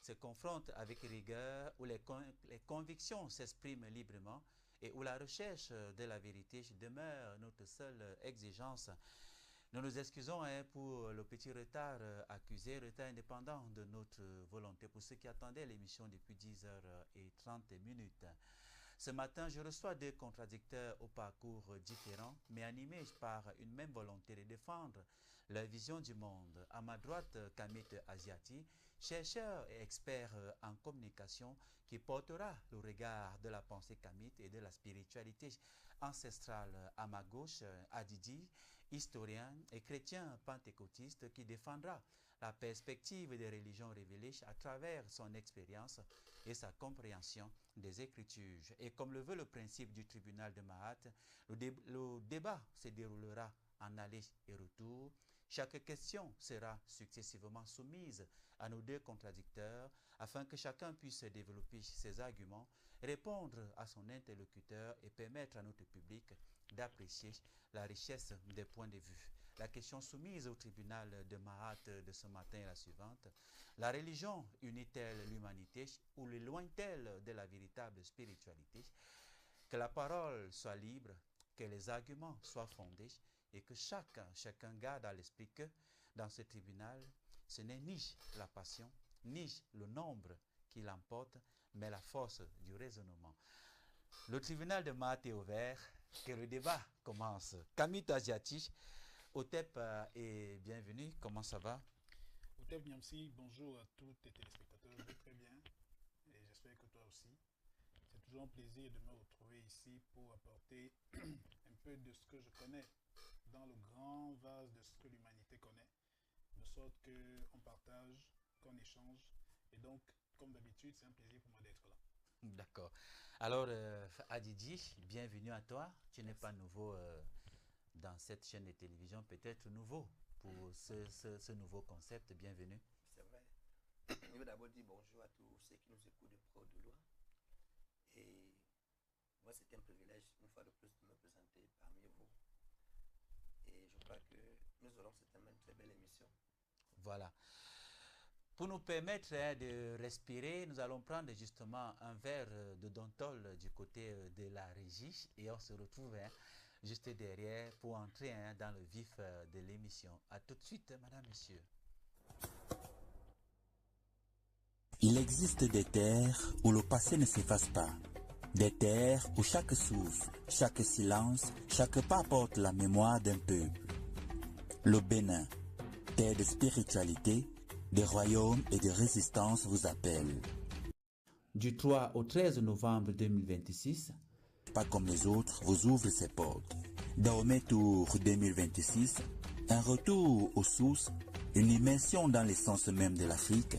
Se confrontent avec rigueur, où les convictions s'expriment librement et où la recherche de la vérité demeure notre seule exigence. Nous nous excusons pour le petit retard accusé, retard indépendant de notre volonté pour ceux qui attendaient l'émission depuis 10h30. Ce matin, je reçois deux contradicteurs au parcours différents, mais animés par une même volonté de défendre leur vision du monde. À ma droite, Kamit Asiati, chercheur et expert en communication qui portera le regard de la pensée kamite et de la spiritualité ancestrale. À ma gauche, Adidi, historien et chrétien pentecôtiste qui défendra la perspective des religions révélées à travers son expérience et sa compréhension des Écritures. Et comme le veut le principe du tribunal de Mahat, le débat se déroulera en aller et retour. Chaque question sera successivement soumise à nos deux contradicteurs afin que chacun puisse développer ses arguments, répondre à son interlocuteur et permettre à notre public d'apprécier la richesse des points de vue. La question soumise au tribunal de Mahat de ce matin est la suivante. La religion unit-elle l'humanité ou l'éloigne-t-elle de la véritable spiritualité? Que la parole soit libre, que les arguments soient fondés et que chacun garde à l'esprit que dans ce tribunal, ce n'est ni la passion, ni le nombre qui l'emporte, mais la force du raisonnement. Le tribunal de Mahat est ouvert, que le débat commence. Kamit Asiati, Otep et bienvenue, comment ça va? Otep Niamsi, bonjour à tous tes téléspectateurs, je vais très bien et j'espère que toi aussi. C'est toujours un plaisir de me retrouver ici pour apporter un peu de ce que je connais dans le grand vase de ce que l'humanité connaît, de sorte qu'on partage, qu'on échange et donc, comme d'habitude, c'est un plaisir pour moi d'être là. D'accord. Alors, Adidi, bienvenue à toi. Tu n'es pas nouveau dans cette chaîne de télévision, peut-être nouveau pour ce nouveau concept. Bienvenue. C'est vrai. Je veux d'abord dire bonjour à tous ceux qui nous écoutent de près ou de loin. Et moi, c'est un privilège, une fois de plus, de me présenter parmi vous. Et je crois que nous aurons certainement une très belle émission. Voilà. Pour nous permettre de respirer, nous allons prendre justement un verre de Dontol du côté de la régie et on se retrouve juste derrière pour entrer dans le vif de l'émission. A tout de suite, madame, monsieur. Il existe des terres où le passé ne s'efface pas. Des terres où chaque souffle, chaque silence, chaque pas porte la mémoire d'un peuple. Le Bénin, terre de spiritualité, de royaume et de résistance vous appelle. Du 3 au 13 novembre 2026, Pas comme les autres, vous ouvre ses portes. Dahomey Tour 2026, un retour aux sources, une immersion dans l'essence même de l'Afrique,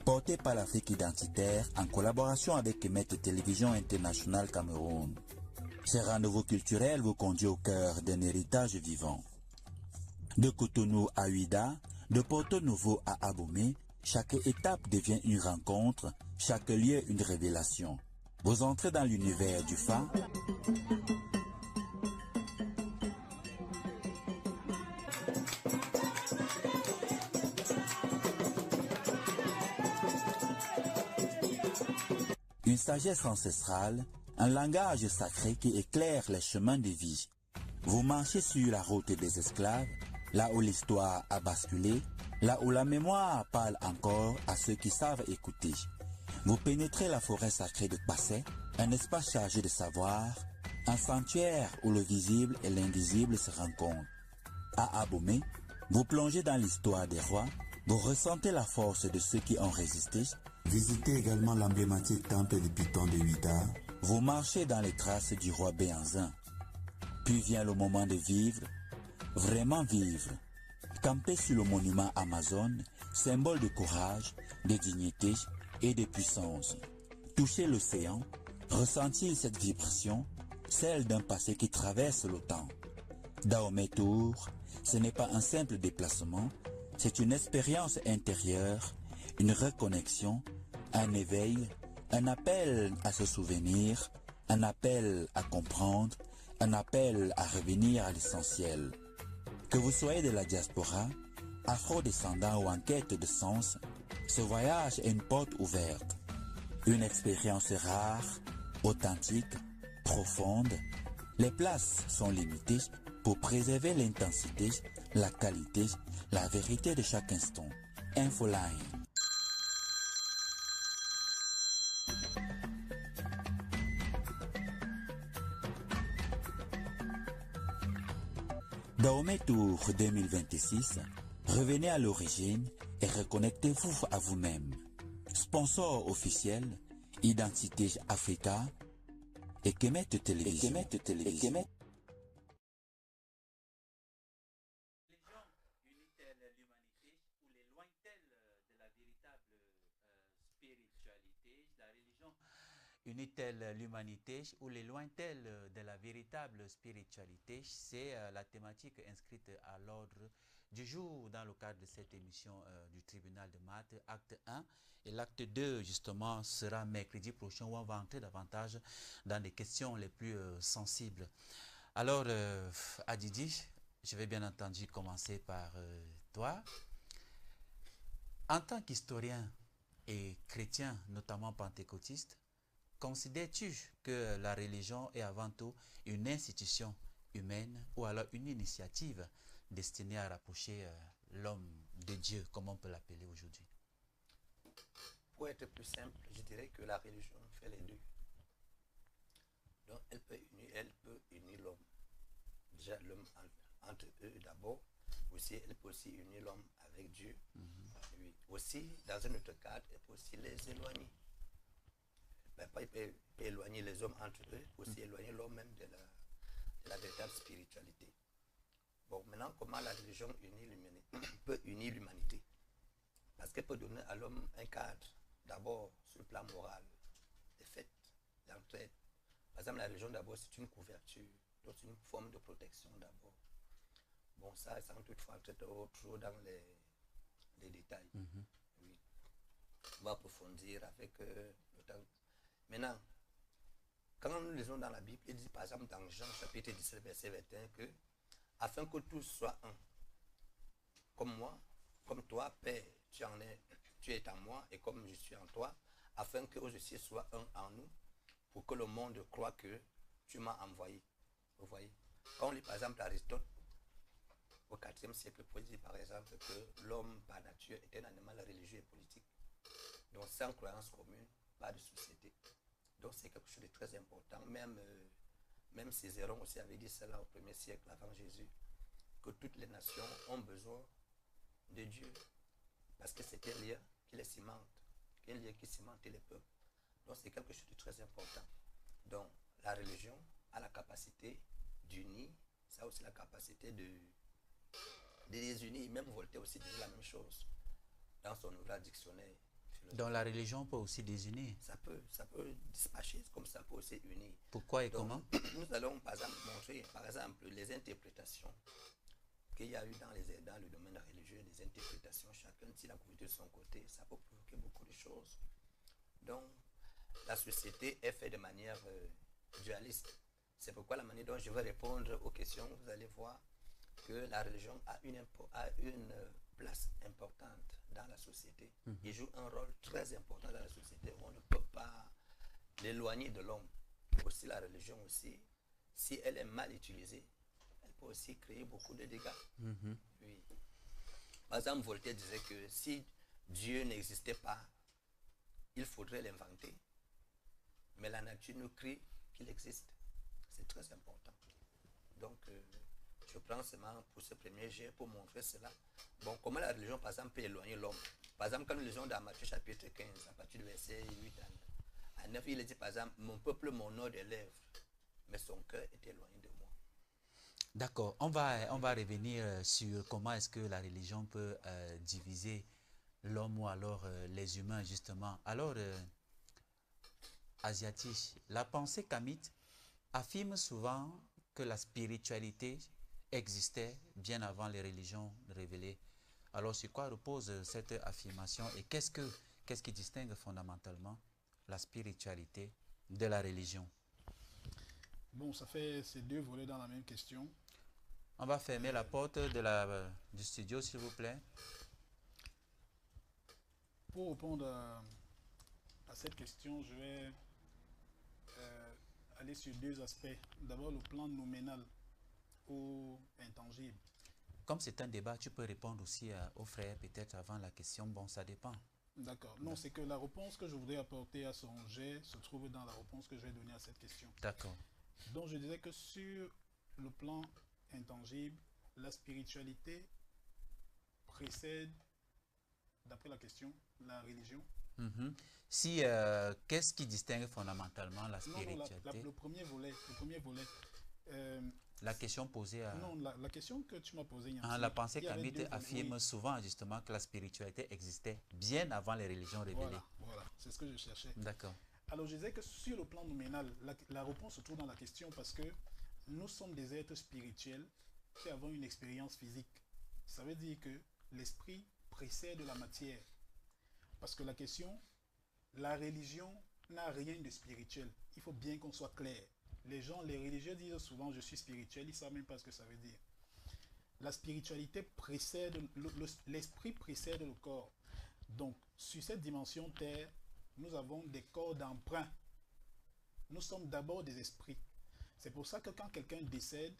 portée par l'Afrique identitaire en collaboration avec Emet Télévision International Cameroun. Ce rendez-vous culturel vous conduit au cœur d'un héritage vivant. De Cotonou à Ouida, de Porto Novo à Abomey, chaque étape devient une rencontre, chaque lieu une révélation. Vous entrez dans l'univers du Fa. Une sagesse ancestrale, un langage sacré qui éclaire les chemins de vie. Vous marchez sur la route des esclaves, là où l'histoire a basculé, là où la mémoire parle encore à ceux qui savent écouter. Vous pénétrez la forêt sacrée de Passé, un espace chargé de savoir, un sanctuaire où le visible et l'invisible se rencontrent. À Abomey, vous plongez dans l'histoire des rois, vous ressentez la force de ceux qui ont résisté. Visitez également l'emblématique temple de Python de Ouidah. Vous marchez dans les traces du roi Béanzin. Puis vient le moment de vivre, vraiment vivre. Camper sur le monument Amazon, symbole de courage, de dignité et de puissance. Toucher l'océan, ressentir cette vibration, celle d'un passé qui traverse le temps. Dahomey Tour, ce n'est pas un simple déplacement, c'est une expérience intérieure, une reconnexion, un éveil, un appel à se souvenir, un appel à comprendre, un appel à revenir à l'essentiel. Que vous soyez de la diaspora, afro-descendant ou en quête de sens, ce voyage est une porte ouverte. Une expérience rare, authentique, profonde. Les places sont limitées pour préserver l'intensité, la qualité, la vérité de chaque instant. Infoline. Dahomey Tour 2026, revenez à l'origine et reconnectez-vous à vous-même. Sponsor officiel, Identité Africa et Kemet Télévision. Unit-elle l'humanité ou les lointains de la véritable spiritualité? C'est la thématique inscrite à l'ordre du jour dans le cadre de cette émission du tribunal de Math, acte 1. Et l'acte 2, justement, sera mercredi prochain où on va entrer davantage dans des questions les plus sensibles. Alors, Adidi, je vais bien entendu commencer par toi. En tant qu'historien et chrétien, notamment pentecôtiste, considères-tu que la religion est avant tout une institution humaine ou alors une initiative destinée à rapprocher l'homme de Dieu, comme on peut l'appeler aujourd'hui? Pour être plus simple, je dirais que la religion fait les deux. Donc elle peut unir l'homme. Déjà l'homme entre eux d'abord. Aussi, elle peut aussi unir l'homme avec Dieu. Oui. Aussi, dans un autre cadre, elle peut aussi les éloigner. Il peut éloigner les hommes entre eux, aussi éloigner l'homme même de la véritable spiritualité. Bon, maintenant, comment la religion peut unir l'humanité? Parce qu'elle peut donner à l'homme un cadre, d'abord sur le plan moral, des faits, l'entraide. Par exemple, la religion d'abord c'est une couverture, donc c'est une forme de protection d'abord. Bon, ça, sans toutefois entrer trop dans les détails. Oui. On va approfondir avec le temps. Maintenant, quand nous lisons dans la Bible, il dit par exemple dans Jean chapitre 17, verset 21 que afin que tous soient un, comme moi, comme toi, Père, tu es en moi et comme je suis en toi, afin que eux aussi soient un en nous, pour que le monde croie que tu m'as envoyé. Vous voyez? Quand on lit par exemple Aristote, au IVe siècle, il dit par exemple que l'homme par nature est un animal religieux et politique. Donc sans croyance commune, pas de société. Donc c'est quelque chose de très important. Même Cicéron aussi avait dit cela au 1er siècle avant Jésus, que toutes les nations ont besoin de Dieu, parce que c'est un lien qui les cimente, un lien qui cimente les peuples. Donc c'est quelque chose de très important. Donc la religion a la capacité d'unir, ça a aussi la capacité de désunir. Même Voltaire aussi disait la même chose dans son ouvrage dictionnaire. Donc la religion peut aussi désunir. Ça peut dispatcher comme ça peut aussi unir. Pourquoi et donc, comment? Nous allons par exemple montrer par exemple les interprétations qu'il y a eu dans le domaine religieux, des interprétations, chacun tire la couverture de son côté, ça peut provoquer beaucoup de choses. Donc la société est faite de manière dualiste. C'est pourquoi la manière dont je vais répondre aux questions, vous allez voir que la religion a une place importante dans la société. Il joue un rôle très important dans la société. On ne peut pas l'éloigner de l'homme. aussi la religion aussi, si elle est mal utilisée, elle peut aussi créer beaucoup de dégâts. Oui. Par exemple, Voltaire disait que si Dieu n'existait pas, il faudrait l'inventer. Mais la nature nous crie qu'il existe. C'est très important. Donc, je prends seulement pour ce premier jet pour montrer cela. Bon, comment la religion, par exemple, peut éloigner l'homme. Par exemple, quand nous lisons dans Matthieu chapitre 15, à partir du verset 8 à 9, il dit par exemple, mon peuple m'honore des lèvres, mais son cœur est éloigné de moi. D'accord, on va revenir sur comment est-ce que la religion peut diviser l'homme ou alors les humains, justement. Alors, Asiatique, la pensée kamite affirme souvent que la spiritualité existait bien avant les religions révélées. Alors, sur quoi repose cette affirmation et qu'est-ce qui distingue fondamentalement la spiritualité de la religion? Bon, ça fait ces deux volets dans la même question. On va fermer la porte du studio, s'il vous plaît. Pour répondre à cette question, je vais aller sur deux aspects. D'abord, le plan nominal ou intangible. Comme c'est un débat, tu peux répondre aussi aux frères, peut-être avant la question. Bon, ça dépend. D'accord. Non, c'est que la réponse que je voudrais apporter à son jet se trouve dans la réponse que je vais donner à cette question. D'accord. Donc, je disais que sur le plan intangible, la spiritualité précède, d'après la question, la religion. Si, qu'est-ce qui distingue fondamentalement la spiritualité? Non, le premier volet. La question posée à... Non, la question que tu m'as posée... la pensée kamite affirme souvent justement que la spiritualité existait bien avant les religions révélées. Voilà, c'est ce que je cherchais. D'accord. Alors je disais que sur le plan nominal, la réponse se trouve dans la question parce que nous sommes des êtres spirituels qui avons une expérience physique. Ça veut dire que l'esprit précède la matière. Parce que la question, la religion n'a rien de spirituel. Il faut bien qu'on soit clair. Les religieux disent souvent je suis spirituel, ils ne savent même pas ce que ça veut dire. La spiritualité précède, l'esprit précède le corps. Donc, sur cette dimension terre, nous avons des corps d'emprunt. Nous sommes d'abord des esprits. C'est pour ça que quand quelqu'un décède,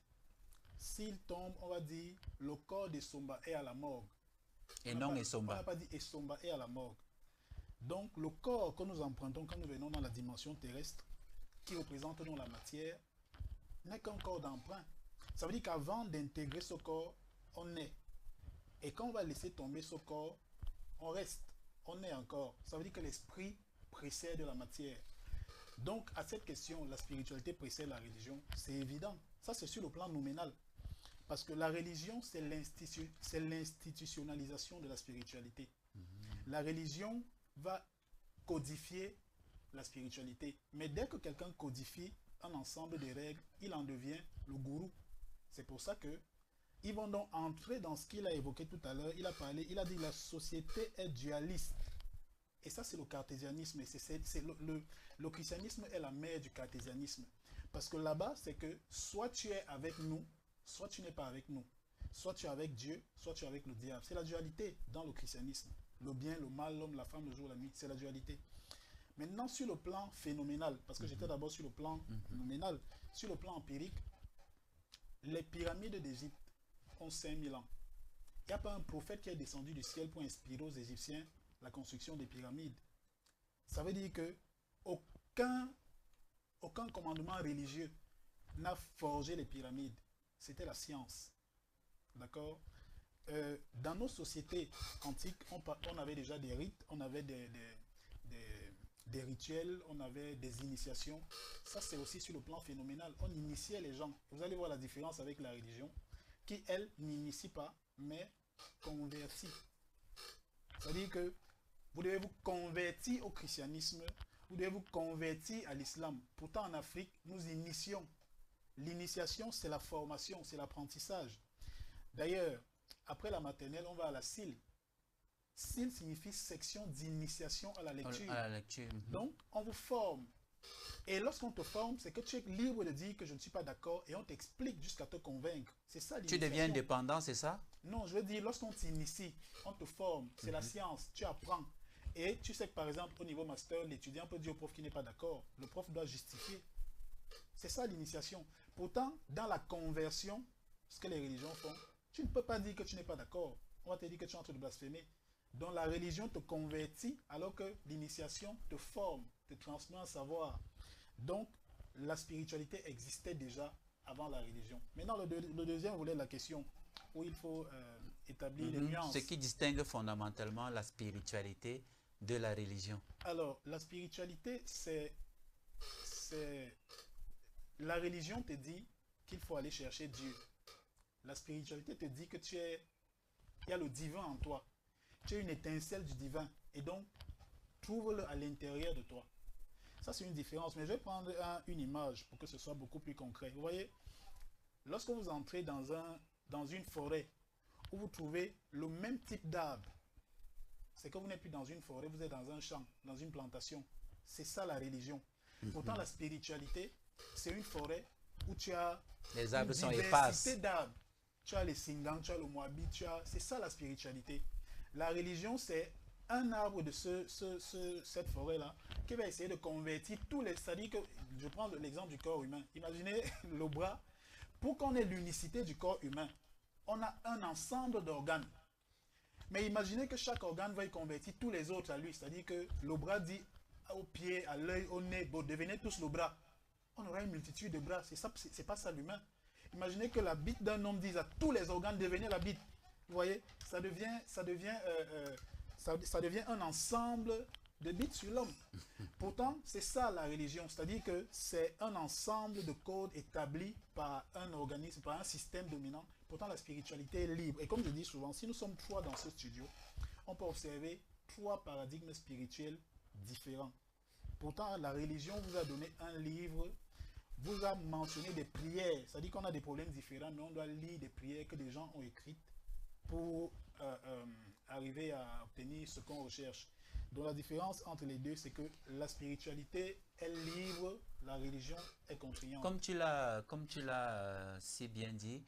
s'il tombe, on va dire le corps de Somba est à la morgue. Et non Esomba. On n'a pas dit Esomba est à la morgue. Donc, le corps que nous empruntons quand nous venons dans la dimension terrestre, qui représente non la matière, n'est qu'un corps d'emprunt. Ça veut dire qu'avant d'intégrer ce corps, on est. Et quand on va laisser tomber ce corps, on reste, on est encore. Ça veut dire que l'esprit précède la matière. Donc, à cette question, la spiritualité précède la religion, c'est évident. Ça, c'est sur le plan nominal. Parce que la religion, c'est l'institutionnalisation de la spiritualité. La religion va codifier la spiritualité. Mais dès que quelqu'un codifie un ensemble de règles, il en devient le gourou. C'est pour ça que ils vont donc entrer dans ce qu'il a évoqué tout à l'heure. Il a dit que la société est dualiste. Et ça, c'est le cartésianisme. Et le christianisme est la mère du cartésianisme. Parce que là-bas, c'est que soit tu es avec nous, soit tu n'es pas avec nous. Soit tu es avec Dieu, soit tu es avec le diable. C'est la dualité dans le christianisme. Le bien, le mal, l'homme, la femme, le jour, la nuit. C'est la dualité. Maintenant, sur le plan phénoménal, parce que j'étais d'abord sur le plan nominal, sur le plan empirique, les pyramides d'Égypte ont 5000 ans. Il n'y a pas un prophète qui est descendu du ciel pour inspirer aux Égyptiens la construction des pyramides. Ça veut dire que aucun commandement religieux n'a forgé les pyramides. C'était la science. D'accord? Dans nos sociétés antiques, on avait déjà des rites, on avait des rituels, on avait des initiations. Ça, c'est aussi sur le plan phénoménal. On initiait les gens. Vous allez voir la différence avec la religion, qui, elle, n'initie pas, mais convertit. C'est-à-dire que vous devez vous convertir au christianisme, vous devez vous convertir à l'islam. Pourtant, en Afrique, nous initions. L'initiation, c'est la formation, c'est l'apprentissage. D'ailleurs, après la maternelle, on va à la SIL. SIL signifie section d'initiation à la lecture. À la lecture. Donc, on vous forme. Et lorsqu'on te forme, c'est que tu es libre de dire que je ne suis pas d'accord et on t'explique jusqu'à te convaincre. C'est ça l'initiation. Tu deviens indépendant, c'est ça? Non, je veux dire, lorsqu'on t'initie, on te forme. C'est la science, tu apprends. Et tu sais que par exemple, au niveau master, l'étudiant peut dire au prof qu'il n'est pas d'accord. Le prof doit justifier. C'est ça l'initiation. Pourtant, dans la conversion, ce que les religions font, tu ne peux pas dire que tu n'es pas d'accord. On va te dire que tu es en train de blasphémer. Donc la religion te convertit alors que l'initiation te forme, te transmet un savoir. Donc la spiritualité existait déjà avant la religion. Maintenant le deuxième volet de la question, où il faut établir les nuances. Ce qui distingue fondamentalement la spiritualité de la religion. Alors la spiritualité, c'est la religion te dit qu'il faut aller chercher Dieu. La spiritualité te dit que il y a le divin en toi. Tu as une étincelle du divin. Et donc, trouve-le à l'intérieur de toi. Ça, c'est une différence. Mais je vais prendre une image pour que ce soit beaucoup plus concret. Vous voyez, lorsque vous entrez dans une forêt où vous trouvez le même type d'arbre, c'est que vous n'êtes plus dans une forêt, vous êtes dans un champ, dans une plantation. C'est ça la religion. Pourtant, la spiritualité, c'est une forêt où tu as les arbres sont une éparses. diversité d'arbres. Tu as les Singans, tu as le Moabi, c'est ça la spiritualité. La religion, c'est un arbre de cette forêt-là qui va essayer de convertir tous les... C'est-à-dire que, je prends l'exemple du corps humain. Imaginez le bras. Pour qu'on ait l'unicité du corps humain, on a un ensemble d'organes. Mais imaginez que chaque organe va y convertir tous les autres à lui. C'est-à-dire que le bras dit au pied, à l'œil, au nez, bon, devenez tous le bras. On aura une multitude de bras. C'est pas ça l'humain. Imaginez que la bite d'un homme dise à tous les organes devenez la bite. Vous voyez, ça devient un ensemble de bites sur l'homme. Pourtant, c'est ça la religion. C'est-à-dire que c'est un ensemble de codes établis par un organisme, par un système dominant. Pourtant, la spiritualité est libre. Et comme je dis souvent, si nous sommes 3 dans ce studio, on peut observer 3 paradigmes spirituels différents. Pourtant, la religion vous a donné un livre, vous a mentionné des prières. C'est-à-dire qu'on a des problèmes différents, mais on doit lire des prières que des gens ont écrites pour arriver à obtenir ce qu'on recherche. Donc la différence entre les deux, c'est que la spiritualité est libre, la religion est contraignante. Comme tu l'as si bien dit,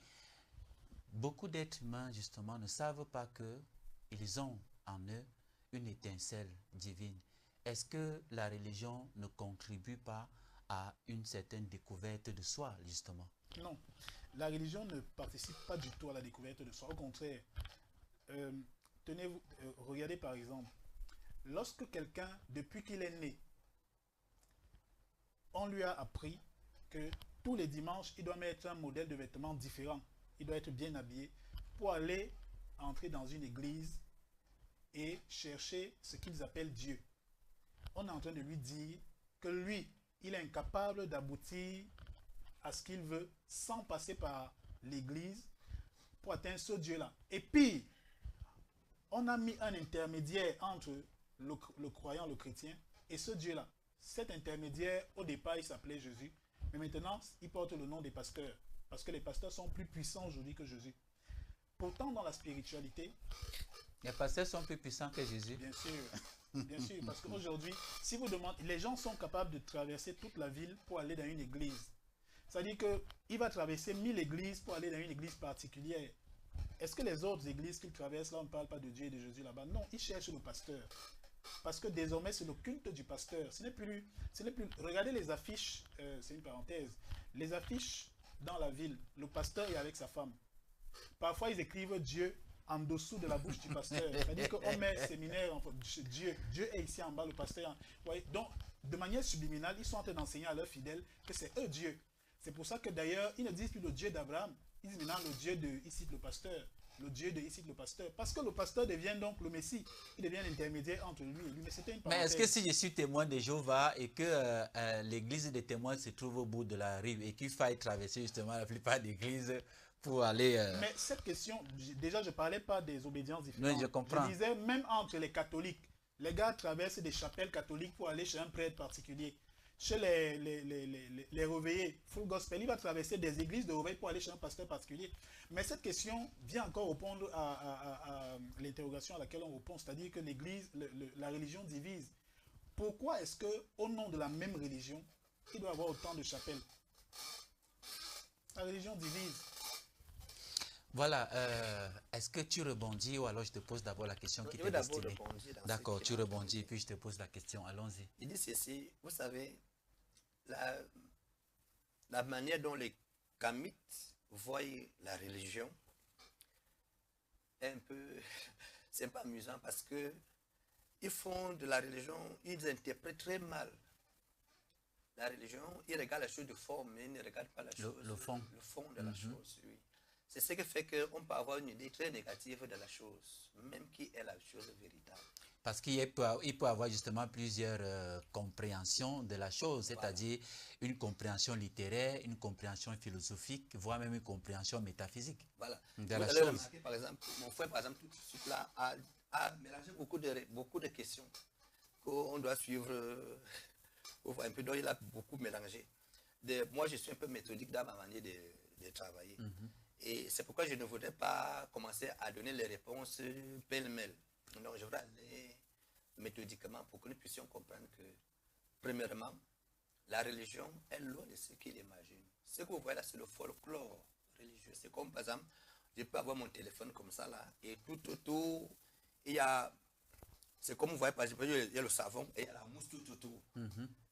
beaucoup d'êtres humains justement ne savent pas qu'ils ont en eux une étincelle divine. Est-ce que la religion ne contribue pas à une certaine découverte de soi, justement? Non, la religion ne participe pas du tout à la découverte de soi. Au contraire, regardez par exemple, lorsque quelqu'un, depuis qu'il est né, on lui a appris que tous les dimanches, il doit mettre un modèle de vêtements différent. Il doit être bien habillé pour aller entrer dans une église et chercher ce qu'ils appellent Dieu. On est en train de lui dire que lui, il est incapable d'aboutir à ce qu'il veut sans passer par l'église pour atteindre ce Dieu-là. Et puis, on a mis un intermédiaire entre le croyant, le chrétien, et ce Dieu-là. Cet intermédiaire, au départ, il s'appelait Jésus. Mais maintenant, il porte le nom des pasteurs. Parce que les pasteurs sont plus puissants aujourd'hui que Jésus. Pourtant, dans la spiritualité... Les pasteurs sont plus puissants que Jésus. Bien sûr. Bien sûr, parce qu'aujourd'hui, si vous demandez, les gens sont capables de traverser toute la ville pour aller dans une église. C'est-à-dire qu'il va traverser 1000 églises pour aller dans une église particulière. Est-ce que les autres églises qu'il traverse, là, on ne parle pas de Dieu et de Jésus là-bas? Non, il cherche le pasteur. Parce que désormais, c'est le culte du pasteur. Ce n'est plus... Regardez les affiches, c'est une parenthèse. Les affiches dans la ville, le pasteur est avec sa femme. Parfois, ils écrivent Dieu en dessous de la bouche du pasteur. C'est-à-dire qu'on met séminaire, Dieu est ici en bas, le pasteur. Ouais, donc, de manière subliminale, ils sont en train d'enseigner à leurs fidèles que c'est eux Dieu. C'est pour ça que d'ailleurs, ils ne disent plus le Dieu d'Abraham, ils disent maintenant le Dieu de ici le pasteur. Le Dieu de ici le pasteur. Parce que le pasteur devient donc le Messie. Il devient l'intermédiaire entre lui et lui. Mais c'était une parenthèse. Mais est-ce que si je suis témoin de Jéhovah et que l'église des témoins se trouve au bout de la rive et qu'il faille traverser justement la plupart des églises pour aller... Mais cette question, déjà je ne parlais pas des obédiences différentes. Oui, je comprends. Je disais même entre les catholiques. Les gars traversent des chapelles catholiques pour aller chez un prêtre particulier. Chez les réveillés, full gospel, il va traverser des églises de réveil pour aller chez un pasteur particulier. Mais cette question vient encore répondre à l'interrogation à laquelle on répond, c'est-à-dire que l'église, la religion divise. Pourquoi est-ce qu'au nom de la même religion, il doit y avoir autant de chapelles? La religion divise. Voilà, est-ce que tu rebondis ou alors je te pose d'abord la question qui t'est destinée? D'accord, tu rebondis et puis je te pose la question, allons-y. Il dit ceci, vous savez, la la manière dont les Kamites voient la religion est un peu... C'est pas amusant parce que ils font de la religion, ils interprètent très mal la religion, ils regardent la chose de forme, mais ils ne regardent pas la chose, le fond. le fond de la chose, oui. C'est ce qui fait qu'on peut avoir une idée très négative de la chose, même qui est la chose véritable. Parce qu'il peut avoir justement plusieurs compréhensions de la chose, c'est-à-dire une compréhension littéraire, une compréhension philosophique, voire même une compréhension métaphysique. Voilà. De Vous la allez chose. remarquer, par exemple, mon frère, par exemple, tout de suite là, a mélangé beaucoup de questions qu'on doit suivre. Un peu, donc il a beaucoup mélangé. Moi, je suis un peu méthodique dans ma manière de travailler. Et c'est pourquoi je ne voudrais pas commencer à donner les réponses pêle-mêle. Donc, je voudrais aller méthodiquement pour que nous puissions comprendre que, premièrement, la religion est loin de ce qu'il imagine. Ce que vous voyez là, c'est le folklore religieux. C'est comme, par exemple, je peux avoir mon téléphone comme ça là, et tout autour, il y a... C'est comme vous voyez, par exemple, il y a le savon et il y a la mousse tout autour.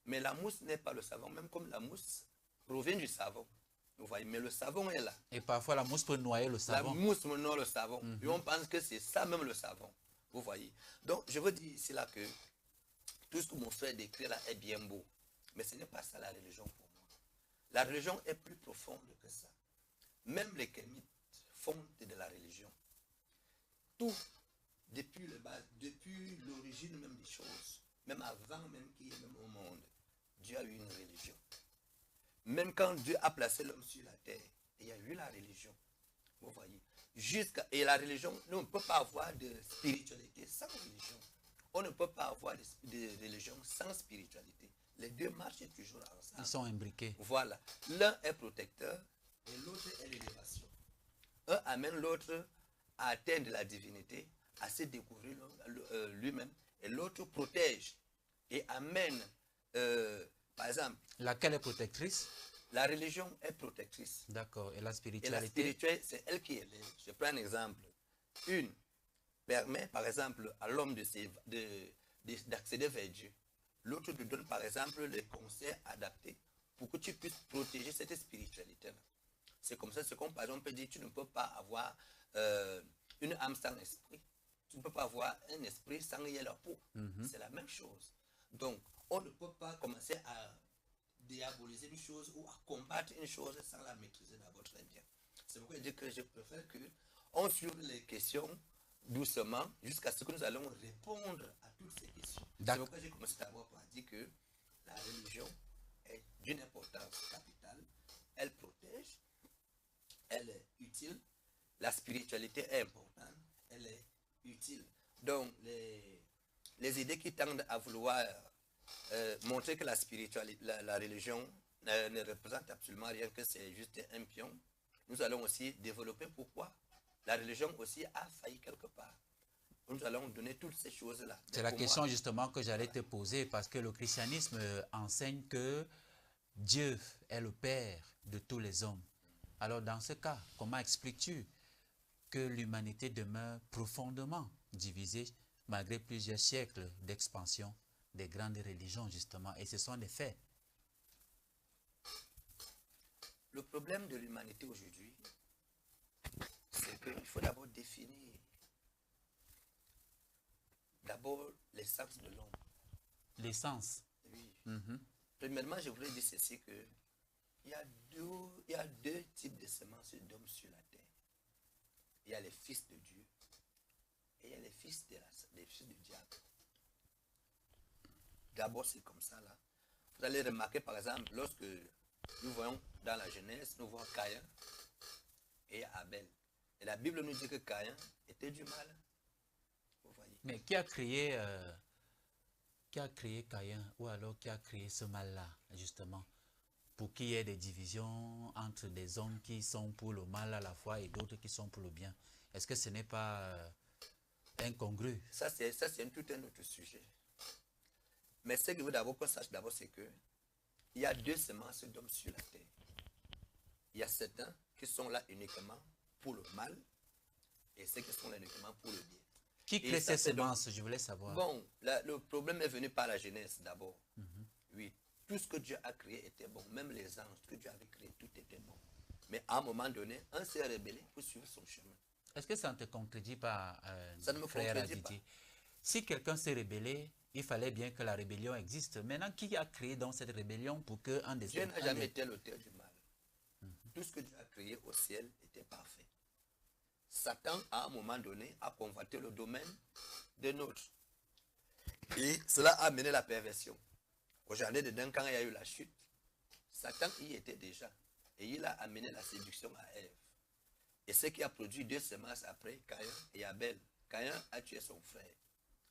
Mais la mousse n'est pas le savon, même comme la mousse provient du savon. Vous voyez, mais le savon est là. Et parfois, la mousse peut noyer le savon. La mousse noie le savon. Et on pense que c'est ça même le savon. Vous voyez. Donc, je veux dire ici là que tout ce que mon frère décrit là est bien beau. Mais ce n'est pas ça la religion pour moi. La religion est plus profonde que ça. Même les Kémites font de la religion. Tout, depuis l'origine même des choses, même avant même qu'il y ait même au monde, Dieu a eu une religion. Même quand Dieu a placé l'homme sur la terre, il y a eu la religion. Vous voyez. Et la religion, nous ne peut pas avoir de spiritualité sans religion. On ne peut pas avoir de religion sans spiritualité. Les deux marchent toujours ensemble. Ils sont imbriqués. Voilà. L'un est protecteur et l'autre est l'élévation. Un amène l'autre à atteindre la divinité, à se découvrir lui-même. Et l'autre protège et amène, par exemple... Laquelle est protectrice? La religion est protectrice. D'accord. Et la Et spiritualité? la spiritualité, c'est elle qui élève. Je prends un exemple. Une permet, par exemple, à l'homme d'accéder vers Dieu. L'autre te donne, par exemple, les conseils adaptés pour que tu puisses protéger cette spiritualité-là. C'est comme ça, c'est comme, par exemple, on peut dire, tu ne peux pas avoir une âme sans esprit. Tu ne peux pas avoir un esprit sans y la peau. C'est la même chose. Donc, on ne peut pas commencer à diaboliser une chose ou à combattre une chose sans la maîtriser d'abord très bien. C'est pourquoi je dis que je préfère qu'on suive les questions doucement jusqu'à ce que nous allons répondre à toutes ces questions. C'est pourquoi j'ai commencé d'abord par dire que la religion est d'une importance capitale. Elle protège, elle est utile. La spiritualité est importante, elle est utile. Donc, les idées qui tendent à vouloir montrer que la spiritualité, la religion ne représente absolument rien, que c'est juste un pion. Nous allons aussi développer pourquoi la religion aussi a failli quelque part. Nous allons donner toutes ces choses-là. C'est la question justement que j'allais te poser, parce que le christianisme enseigne que Dieu est le Père de tous les hommes. Alors dans ce cas, comment expliques-tu que l'humanité demeure profondément divisée malgré plusieurs siècles d'expansion des grandes religions, justement, et ce sont des faits? Le problème de l'humanité aujourd'hui, c'est qu'il faut d'abord définir l'essence de l'homme. L'essence? Oui. Premièrement, je voudrais dire ceci, que il y a deux types de semences d'hommes sur la terre. Il y a les fils de Dieu et il y a les fils du diable. D'abord, c'est comme ça là. Vous allez remarquer, par exemple, lorsque nous voyons dans la Genèse, nous voyons Caïn et Abel. Et la Bible nous dit que Caïn était du mal. Vous voyez. Mais qui a créé Caïn, ou alors qui a créé ce mal-là, justement, pour qu'il y ait des divisions entre des hommes qui sont pour le mal à la fois et d'autres qui sont pour le bien? Est-ce que ce n'est pas incongru? Ça, c'est tout un autre sujet. Mais ce que je veux d'abord qu'on sache d'abord, c'est que il y a deux semences d'hommes sur la terre. Il y a certains qui sont là uniquement pour le mal et ceux qui sont là uniquement pour le bien. Qui crée ces semences? Je voulais savoir. Bon, le problème est venu par la Genèse d'abord. Oui, tout ce que Dieu a créé était bon. Même les anges que Dieu avait créés, tout était bon. Mais à un moment donné, un s'est rebellé pour suivre son chemin. Est-ce que ça ne te contredit pas, Ça ne me frère contredit Aditi? pas. Si quelqu'un s'est rebellé, il fallait bien que la rébellion existe. Maintenant, qui a créé donc cette rébellion pour que un des Dieu n'a jamais été l'auteur du mal. Tout ce que Dieu a créé au ciel était parfait. Satan, à un moment donné, a convoité le domaine d'un autre. Et cela a amené la perversion. Au jardin d'Éden, quand il y a eu la chute, Satan y était déjà. Et il a amené la séduction à Ève. Et ce qui a produit 2 semences après, Caïn et Abel. Caïn a tué son frère,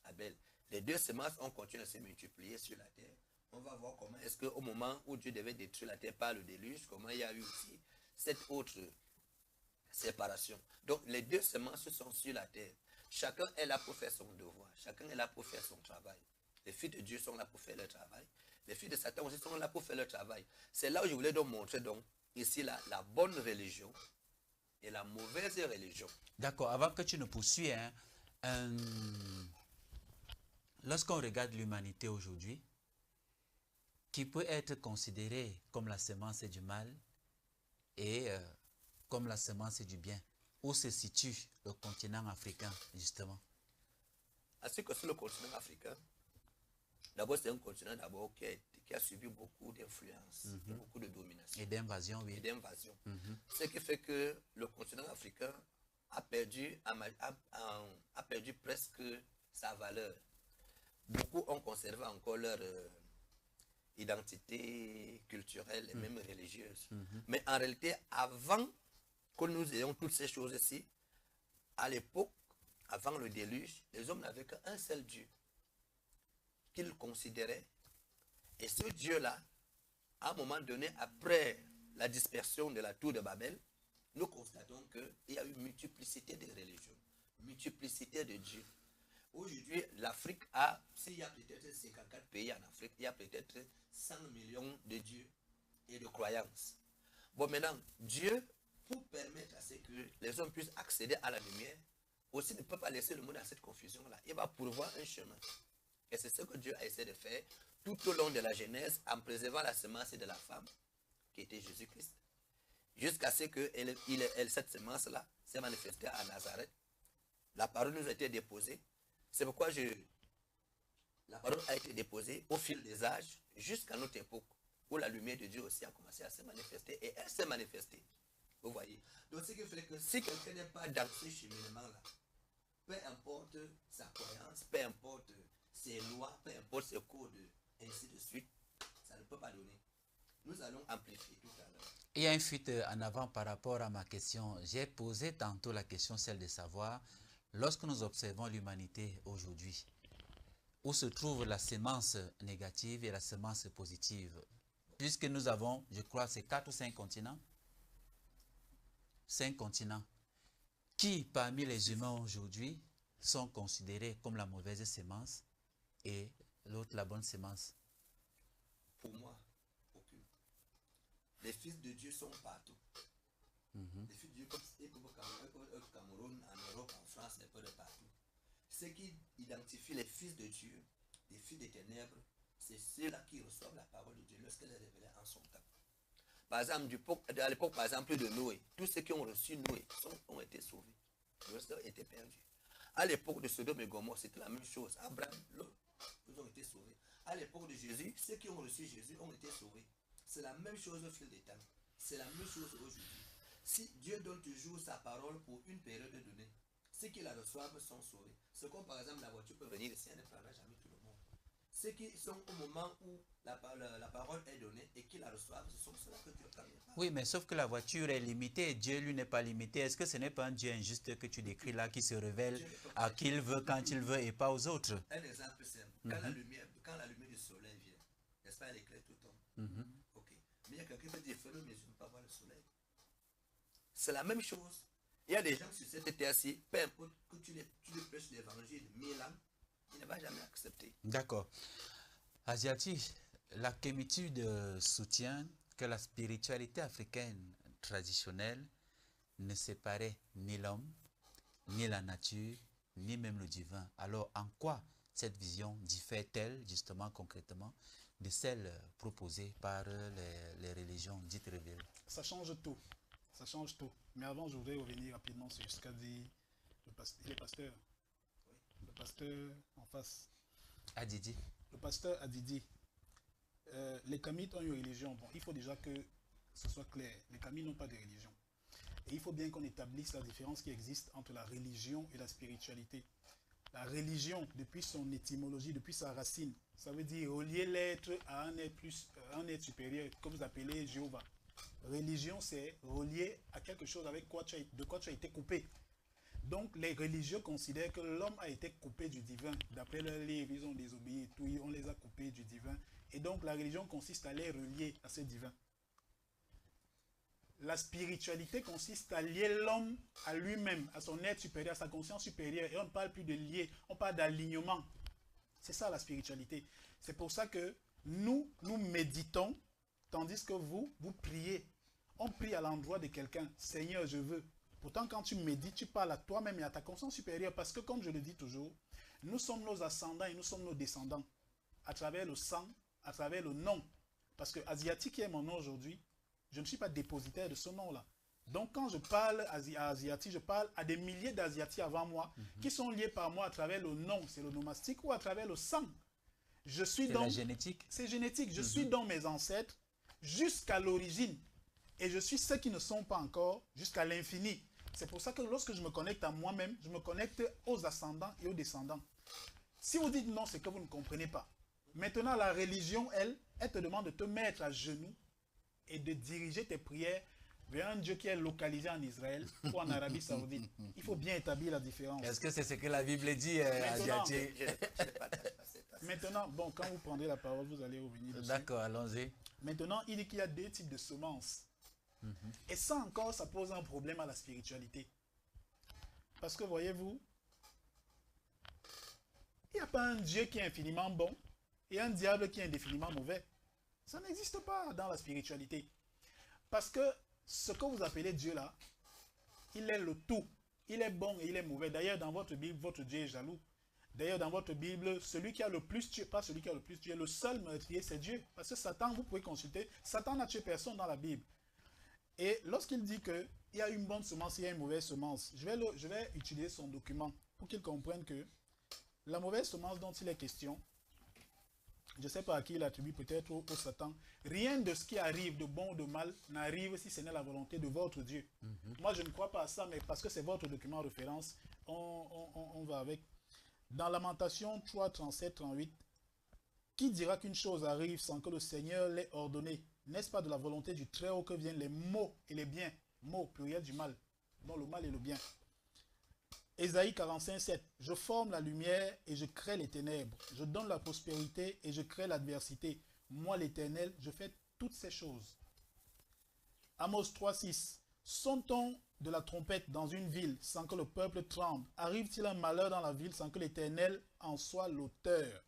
Abel. Les 2 semences ont continué à se multiplier sur la terre. On va voir comment est-ce qu'au moment où Dieu devait détruire la terre par le déluge, comment il y a eu aussi cette autre séparation. Donc les 2 semences sont sur la terre. Chacun est là pour faire son devoir. Chacun est là pour faire son travail. Les filles de Dieu sont là pour faire leur travail. Les filles de Satan aussi sont là pour faire leur travail. C'est là où je voulais donc montrer donc ici la bonne religion et la mauvaise religion. D'accord, avant que tu ne poursuives, lorsqu'on regarde l'humanité aujourd'hui, qui peut être considérée comme la semence du mal et comme la semence du bien, où se situe le continent africain, justement? Ainsi que sur le continent africain, d'abord c'est un continent qui a subi beaucoup d'influence, beaucoup de domination. Et d'invasion, oui. Et d'invasion. Ce qui fait que le continent africain a perdu presque sa valeur. Beaucoup ont conservé encore leur identité culturelle et même religieuse. Mais en réalité, avant que nous ayons toutes ces choses-ci, à l'époque, avant le déluge, les hommes n'avaient qu'un seul Dieu qu'ils considéraient. Et ce Dieu-là, à un moment donné, après la dispersion de la tour de Babel, nous constatons qu'il y a eu multiplicité de religions, multiplicité de dieux. Aujourd'hui, l'Afrique s'il y a peut-être 54 pays en Afrique, il y a peut-être 100 millions de dieux et de croyances. Bon, maintenant, Dieu, pour permettre à ce que les hommes puissent accéder à la lumière, aussi ne peut pas laisser le monde dans cette confusion-là. Il va pourvoir un chemin. Et c'est ce que Dieu a essayé de faire tout au long de la Genèse en préservant la semence de la femme, qui était Jésus-Christ, jusqu'à ce que cette semence-là s'est manifestée à Nazareth. La parole nous a été déposée. C'est pourquoi la parole a été déposée au fil des âges jusqu'à notre époque, où la lumière de Dieu aussi a commencé à se manifester, et elle s'est manifestée. Vous voyez. Donc ce qui fait que si quelqu'un n'est pas dans ce cheminement-là, peu importe sa croyance, peu importe ses lois, peu importe ses codes, ainsi de suite, ça ne peut pas donner. Nous allons amplifier tout à l'heure. Il y a une fuite en avant par rapport à ma question. J'ai posé tantôt la question, celle de savoir, lorsque nous observons l'humanité aujourd'hui, où se trouve la semence négative et la semence positive? Puisque nous avons, je crois, c'est 4 ou 5 continents. 5 continents. Qui, parmi les humains aujourd'hui, sont considérés comme la mauvaise semence et l'autre la bonne semence? Pour moi, aucune. Les fils de Dieu sont partout. Les fils de Dieu, comme au Cameroun, en Europe, en France, un peu de partout. Ce qui identifie les fils de Dieu, les fils des ténèbres, c'est ceux-là qui reçoivent la parole de Dieu lorsqu'elle est révélée en son temps. Par exemple, à l'époque, par exemple, de Noé, tous ceux qui ont reçu Noé ont été sauvés. Le reste a été perdu. À l'époque de Sodome et Gomorrhe, c'était la même chose. Abraham, ils ont été sauvés. À l'époque de Jésus, ceux qui ont reçu Jésus ont été sauvés. C'est la même chose au fil des temps. C'est la même chose aujourd'hui. Si Dieu donne toujours sa parole pour une période donnée, ceux qui la reçoivent sont sauvés. C'est comme par exemple la voiture peut venir ici, elle ne prendra jamais tout le monde. Ceux qui sont au moment où la parole est donnée et qui la reçoivent, ce sont ceux-là que Dieu prend. Oui, mais sauf que la voiture est limitée, Dieu lui n'est pas limité. Est-ce que ce n'est pas un Dieu injuste que tu décris là, qui se révèle à qui il veut, quand il veut et pas aux autres? Un exemple simple, quand la lumière du soleil vient, n'est-ce pas, elle éclaire tout le temps. Ok. Mais il y a quelqu'un qui dit, fais-le, mais je ne peux pas voir le soleil. C'est la même chose. Il y a des gens sur cette terre-ci, peu importe que tu les prêches l'évangile 1000 ans, il ne va jamais accepter. D'accord. Asiati, la Kémitude soutient que la spiritualité africaine traditionnelle ne séparait ni l'homme, ni la nature, ni même le divin. Alors, en quoi cette vision diffère-t-elle, justement, concrètement, de celles proposées par les religions dites révélées? Ça change tout. Ça change tout. Mais avant, je voudrais revenir rapidement sur ce qu'a dit le pasteur. Le pasteur en face. Adidi. Le pasteur a dit, les Kamites ont une religion. Bon, il faut déjà que ce soit clair. Les Kamites n'ont pas de religion. Et il faut bien qu'on établisse la différence qui existe entre la religion et la spiritualité. La religion, depuis son étymologie, depuis sa racine, ça veut dire relier l'être à un être supérieur, que vous appelez Jéhovah. Religion, c'est relier à quelque chose avec de quoi tu as été coupé. Donc, les religieux considèrent que l'homme a été coupé du divin. D'après leur livre, ils ont désobéi et tout, on les a coupés du divin. Et donc, la religion consiste à les relier à ce divin. La spiritualité consiste à lier l'homme à lui-même, à son être supérieur, à sa conscience supérieure. Et on ne parle plus de lier, on parle d'alignement. C'est ça la spiritualité. C'est pour ça que nous méditons, tandis que vous priez. On prie à l'endroit de quelqu'un. Seigneur, je veux. Pourtant, quand tu médites, tu parles à toi-même et à ta conscience supérieure. Parce que, comme je le dis toujours, nous sommes nos ascendants et nous sommes nos descendants. À travers le sang, à travers le nom. Parce que Asiatique qui est mon nom aujourd'hui, je ne suis pas dépositaire de ce nom-là. Donc, quand je parle à Asiatique, je parle à des milliers d'Asiatiques avant moi qui sont liés par moi à travers le nom, c'est le nomastique, ou à travers le sang. Je suis c'est donc... la génétique. C'est génétique. Je suis dans mes ancêtres jusqu'à l'origine. Et je suis ceux qui ne sont pas encore jusqu'à l'infini. C'est pour ça que lorsque je me connecte à moi-même, je me connecte aux ascendants et aux descendants. Si vous dites non, c'est que vous ne comprenez pas. Maintenant, la religion, elle te demande de te mettre à genoux et de diriger tes prières vers un Dieu qui est localisé en Israël ou en Arabie Saoudite. Il faut bien établir la différence. Est-ce que c'est ce que la Bible dit, Asiatique? Maintenant, bon, quand vous prendrez la parole, vous allez revenir dessus. D'accord, allons-y. Maintenant, il dit qu'il y a deux types de semences. Et ça encore, ça pose un problème à la spiritualité. Parce que voyez-vous, il n'y a pas un Dieu qui est infiniment bon et un diable qui est indéfiniment mauvais. Ça n'existe pas dans la spiritualité. Parce que ce que vous appelez Dieu là, il est le tout. Il est bon et il est mauvais. D'ailleurs, dans votre Bible, votre Dieu est jaloux. D'ailleurs, dans votre Bible, celui qui a le plus tué, pas celui qui a le plus tué, le seul meurtrier, c'est Dieu. Parce que Satan, vous pouvez consulter, Satan n'a tué personne dans la Bible. Et lorsqu'il dit qu'il y a une bonne semence, il y a une mauvaise semence, je vais utiliser son document pour qu'il comprenne que la mauvaise semence dont il est question, je ne sais pas à qui il attribue, peut-être au Satan, rien de ce qui arrive de bon ou de mal n'arrive si ce n'est la volonté de votre Dieu. Moi, je ne crois pas à ça, mais parce que c'est votre document en référence, on va avec. Dans Lamentation 3, 37, 38, qui dira qu'une chose arrive sans que le Seigneur l'ait ordonné? N'est-ce pas de la volonté du Très-Haut que viennent les maux et les biens? Maux, pluriel du mal. Donc le mal et le bien. Ésaïe 45, 7. Je forme la lumière et je crée les ténèbres. Je donne la prospérité et je crée l'adversité. Moi, l'Éternel, je fais toutes ces choses. Amos 3, 6. Sonne-t-on de la trompette dans une ville sans que le peuple tremble? Arrive-t-il un malheur dans la ville sans que l'Éternel en soit l'auteur?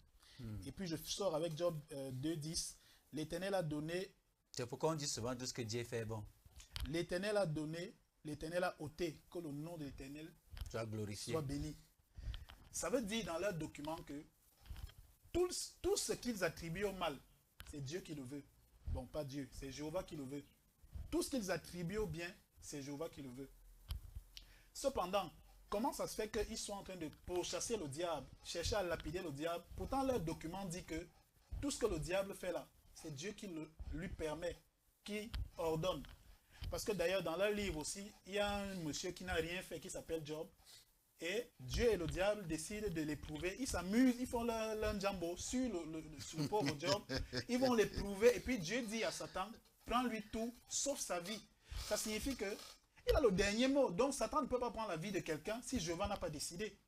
Et puis je sors avec Job 2, 10. L'Éternel a donné... C'est pourquoi on dit souvent tout ce que Dieu fait bon. L'Éternel a donné, l'Éternel a ôté, que le nom de l'Éternel soit glorifié, soit béni. Ça veut dire dans leur document que tout ce qu'ils attribuent au mal, c'est Dieu qui le veut. Bon, pas Dieu, c'est Jéhovah qui le veut. Tout ce qu'ils attribuent au bien, c'est Jéhovah qui le veut. Cependant, comment ça se fait qu'ils sont en train de pourchasser le diable, chercher à lapider le diable? Pourtant, leur document dit que tout ce que le diable fait là, c'est Dieu qui lui permet, qui ordonne. Parce que d'ailleurs, dans leur livre aussi, il y a un monsieur qui n'a rien fait, qui s'appelle Job. Et Dieu et le diable décident de l'éprouver. Ils s'amusent, ils font leur jambo sur le pauvre Job. Ils vont l'éprouver. Et puis Dieu dit à Satan, prends-lui tout, sauf sa vie. Ça signifie que il a le dernier mot. Donc Satan ne peut pas prendre la vie de quelqu'un si Jéhovah n'a pas décidé.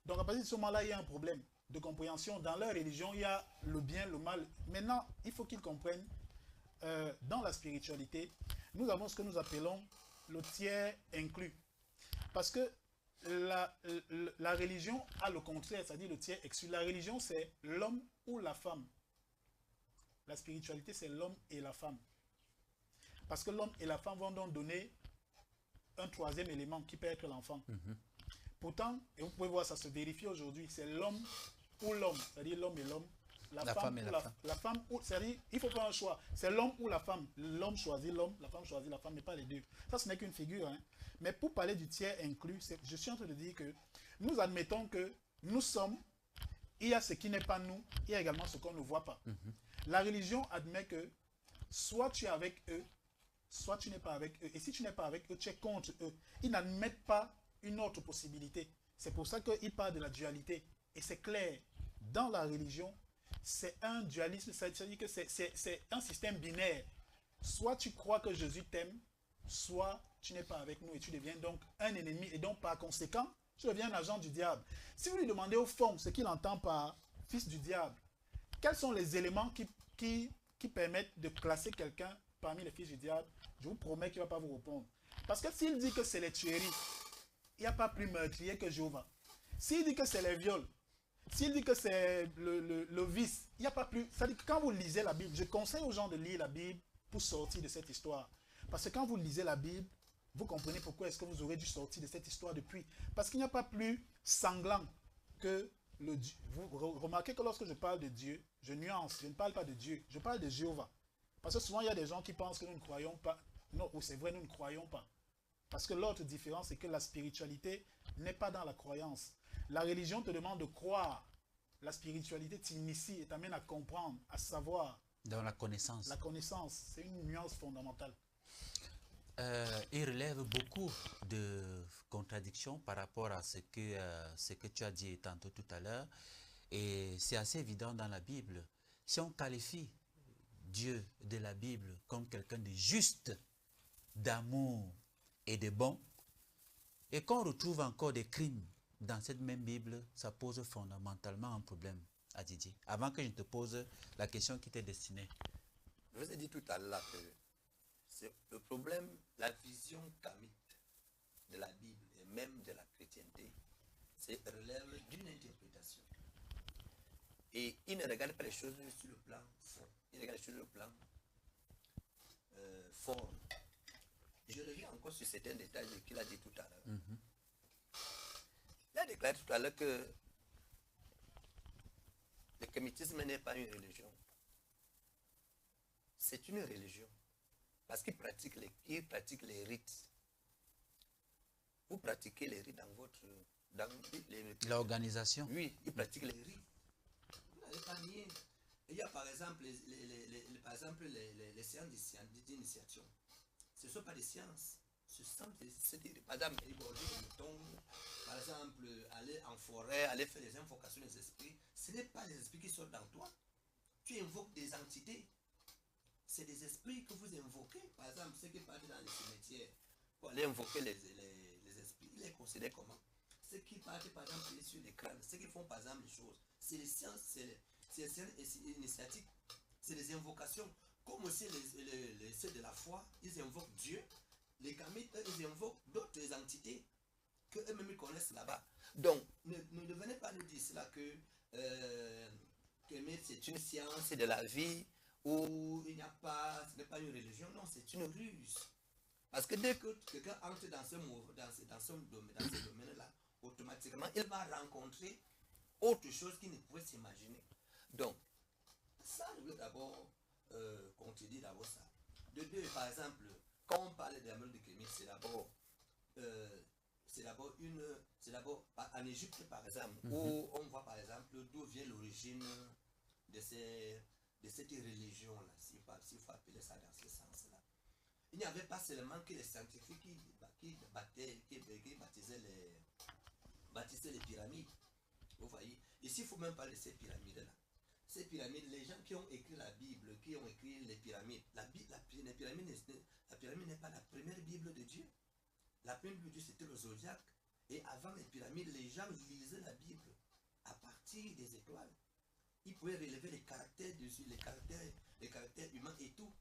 Donc à partir de ce moment-là, il y a un problème de compréhension. Dans leur religion, il y a le bien, le mal. Maintenant, il faut qu'ils comprennent, dans la spiritualité, nous avons ce que nous appelons le tiers inclus. Parce que la religion a le contraire, c'est-à-dire le tiers exclu. La religion, c'est l'homme ou la femme. La spiritualité, c'est l'homme et la femme. Parce que l'homme et la femme vont donc donner un troisième élément qui peut être l'enfant. Pourtant, et vous pouvez voir, ça se vérifie aujourd'hui, c'est l'homme ou l'homme, c'est-à-dire l'homme et l'homme, La femme et la femme. La femme, c'est-à-dire, il faut faire un choix. C'est l'homme ou la femme. L'homme choisit l'homme, la femme choisit la femme, mais pas les deux. Ça, ce n'est qu'une figure. Hein. Mais pour parler du tiers inclus, je suis en train de dire que nous admettons que nous sommes, il y a ce qui n'est pas nous, il y a également ce qu'on ne voit pas. La religion admet que soit tu es avec eux, soit tu n'es pas avec eux. Et si tu n'es pas avec eux, tu es contre eux. Ils n'admettent pas une autre possibilité. C'est pour ça qu'ils parlent de la dualité. Et c'est clair, dans la religion, c'est un dualisme, c'est-à-dire que c'est un système binaire. Soit tu crois que Jésus t'aime, soit tu n'es pas avec nous et tu deviens donc un ennemi. Et donc par conséquent, tu deviens un agent du diable. Si vous lui demandez au fond ce qu'il entend par fils du diable, quels sont les éléments qui permettent de classer quelqu'un parmi les fils du diable, je vous promets qu'il ne va pas vous répondre. Parce que s'il dit que c'est les tueries, il n'y a pas plus meurtrier que Jéhovah. S'il dit que c'est les viols, s'il dit que c'est le vice, il n'y a pas plus... C'est-à-dire que quand vous lisez la Bible, je conseille aux gens de lire la Bible pour sortir de cette histoire. Parce que quand vous lisez la Bible, vous comprenez pourquoi est-ce que vous aurez dû sortir de cette histoire depuis. Parce qu'il n'y a pas plus sanglant que le Dieu. Vous remarquez que lorsque je parle de Dieu, je nuance, je ne parle pas de Dieu, je parle de Jéhovah. Parce que souvent, il y a des gens qui pensent que nous ne croyons pas. Non, c'est vrai, nous ne croyons pas. Parce que l'autre différence, c'est que la spiritualité n'est pas dans la croyance. La religion te demande de croire. La spiritualité t'initie et t'amène à comprendre, à savoir. Dans la connaissance. La connaissance, c'est une nuance fondamentale. Il relève beaucoup de contradictions par rapport à ce que tu as dit tantôt tout à l'heure. Et c'est assez évident dans la Bible. Si on qualifie Dieu de la Bible comme quelqu'un de juste, d'amour et de bon, et qu'on retrouve encore des crimes dans cette même Bible, ça pose fondamentalement un problème à Didier. Avant que je te pose la question qui t'est destinée. Je vous ai dit tout à l'heure que c'est le problème, la vision kamite de la Bible et même de la chrétienté, c'est relève d'une interprétation. Et il ne regarde pas les choses sur le plan fond, il regarde les choses sur le plan forme. Je reviens encore sur certains détails qu'il a dit tout à l'heure. Il a déclaré tout à l'heure que le kamitisme n'est pas une religion. C'est une religion. Parce qu'il pratique les rites. Vous pratiquez les rites dans votre... L'organisation. Oui, il pratique les rites. Vous n'allez pas nier. Il y a par exemple les séances d'initiation. Ce ne sont pas des sciences. Par exemple, par exemple, aller en forêt, aller faire des invocations des esprits. Ce n'est pas les esprits qui sont dans toi. Tu invoques des entités. C'est des esprits que vous invoquez. Par exemple, ceux qui partent dans les cimetières pour aller invoquer les esprits, ils les considèrent comment? Ceux qui partent par exemple sur les crânes, ceux qui font par exemple des choses, c'est les sciences, c'est les sciences initiatiques, c'est les invocations. Comme aussi ceux de la foi, ils invoquent Dieu. Les kamites, ils invoquent d'autres entités que eux-mêmes connaissent là-bas. Donc, ne venez pas nous dire cela que c'est une science de la vie où il n'y a pas, ce n'est pas une religion. Non, c'est une ruse. Parce que dès que quelqu'un entre dans ce domaine-là, automatiquement, il va rencontrer autre chose qu'il ne pouvait s'imaginer. Donc, ça, je veux d'abord qu'on te dise d'abord ça. De deux, par exemple, quand on parle de la mode de Kémy, c'est d'abord en Égypte, par exemple, où on voit par exemple d'où vient l'origine de cette religion-là, s'il faut appeler ça dans ce sens-là. Il n'y avait pas seulement que les scientifiques qui bâtissaient les pyramides. Vous voyez, ici, il faut même parler de ces pyramides-là. Ces pyramides, les gens qui ont écrit la Bible, qui ont écrit les pyramides, la pyramide n'est pas la première Bible de Dieu. La première Bible de Dieu, c'était le zodiaque. Et avant les pyramides, les gens lisaient la Bible à partir des étoiles. Ils pouvaient relever les caractères dessus, les caractères humains et tout.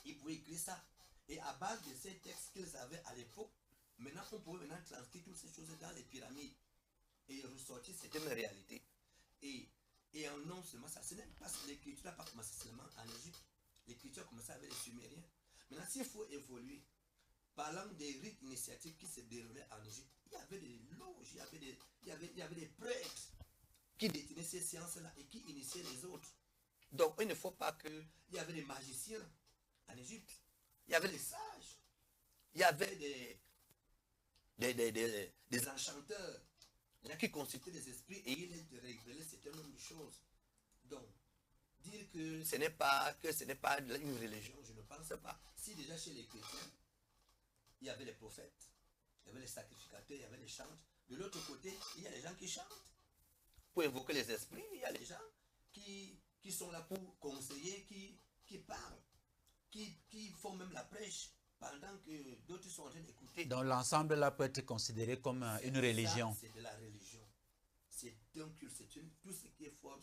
Ils pouvaient écrire ça. Et à base de ces textes qu'ils avaient à l'époque, maintenant on pouvait transcrire toutes ces choses dans les pyramides. Et ressortir, c'était une réalité. Et en non seulement ça, ce n'est pas l'écriture n'a pas commencé seulement en Égypte. L'écriture a commencé avec les Sumériens. Maintenant, s'il faut évoluer, parlant des rites initiatiques qui se déroulaient en Égypte, il y avait des loges, il y avait des prêtres qui détenaient ces sciences-là et qui initiaient les autres. Donc, il ne faut pas qu'il y avait des magiciens en Égypte, il y avait des sages, il y avait des enchanteurs, il y a qui consultaient les esprits et ils les révélaient certains nombre de choses. Donc, dire que ce n'est pas une religion, je ne pense pas. Si déjà chez les chrétiens, il y avait les prophètes, il y avait les sacrificateurs, il y avait les chantres. De l'autre côté, il y a les gens qui chantent. Pour invoquer les esprits, il y a les gens qui sont là pour conseiller, qui parlent, qui font même la prêche, pendant que d'autres sont en train d'écouter. Donc l'ensemble là peut être considéré comme une religion. C'est de la religion. C'est un culte, tout ce qui est forme,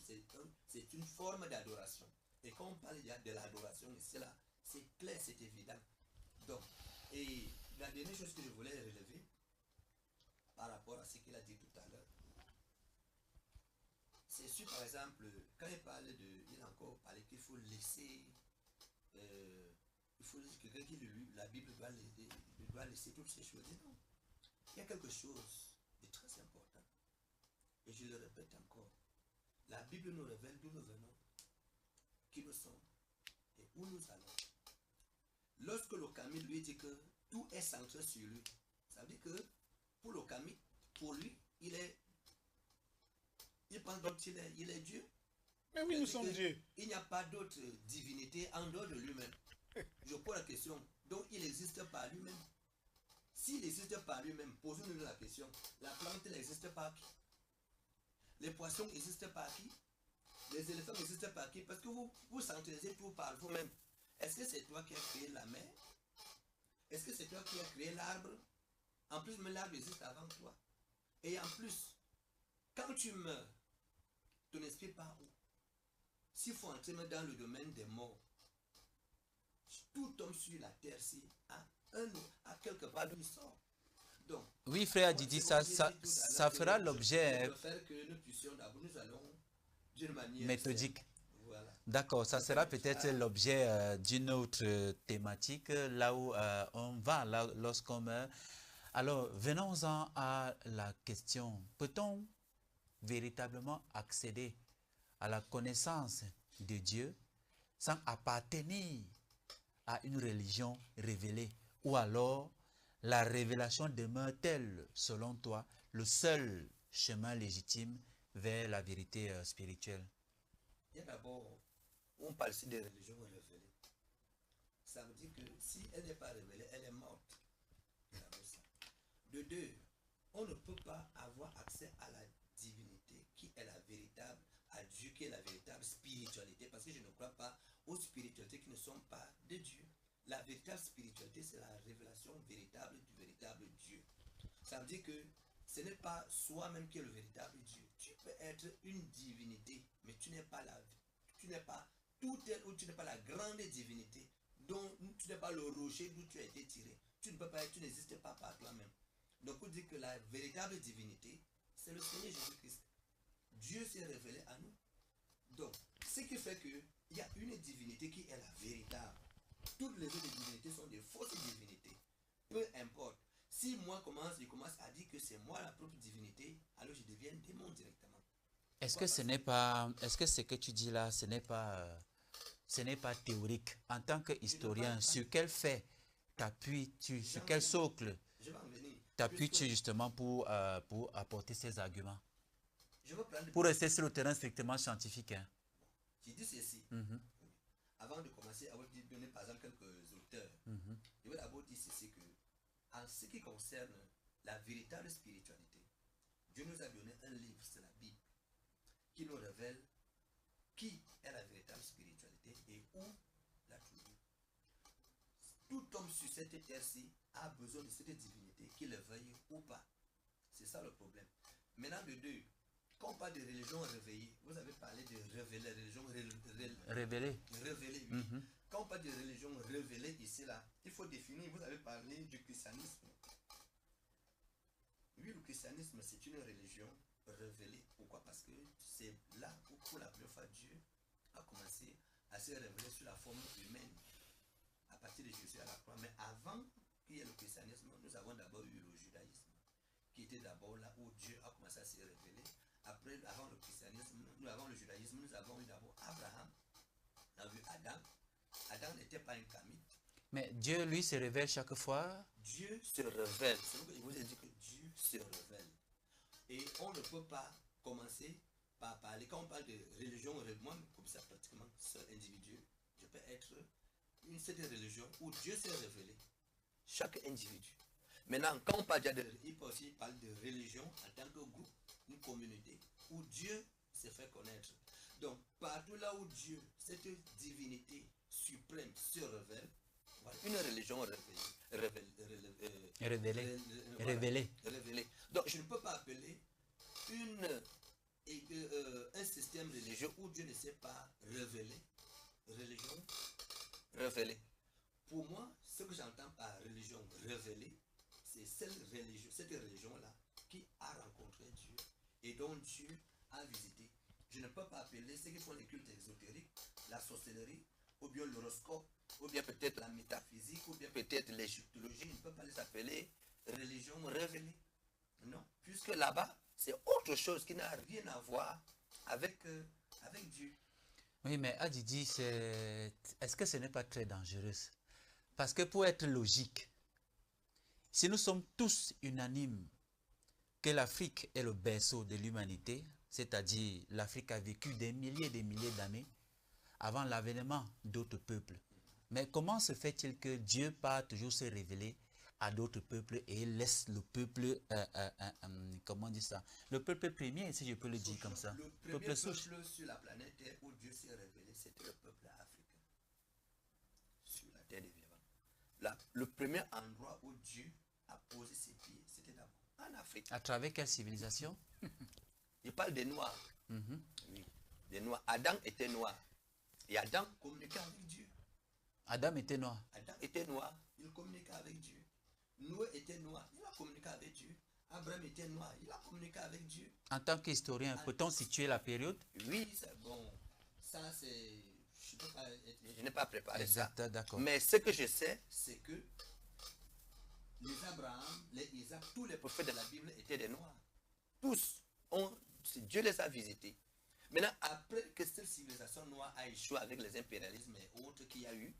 c'est une forme d'adoration. Et quand on parle de l'adoration, c'est clair, c'est évident. Donc, et la dernière chose que je voulais relever, par rapport à ce qu'il a dit tout à l'heure, c'est sûr, par exemple, quand il a encore parlé qu'il faut laisser, il faut que quelqu'un qui lit la Bible doit laisser toutes ces choses. Non. Il y a quelque chose de très important. Et je le répète encore. La Bible nous révèle d'où nous venons, qui nous sommes et où nous allons. Lorsque le Kami lui dit que tout est centré sur lui, ça veut dire que pour le Kami, pour lui, il pense donc qu'il est Dieu. Mais oui, nous sommes Dieu. Il n'y a pas d'autre divinité en dehors de lui-même. Je pose la question. Donc il existe par lui-même. S'il existe par lui-même, posons-nous la question. La plante, elle existe par qui? Les poissons existent par qui? Les éléphants existent par qui? Parce que vous centralisez tout par vous-même. Est-ce que c'est toi qui as créé la mer? Est-ce que c'est toi qui as créé l'arbre? En plus, mais l'arbre existe avant toi. Et en plus, quand tu meurs, ton esprit part où? S'il faut entrer dans le domaine des morts, tout homme sur la terre-ci a quelque part d'où il sort. Donc, oui, frère Didi, ça fera l'objet méthodique. Voilà. D'accord, ça sera peut-être l'objet d'une autre thématique, là où on va, lorsqu'on meurt. Alors, venons-en à la question. Peut-on véritablement accéder à la connaissance de Dieu sans appartenir à une religion révélée? Ou alors, la révélation demeure-t-elle, selon toi, le seul chemin légitime vers la vérité spirituelle? Il y a d'abord, on parle ici de religion révélée. Ça veut dire que si elle n'est pas révélée, elle est morte. De deux, on ne peut pas avoir accès à la divinité qui est la véritable, à Dieu qui est la véritable spiritualité, parce que je ne crois pas aux spiritualités qui ne sont pas de Dieu. La véritable spiritualité, c'est la révélation véritable du véritable Dieu. Ça veut dire que ce n'est pas soi-même qui est le véritable Dieu. Tu peux être une divinité, mais tu n'es pas la grande divinité, dont tu n'es pas le rocher d'où tu as été tiré. Tu n'existes pas par toi-même. Donc on dit que la véritable divinité, c'est le Seigneur Jésus-Christ. Dieu s'est révélé à nous. Donc, ce qui fait qu'il y a une divinité qui est la véritable. Toutes les autres divinités sont des fausses divinités. Peu importe. Si moi je commence à dire que c'est moi la propre divinité, alors je deviens démon directement. Est-ce que ce que tu dis là, ce n'est pas théorique? En tant qu'historien, sur quel fait t'appuies-tu, sur quel socle t'appuies-tu justement pour apporter ces arguments? Pour rester sur le terrain strictement scientifique. Hein. Je dis ceci. Avant de commencer, à vous donner par exemple quelques auteurs, je vais d'abord dire ceci que, en ce qui concerne la véritable spiritualité, Dieu nous a donné un livre, c'est la Bible, qui nous révèle qui est la véritable spiritualité et où la trouver. Tout homme sur cette terre-ci a besoin de cette divinité, qu'il le veuille ou pas. C'est ça le problème. Maintenant, de deux, quand on parle de religion réveillée, vous avez parlé de religion révélée. Révélée, oui. Quand on parle de religion révélée ici, là, il faut définir, vous avez parlé du christianisme. Oui, le christianisme, c'est une religion révélée. Pourquoi? Parce que c'est là où, pour la première fois, Dieu a commencé à se révéler sous la forme humaine, à partir de Jésus à la croix. Mais avant qu'il y ait le christianisme, nous avons d'abord eu le judaïsme, qui était d'abord là où Dieu a commencé à se révéler après, avant le christianisme, nous avons le judaïsme, nous avons eu d'abord Abraham, on a vu Adam. Adam n'était pas un kamite. Mais Dieu, lui, se révèle chaque fois. Dieu se révèle. C'est pourquoi je vous ai dit que Dieu se révèle. Et on ne peut pas commencer par parler. Quand on parle de religion, moi, comme ça, pratiquement, seul individu, je peux être une certaine religion où Dieu s'est révélé. Chaque individu. Maintenant, quand on parle il peut aussi parler de religion en tant que groupe, une communauté, où Dieu s'est fait connaître. Donc, partout là où Dieu, cette divinité suprême, se révèle, voilà, une religion révélée. Donc, je ne peux pas appeler un système religieux où Dieu ne s'est pas révélé. Religion révélée. Pour moi, ce que j'entends par religion révélée, c'est cette religion-là qui a rencontré Dieu et dont Dieu a visité. Je ne peux pas appeler ceux qui font les cultes exotériques, la sorcellerie, ou bien l'horoscope, ou bien peut-être la métaphysique, ou bien peut-être l'égyptologie. Je ne peux pas les appeler religion révélée. Non, puisque là-bas, c'est autre chose qui n'a rien à voir avec Dieu. Oui, mais Adidi, est-ce que ce n'est pas très dangereux? Parce que pour être logique, si nous sommes tous unanimes que l'Afrique est le berceau de l'humanité, c'est-à-dire l'Afrique a vécu des milliers d'années avant l'avènement d'autres peuples. Mais comment se fait-il que Dieu part toujours se révéler à d'autres peuples et laisse le peuple, comment on dit ça, le peuple premier, si je peux le dire comme ça. Le premier peuple sur la planète Terre où Dieu s'est révélé, c'était le peuple africain. Sur la terre des vivants. Le premier endroit où Dieu a posé ses pieds, c'était d'abord en Afrique. À travers quelle civilisation? Il parle des Noirs. Oui, des Noirs. Adam était noir. Et Adam communiquait avec Dieu. Adam était noir. Adam était noir, il communiquait avec Dieu. Noé était noir, il a communiqué avec Dieu. Abraham était noir, il a communiqué avec Dieu. En tant qu'historien, peut-on situer la période? Oui, c'est bon. Ça, c'est... Je n'ai pas préparé exact, ça. D'accord. Mais ce que je sais, c'est que les Abraham, les Isaac, tous les prophètes de la Bible étaient des noirs. Tous. Dieu les a visités. Maintenant, après que cette civilisation noire a échoué avec les impérialismes et autres qu'il y a eu,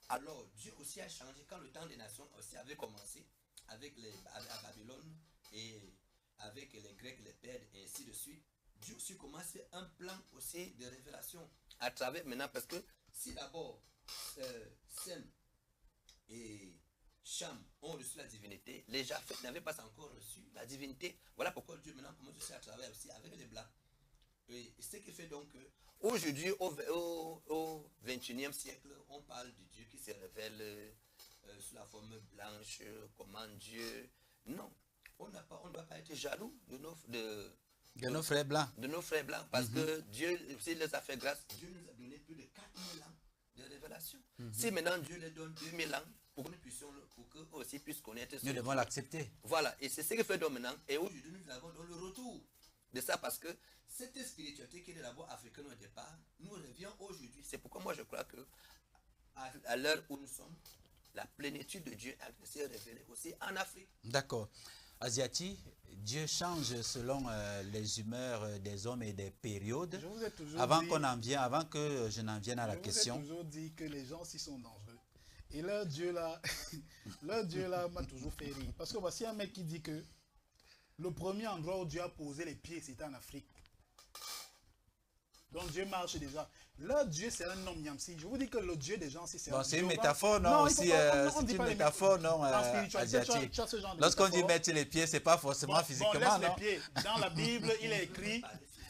alors Dieu aussi a changé quand le temps des nations aussi avait commencé avec à Babylone et avec les Grecs, les Perses et ainsi de suite. Dieu aussi commence un plan aussi de révélation à travers maintenant, parce que si d'abord Sem et Cham ont reçu la divinité, les Japheth n'avaient pas encore reçu la divinité. Voilà pourquoi Dieu maintenant commence aussi à travailler aussi avec les Blancs. Et ce qui fait donc aujourd'hui, au 21e siècle, on parle de Dieu qui se révèle sous la forme blanche, comment Dieu... Non, on ne doit pas être jaloux de nos frères blancs. De nos frères blancs, parce que Dieu, s'il les a fait grâce, Dieu nous a donné plus de 4000 ans de révélation. Si maintenant Dieu les donne 2000 ans, pour qu'eux aussi puissent connaître... Nous devons l'accepter. Voilà, et c'est ce que fait donc maintenant. Et aujourd'hui, nous avons donc le retour de ça, parce que cette spiritualité qui est d'abord africaine au départ, nous revient aujourd'hui. C'est pourquoi moi je crois que à l'heure où nous sommes, la plénitude de Dieu s'est révélée aussi en Afrique. D'accord. Asiati, Dieu change selon les humeurs des hommes et des périodes. Avant que je n'en vienne à la question. Je vous ai toujours dit que les gens s'y sont dangereux. Et leur Dieu là, leur Dieu là m'a toujours fait rire. Parce que voici un mec qui dit que le premier endroit où Dieu a posé les pieds, c'était en Afrique. Donc Dieu marche déjà. Leur Dieu, c'est un homme Yamsi. Je vous dis que le Dieu des gens, c'est un c'est une métaphore, non? Aussi, c'est une métaphore, non? Asiatique. Lorsqu'on dit mettre les pieds, c'est pas forcément physiquement, non? Les pieds. Dans la Bible, il est écrit.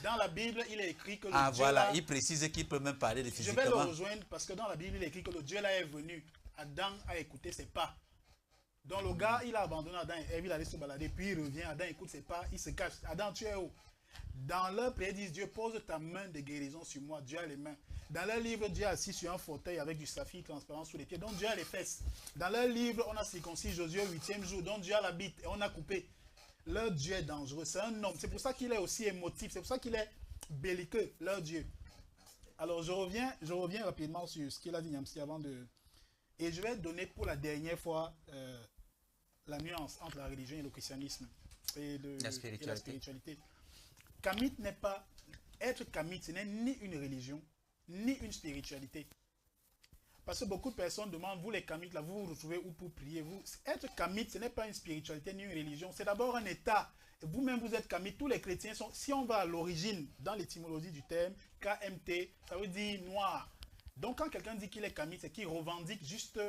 Dans la Bible, il est écrit que le Dieu voilà, là, il précise qu'il peut même parler de physiquement. Je vais le rejoindre parce que dans la Bible, il est écrit que le Dieu là est venu. Adam a écouté ses pas. Donc le gars, il a abandonné Adam et Ève, il allait se balader, puis il revient, Adam écoute ses pas, il se cache. Adam, tu es où? Dans leur prière, ils disent, Dieu, pose ta main de guérison sur moi. Dieu a les mains. Dans leur livre, Dieu est assis sur un fauteuil avec du saphir transparent sous les pieds. Donc Dieu a les fesses. Dans leur livre, on a circoncis Josué au 8e jour. Donc Dieu a la bite et on a coupé. Leur Dieu est dangereux. C'est un homme. C'est pour ça qu'il est aussi émotif. C'est pour ça qu'il est belliqueux, leur Dieu. Alors je reviens rapidement sur ce qu'il a dit Yamsi avant de... Et je vais donner pour la dernière fois la nuance entre la religion et le christianisme et la spiritualité. Kamite n'est pas... Être kamite, ce n'est ni une religion, ni une spiritualité. Parce que beaucoup de personnes demandent, vous les kamites, là, vous vous retrouvez où pour prier? Être kamite, ce n'est pas une spiritualité ni une religion. C'est d'abord un état. Vous-même, vous êtes kamite. Tous les chrétiens sont... Si on va à l'origine, dans l'étymologie du terme, KMT, ça veut dire noir. Donc, quand quelqu'un dit qu'il est kamite, c'est qu'il revendique juste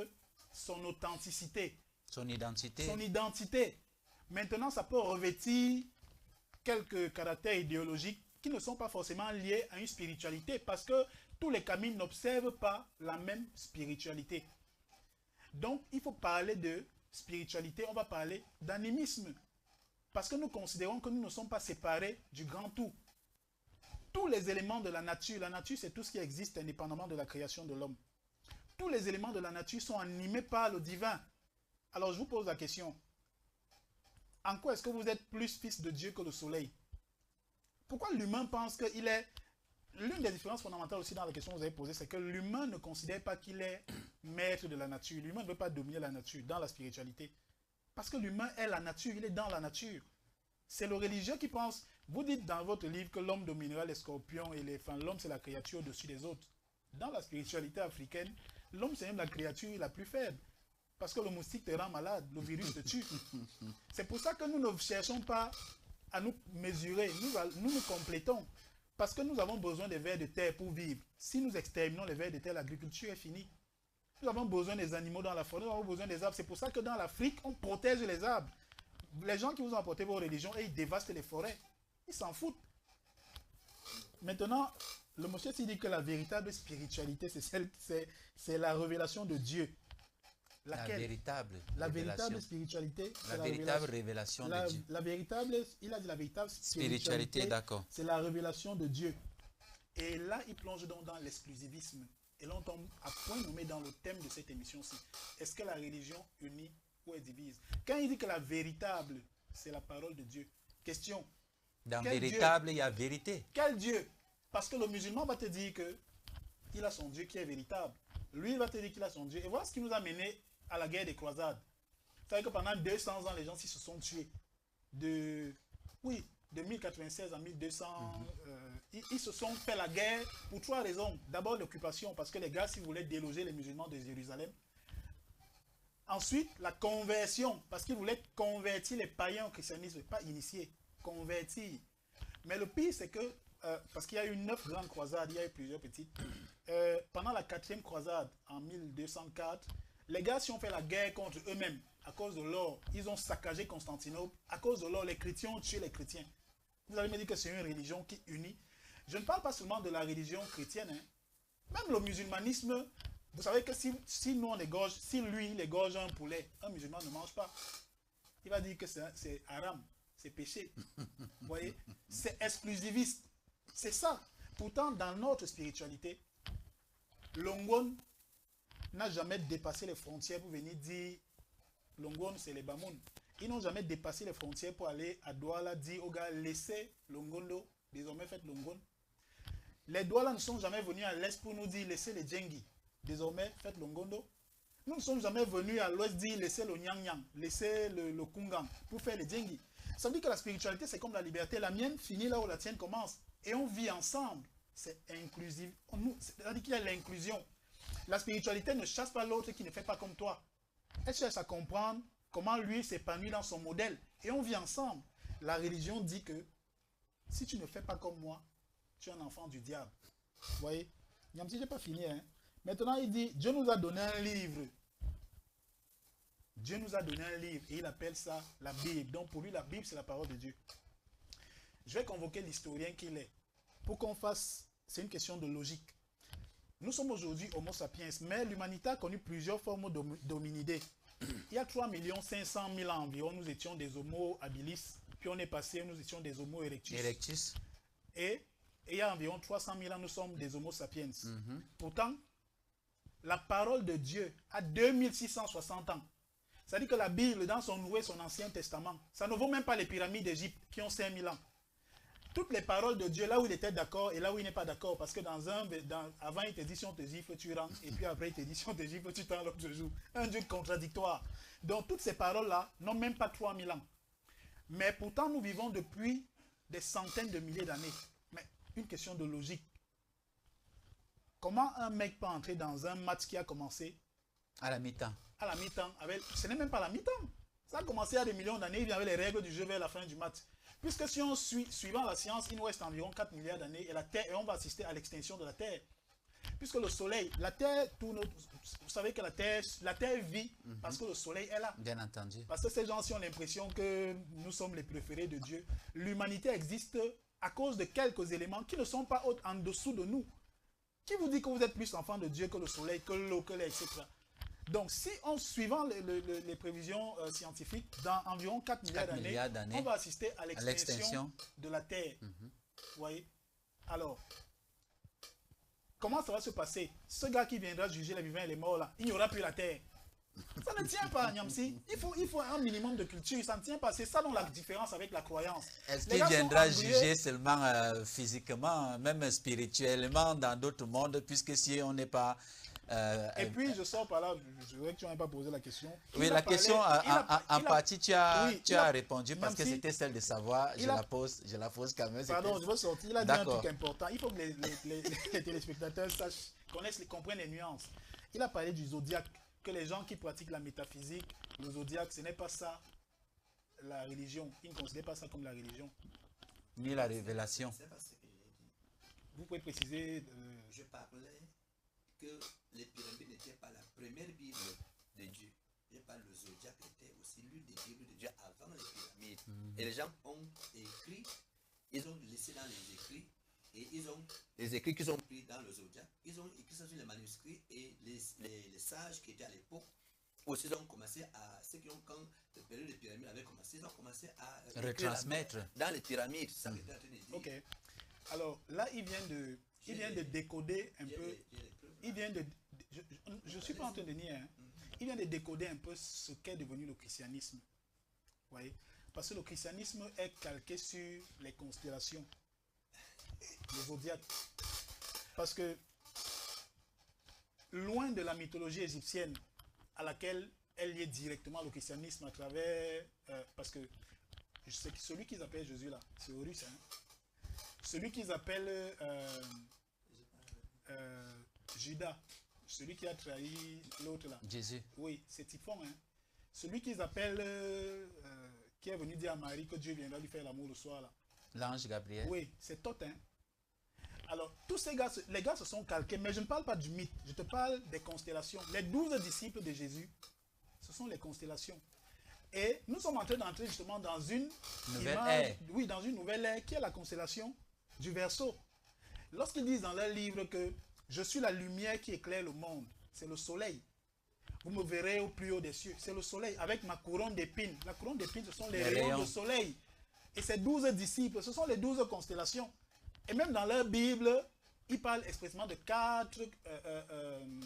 son authenticité. Son identité. Son identité. Maintenant, ça peut revêtir quelques caractères idéologiques qui ne sont pas forcément liés à une spiritualité, parce que tous les kamites n'observent pas la même spiritualité. Donc, il faut parler de spiritualité, on va parler d'animisme. Parce que nous considérons que nous ne sommes pas séparés du grand tout. Tous les éléments de la nature c'est tout ce qui existe indépendamment de la création de l'homme. Tous les éléments de la nature sont animés par le divin. Alors je vous pose la question. En quoi est-ce que vous êtes plus fils de Dieu que le soleil? Pourquoi l'humain pense qu'il est... L'une des différences fondamentales aussi dans la question que vous avez posée, c'est que l'humain ne considère pas qu'il est maître de la nature. L'humain ne veut pas dominer la nature dans la spiritualité. Parce que l'humain est la nature, il est dans la nature. C'est le religieux qui pense... Vous dites dans votre livre que l'homme dominera les scorpions et les... Enfin, l'homme c'est la créature au-dessus des autres. Dans la spiritualité africaine, l'homme c'est même la créature la plus faible. Parce que le moustique te rend malade, le virus te tue. C'est pour ça que nous ne cherchons pas à nous mesurer, nous nous complétons. Parce que nous avons besoin des vers de terre pour vivre. Si nous exterminons les vers de terre, l'agriculture est finie. Nous avons besoin des animaux dans la forêt, nous avons besoin des arbres. C'est pour ça que dans l'Afrique, on protège les arbres. Les gens qui vous ont apporté vos religions, et ils dévastent les forêts. Ils s'en foutent. Maintenant, le monsieur s'il dit que la véritable spiritualité, c'est la révélation de Dieu. Laquelle? La véritable spiritualité. La véritable révélation de Dieu. La véritable, il a dit la véritable spiritualité, d'accord. C'est la révélation de Dieu. Et là, il plonge donc dans l'exclusivisme. Et là, on tombe à point nommé dans le thème de cette émission-ci. Est-ce que la religion unit ou elle divise? Quand il dit que la véritable, c'est la parole de Dieu. Question. Dans véritable, il y a vérité. Quel Dieu? Parce que le musulman va te dire qu'il a son Dieu qui est véritable. Lui, il va te dire qu'il a son Dieu. Et voilà ce qui nous a mené à la guerre des croisades. Vous savez que pendant 200 ans, les gens s'y se sont tués. De 1096 à 1200, ils se sont fait la guerre pour 3 raisons. D'abord, l'occupation, parce que les gars, s'ils voulaient déloger les musulmans de Jérusalem. Ensuite, la conversion, parce qu'ils voulaient convertir les païens au christianisme, pas initier, convertir. Mais le pire, c'est que, parce qu'il y a eu 9 grandes croisades, il y a eu plusieurs petites. Pendant la 4e croisade, en 1204, les gars, si on fait la guerre contre eux-mêmes, à cause de l'or, ils ont saccagé Constantinople. À cause de l'or, les chrétiens ont tué les chrétiens. Vous allez me dire que c'est une religion qui unit. Je ne parle pas seulement de la religion chrétienne. Hein. Même le musulmanisme, vous savez que si nous on égorge, si lui il égorge un poulet, un musulman ne mange pas. Il va dire que c'est haram, c'est péché. Vous voyez? C'est exclusiviste. C'est ça. Pourtant, dans notre spiritualité, l'Ongon n'a jamais dépassé les frontières pour venir dire Longon c'est les Bamoun. Ils n'ont jamais dépassé les frontières pour aller à Douala dire aux gars laissez Longondo, désormais faites Longon. Les Douala ne sont jamais venus à l'est pour nous dire laissez les Djengi, désormais faites Longondo. Nous ne sommes jamais venus à l'ouest dire laissez le Nyang Nyang, laissez le Kungang pour faire les Djengi. Ça veut dire que la spiritualité c'est comme la liberté, la mienne finit là où la tienne commence. Et on vit ensemble, c'est inclusif. C'est-à-dire qu'il y a l'inclusion. La spiritualité ne chasse pas l'autre qui ne fait pas comme toi. Elle cherche à comprendre comment lui s'épanouit dans son modèle. Et on vit ensemble. La religion dit que si tu ne fais pas comme moi, tu es un enfant du diable. Vous voyez? Nyamsi, je n'ai pas fini. Hein? Maintenant, il dit, Dieu nous a donné un livre. Dieu nous a donné un livre et il appelle ça la Bible. Donc pour lui, la Bible, c'est la parole de Dieu. Je vais convoquer l'historien qu'il est pour qu'on fasse... C'est une question de logique. Nous sommes aujourd'hui Homo sapiens, mais l'humanité a connu plusieurs formes d'hominidés. Il y a 3 500 000 ans environ, nous étions des Homo habilis, puis on est passé, nous étions des Homo erectus. Et il y a environ 300 000 ans, nous sommes des Homo sapiens. Pourtant, la parole de Dieu a 2660 ans. C'est-à-dire que la Bible, dans son Nouveau et son Ancien Testament, ça ne vaut même pas les pyramides d'Égypte qui ont 5000 ans. Toutes les paroles de Dieu, là où il était d'accord et là où il n'est pas d'accord, parce que avant il te dit si on te gifle, tu rentres, et puis après il te dit si on te gifle, tu t'en l'autre jour. Un Dieu contradictoire. Donc toutes ces paroles-là n'ont même pas 3000 ans. Mais pourtant nous vivons depuis des centaines de milliers d'années. Mais une question de logique. Comment un mec peut entrer dans un match qui a commencé À la mi-temps. à la mi-temps avec... Ce n'est même pas la mi-temps. Ça a commencé il y a des millions d'années, il y avait les règles du jeu vers la fin du match. Puisque si on suit, suivant la science, il nous reste environ 4 milliards d'années et la Terre, et on va assister à l'extinction de la Terre. Puisque le Soleil, la Terre tourne, vous savez que la Terre vit parce que le Soleil est là. Bien entendu. Parce que ces gens-ci ont l'impression que nous sommes les préférés de Dieu. L'humanité existe à cause de quelques éléments qui ne sont pas en dessous de nous. Qui vous dit que vous êtes plus enfant de Dieu que le Soleil, que l'eau, que l'air, etc. Donc, si en suivant les prévisions scientifiques, dans environ 4 milliards d'années, on va assister à l'extinction de la Terre. Vous voyez? Alors, comment ça va se passer? Ce gars qui viendra juger les vivants et les morts, là, il n'y aura plus la Terre. Ça ne tient pas, Niamsi. Il faut un minimum de culture. Ça ne tient pas. C'est ça donc la différence avec la croyance. Est-ce qu'il viendra juger seulement physiquement, même spirituellement, dans d'autres mondes, puisque si on n'est pas... et puis, je sors par là, je voudrais que tu n'aies pas posé la question. Oui, la question, en partie, tu as répondu, parce que c'était celle de savoir, je la pose quand même. Pardon, je veux sortir. Il a dit un truc important. Il faut que les téléspectateurs comprennent les nuances. Il a parlé du zodiaque, que les gens qui pratiquent la métaphysique, le zodiaque, ce n'est pas ça la religion. Ils ne considèrent pas ça comme la religion. Ni la révélation. C'est pas ce que j'ai dit. Vous pouvez préciser... Je parlais que les pyramides n'étaient pas la première Bible de Dieu. Je parle le zodiaque était aussi l'une des Bibles de Dieu avant les pyramides. Et les gens ont écrit, ils ont laissé dans les écrits, et ils ont les écrits qu'ils ont pris dans le zodiaque, ils ont écrit ça sur les manuscrits, et les sages qui étaient à l'époque aussi ont commencé à, ceux qui ont, quand le période des pyramides avait commencé, ils ont commencé à retransmettre dans les pyramides. Ça m'était en train de dire. Ok. Alors là, il vient de décoder un peu. Il vient de... Je ne suis pas en train de nier. Hein. Il vient de décoder un peu ce qu'est devenu le christianisme. Vous voyez? Parce que le christianisme est calqué sur les constellations. Le zodiaque. Parce que loin de la mythologie égyptienne à laquelle elle liait directement le christianisme à travers... parce que celui qu'ils appellent Jésus là, c'est Horus. Hein. Celui qu'ils appellent Judas, celui qui a trahi l'autre là. Jésus. Oui, c'est Typhon. Hein. Celui qu'ils appellent, qui est venu dire à Marie que Dieu viendra lui faire l'amour le soir là. L'ange Gabriel. Oui, c'est Thoth. Hein. Alors, tous ces gars, les gars se sont calqués, mais je ne parle pas du mythe, je te parle des constellations. Les 12 disciples de Jésus, ce sont les constellations. Et nous sommes en train d'entrer justement dans une nouvelle ère. Oui, dans une nouvelle ère qui est la constellation du Verseau. Lorsqu'ils disent dans leur livre que je suis la lumière qui éclaire le monde, c'est le soleil. Vous me verrez au plus haut des cieux, c'est le soleil, avec ma couronne d'épines. La couronne d'épines, ce sont les rayons du soleil. Et ces 12 disciples, ce sont les 12 constellations. Et même dans leur Bible, ils parlent expressément de 4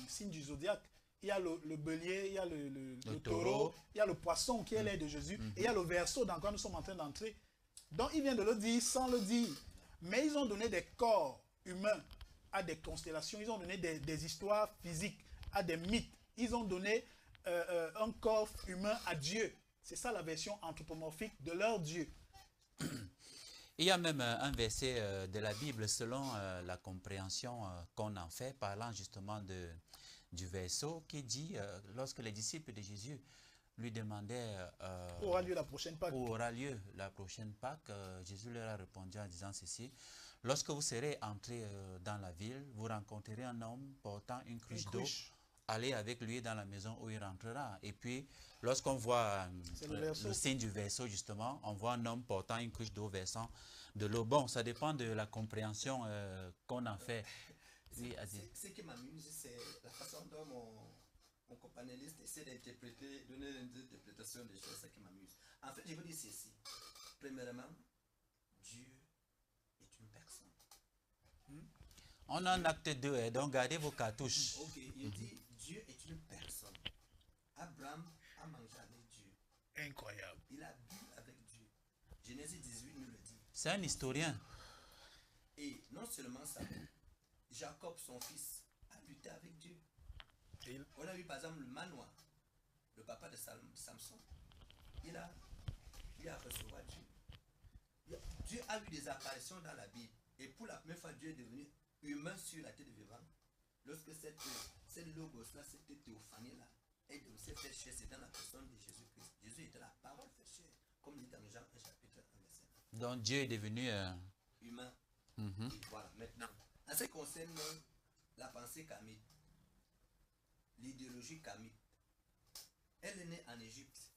signes du zodiaque. Il y a le bélier, il y a le taureau, il y a le poisson qui est l'air de Jésus, et il y a le Verseau dans lequel nous sommes en train d'entrer. Donc il vient de le dire sans le dire. Mais ils ont donné des corps humains à des constellations, ils ont donné des histoires physiques à des mythes. Ils ont donné un corps humain à Dieu. C'est ça la version anthropomorphique de leur Dieu. Il y a même un verset de la Bible selon la compréhension qu'on en fait, parlant justement du Verseau, qui dit, lorsque les disciples de Jésus lui demandaient où aura lieu la prochaine Pâque. Où aura lieu la prochaine Pâque, Jésus leur a répondu en disant ceci: lorsque vous serez entrés dans la ville, vous rencontrerez un homme portant une cruche d'eau. Allez avec lui dans la maison où il rentrera. Et puis, lorsqu'on voit le signe du Verseau, justement, on voit un homme portant une cruche d'eau versant de l'eau. Bon, ça dépend de la compréhension qu'on en fait. Oui, ce qui m'amuse, c'est la façon dont mon copanéliste essaie d'interpréter, donner une interprétation des choses, c'est ça qui m'amuse. En fait, je veux dire ceci. Premièrement, Dieu est une personne. On a un acte 2, donc gardez vos cartouches. Ok, il dit Dieu est une personne. Abraham a mangé avec Dieu. Incroyable. Il a bu avec Dieu. Genèse 18 nous le dit. C'est un historien. Et non seulement ça, Jacob, son fils, a lutté avec Dieu. On a vu par exemple le Manoah, le papa de Samson. Il a recevoir Dieu. Dieu a eu des apparitions dans la Bible. Et pour la première fois, Dieu est devenu humain sur la terre vivante. Lorsque cette logos-là, cette théophanie-là, s'est fait chair, c'est dans la personne de Jésus-Christ. Jésus était la parole fait chair, comme dit dans Jean 1 chapitre 1 verset 1. Donc Dieu est devenu humain. Et voilà, maintenant, en ce qui concerne la pensée kamite, l'idéologie kamite, elle est née en Égypte.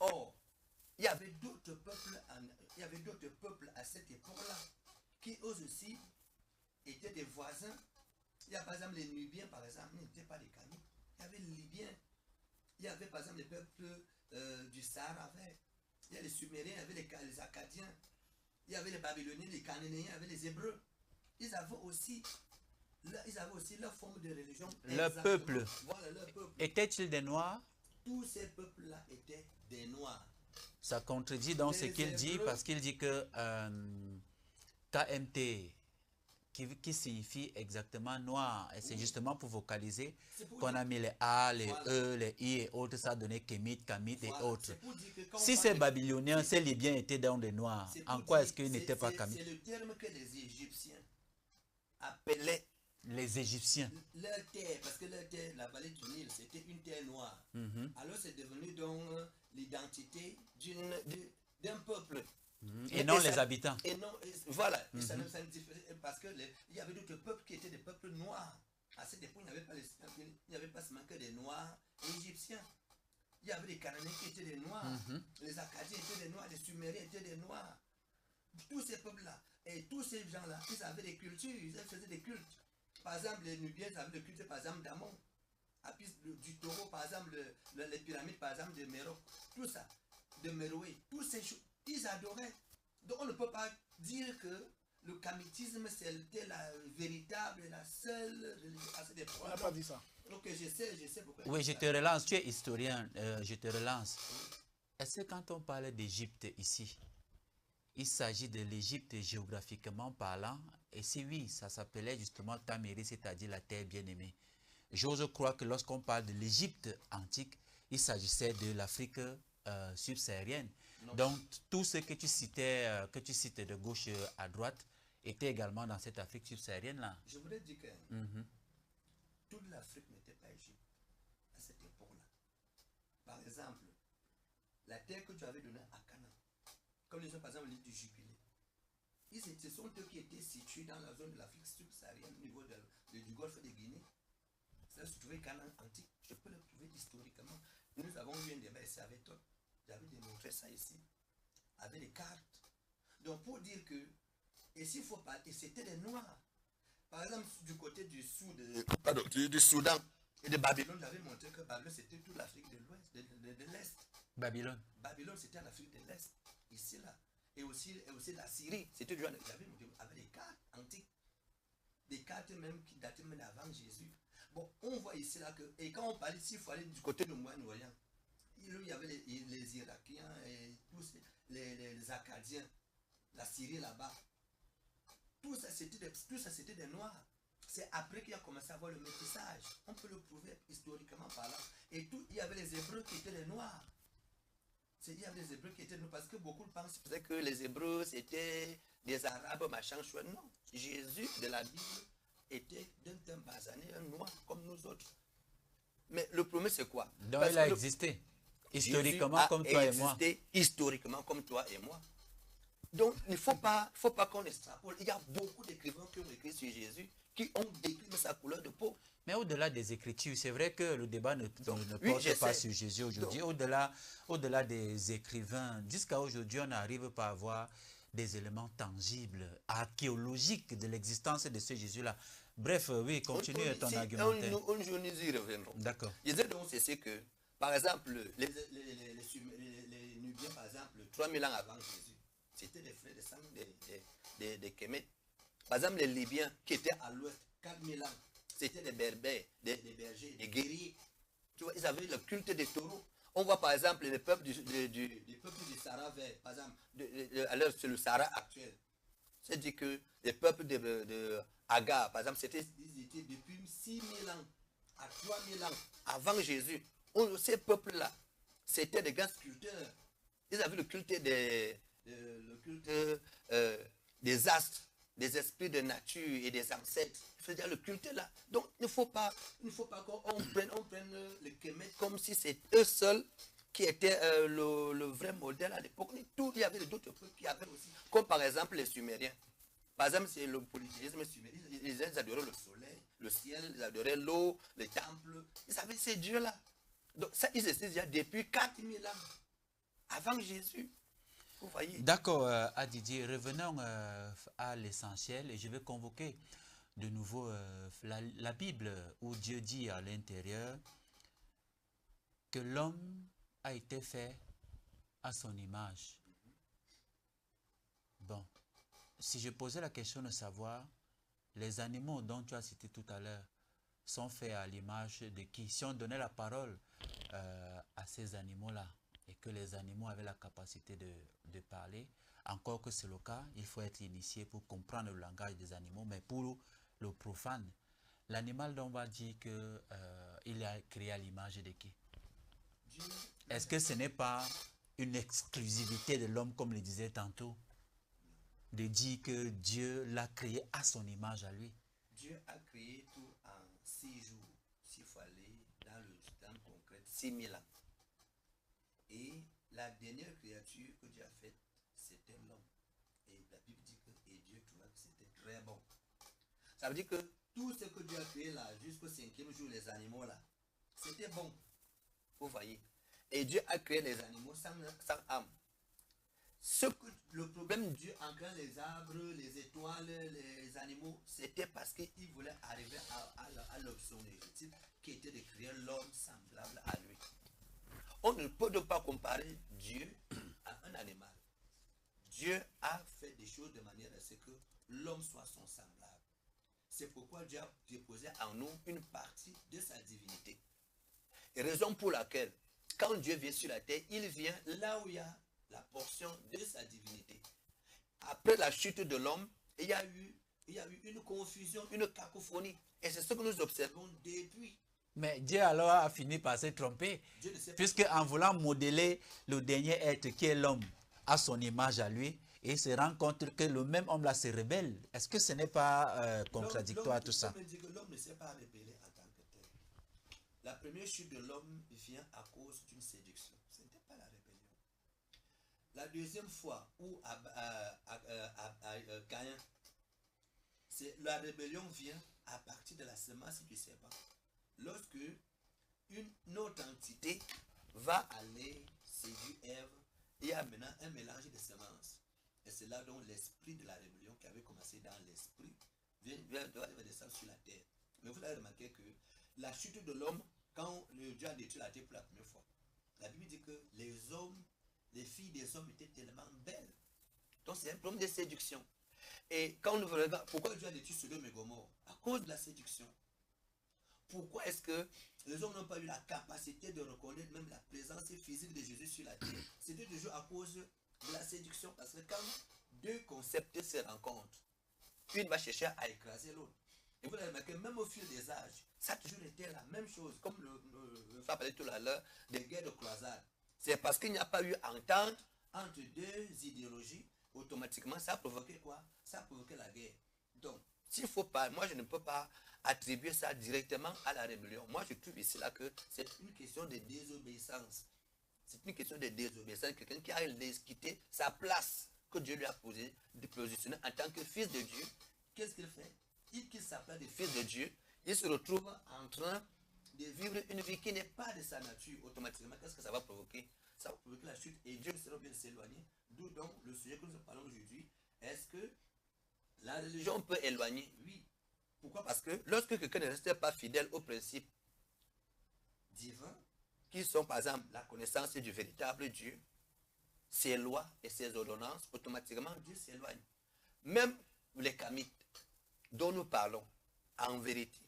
Or, il y avait d'autres peuples à cette époque-là qui eux aussi étaient des voisins. Il y a par exemple les Nubiens, par exemple, n'étaient pas des Kamites. Il y avait les Libyens. Il y avait par exemple les peuples du Sahara. Il y a les Sumériens, il y avait les Akkadiens. Il y avait les Babyloniens, les Cananéens, il y avait les Hébreux. Ils avaient aussi leur forme de religion. Le peuple. Voilà, leur peuple. Était-il des Noirs? Tous ces peuples-là étaient des Noirs. Ça contredit donc ce qu'il dit, parce qu'il dit que KMT, qui signifie exactement noir, et c'est justement pour vocaliser qu'on a mis les A, les E, les I et autres, ça a donné Kémite, Kamite et autres. Si ces Babyloniens, ces Libyens étaient dans des noirs, en quoi est-ce qu'ils n'étaient pas Kamites? C'est le terme que les Égyptiens appelaient les Égyptiens. Leur terre, parce que leur terre, la vallée du Nil, c'était une terre noire. Alors c'est devenu donc l'identité d'un peuple. Et non les habitants. Et non, voilà. Parce que il y avait d'autres peuples qui étaient des peuples noirs. À cette époque, il n'y avait pas seulement que des noirs égyptiens. Il y avait des Cananéens qui étaient des noirs. Les Akkadiens étaient des noirs. Les Sumériens étaient des noirs. Tous ces peuples-là. Et tous ces gens-là, ils avaient des cultures. Ils faisaient des cultes. Par exemple, les Nubiens avaient le culte, par exemple, d'Amon. Du taureau, par exemple, les pyramides, par exemple, de Méroc. Tout ça. De Méroé. Tous ces choses. Ils adoraient. Donc on ne peut pas dire que le kamitisme c'était la véritable, la seule religion. On n'a pas dit ça. Donc je sais pourquoi. Oui, je te relance, tu es historien, je te relance. Est-ce que quand on parle d'Égypte ici, il s'agit de l'Égypte géographiquement parlant? Et si oui, ça s'appelait justement Taméri, c'est-à-dire la terre bien-aimée. J'ose croire que lorsqu'on parle de l'Égypte antique, il s'agissait de l'Afrique subsaharienne. Donc, tout ce que tu citais de gauche à droite était également dans cette Afrique subsaharienne-là. Je voudrais dire que toute l'Afrique n'était pas Égypte à cette époque-là. Par exemple, la terre que tu avais donnée à Canaan, comme les gens, par exemple, l'île du Jubilé, ce sont eux qui étaient situés dans la zone de l'Afrique subsaharienne, au niveau du golfe de Guinée. Ça se trouvait Canaan antique. Je peux le prouver historiquement. Nous avons eu un débat ici avec toi. J'avais démontré ça ici, avec les cartes. Donc pour dire que, et s'il faut pas, et c'était des Noirs. Par exemple, du côté du Soudan et de Babylone, j'avais montré que Babylone c'était toute l'Afrique de l'Ouest, de l'Est. Babylone. Babylone c'était en Afrique de l'Est, ici là. Et aussi la Syrie, c'était j'avais montré avec des cartes antiques. Des cartes même qui dataient même d'avant Jésus. Bon, on voit ici là que, et quand on parle ici, il faut aller du côté du Moyen-Orient. Il y avait les Irakiens et tous les Akkadiens, la Syrie là-bas. Tout ça c'était des Noirs. C'est après qu'il a commencé à avoir le métissage. On peut le prouver historiquement parlant. Et il y avait les Hébreux qui étaient des Noirs. Il y avait les Hébreux qui étaient noirs parce que beaucoup pensent que les Hébreux c'était des Arabes, machin, chouette. Non. Jésus de la Bible était d'un temps basané, un noir comme nous autres. Mais le problème c'est quoi? Donc il a existé. Historiquement comme toi et moi. Historiquement comme toi et moi. Donc il ne faut pas qu'on extrapole. Il y a beaucoup d'écrivains qui ont écrit sur Jésus, qui ont décrit sa couleur de peau. Mais au-delà des écritures, c'est vrai que le débat ne porte pas sur Jésus aujourd'hui. Au-delà des écrivains, jusqu'à aujourd'hui, on n'arrive pas à avoir des éléments tangibles, archéologiques de l'existence de ce Jésus-là. Bref, oui, continue ton argumentaire. Un jour, nous y reviendrons. D'accord. Je disais donc, c'est que, par exemple, les Nubiens, par exemple, 3000 ans avant Jésus, c'était des frères de sang des Kémètes. Par exemple, les Libyens qui étaient à l'ouest, 4000 ans, c'était des Berbères, des bergers, des guerriers. Tu vois, ils avaient le culte des taureaux. On voit par exemple les peuples du Sahara vert, par exemple, alors c'est le Sahara actuel. C'est-à-dire que les peuples de Agar, par exemple, ils étaient depuis 6000 ans à 3000 ans avant Jésus. Ces peuples-là, c'était des grands sculpteurs. Ils avaient le culte le culte des astres, des esprits de nature et des ancêtres. Il faut dire le culte là. Donc il ne faut pas qu'on prenne les Kémètes comme si c'est eux seuls qui étaient le vrai modèle à l'époque. Il y avait d'autres peuples qui avaient aussi, comme par exemple les Sumériens. Par exemple, c'est le polythéisme sumérien. Ils adoraient le soleil, le ciel, ils adoraient l'eau, les temples. Ils avaient ces dieux-là. Donc ça, ils étaient déjà depuis 4000 ans avant Jésus. Vous voyez. D'accord, Didier, revenons à l'essentiel et je vais convoquer de nouveau la Bible où Dieu dit à l'intérieur que l'homme a été fait à son image. Bon, si je posais la question de savoir, les animaux dont tu as cité tout à l'heure sont faits à l'image de qui? Si on donnait la parole à ces animaux-là et que les animaux avaient la capacité de parler, encore que c'est le cas, il faut être initié pour comprendre le langage des animaux, mais pour le profane, l'animal dont on va dire qu'il est créé à l'image de qui? Est-ce que ce n'est pas une exclusivité de l'homme, comme le disait tantôt, de dire que Dieu l'a créé à son image à lui? Dieu a créé tout en 6 jours, s'il faut aller dans le temps concret, 6000 ans. Et la dernière créature que Dieu a faite, c'était l'homme. Et la Bible dit que Dieu trouva que c'était très bon. Ça veut dire que tout ce que Dieu a créé là, jusqu'au 5e jour, les animaux là, c'était bon. Vous voyez. Et Dieu a créé les animaux sans âme. Le problème de Dieu en créant les arbres, les étoiles, les animaux, c'était parce qu'il voulait arriver à l'option légitime qui était de créer l'homme semblable à lui. On ne peut donc pas comparer Dieu à un animal. Dieu a fait des choses de manière à ce que l'homme soit son semblable. C'est pourquoi Dieu a déposé en nous une partie de sa divinité. Et raison pour laquelle, quand Dieu vient sur la terre, il vient là où il y a la portion de sa divinité. Après la chute de l'homme, il y a eu une confusion, une cacophonie. Et c'est ce que nous observons depuis. Mais Dieu alors a fini par se tromper, puisque en voulant modeler le dernier être qui est l'homme à son image à lui, et se rend compte que le même homme là se rebelle. Est-ce que ce n'est pas contradictoire tout ça? L'homme ne s'est pas rebellé en tant que tel. La première chute de l'homme vient à cause d'une séduction. Ce n'était pas la rébellion. La deuxième fois où Caïn, la rébellion vient à partir de la semence du serpent. Lorsque une autre entité va aller séduire Ève, il y a maintenant un mélange de semences. Et c'est là donc l'esprit de la rébellion qui avait commencé dans l'esprit vient descendre sur la terre. Mais vous avez remarqué que la chute de l'homme, quand Dieu a détruit la terre pour la première fois, la Bible dit que les filles des hommes étaient tellement belles. Donc c'est un problème de séduction. Et quand nous regardons, pourquoi Dieu a détruit Sodome et Gomorrhe? À cause de la séduction. Pourquoi est-ce que les hommes n'ont pas eu la capacité de reconnaître même la présence physique de Jésus sur la terre? C'était toujours à cause de la séduction. Parce que quand deux concepts se rencontrent, une va chercher à écraser l'autre. Et vous avez remarqué, même au fil des âges, ça a toujours été la même chose. Comme le frère parlait tout à l'heure des guerres de croisade. C'est parce qu'il n'y a pas eu entente entre deux idéologies, automatiquement, ça a provoqué quoi? Ça a provoqué la guerre. Donc, s'il ne faut pas, moi je ne peux pas attribuer ça directement à la rébellion. Moi je trouve ici là que c'est une question de désobéissance. C'est une question de désobéissance. Quelqu'un qui a quitté sa place que Dieu lui a posée, de positionner en tant que fils de Dieu. Qu'est-ce qu'il fait? Il quitte sa place de fils de Dieu. Il se retrouve en train de vivre une vie qui n'est pas de sa nature. Automatiquement, qu'est-ce que ça va provoquer? Ça va provoquer la chute et Dieu sera bien s'éloigner. D'où donc le sujet que nous parlons aujourd'hui. Est-ce que la religion peut éloigner? Oui. Pourquoi? Parce que lorsque quelqu'un ne reste pas fidèle aux principes divins, qui sont par exemple la connaissance du véritable Dieu, ses lois et ses ordonnances, automatiquement Dieu s'éloigne. Même les kamites dont nous parlons, en vérité,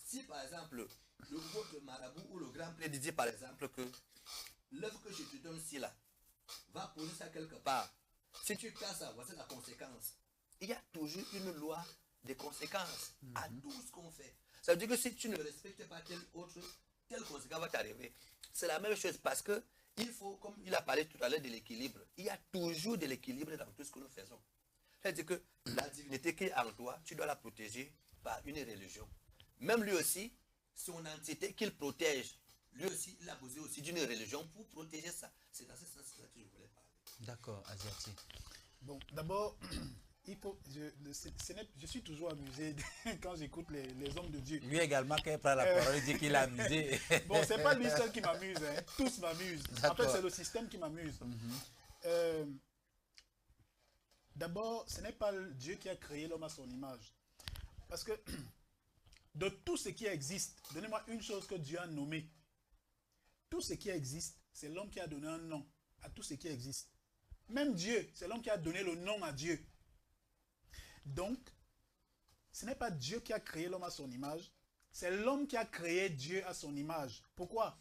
si par exemple le groupe de marabout ou le grand prêtre dit par exemple que l'œuvre que je te donne ici là va poser ça quelque part, si tu casses ça, voici la conséquence. Il y a toujours une loi des conséquences à tout ce qu'on fait. Ça veut dire que si tu ne respectes pas telle conséquence va t'arriver. C'est la même chose parce que il faut, comme il a parlé tout à l'heure de l'équilibre, il y a toujours de l'équilibre dans tout ce que nous faisons. C'est-à-dire que la divinité qui est en toi, tu dois la protéger par une religion. Même lui aussi, son entité qu'il protège, lui aussi, il a besoin aussi d'une religion pour protéger ça. C'est dans ce sens-là que je voulais parler. D'accord, Asiati. Bon, d'abord, je suis toujours amusé quand j'écoute les hommes de Dieu. Lui également, quand il prend la parole, il dit qu'il est amusé. Bon, c'est pas lui seul qui m'amuse, hein. Tous m'amusent. En fait, c'est le système qui m'amuse. D'abord, ce n'est pas Dieu qui a créé l'homme à son image. Parce que de tout ce qui existe, donnez-moi une chose que Dieu a nommée. Tout ce qui existe, c'est l'homme qui a donné un nom à tout ce qui existe. Même Dieu, c'est l'homme qui a donné le nom à Dieu. Donc, ce n'est pas Dieu qui a créé l'homme à son image, c'est l'homme qui a créé Dieu à son image. Pourquoi?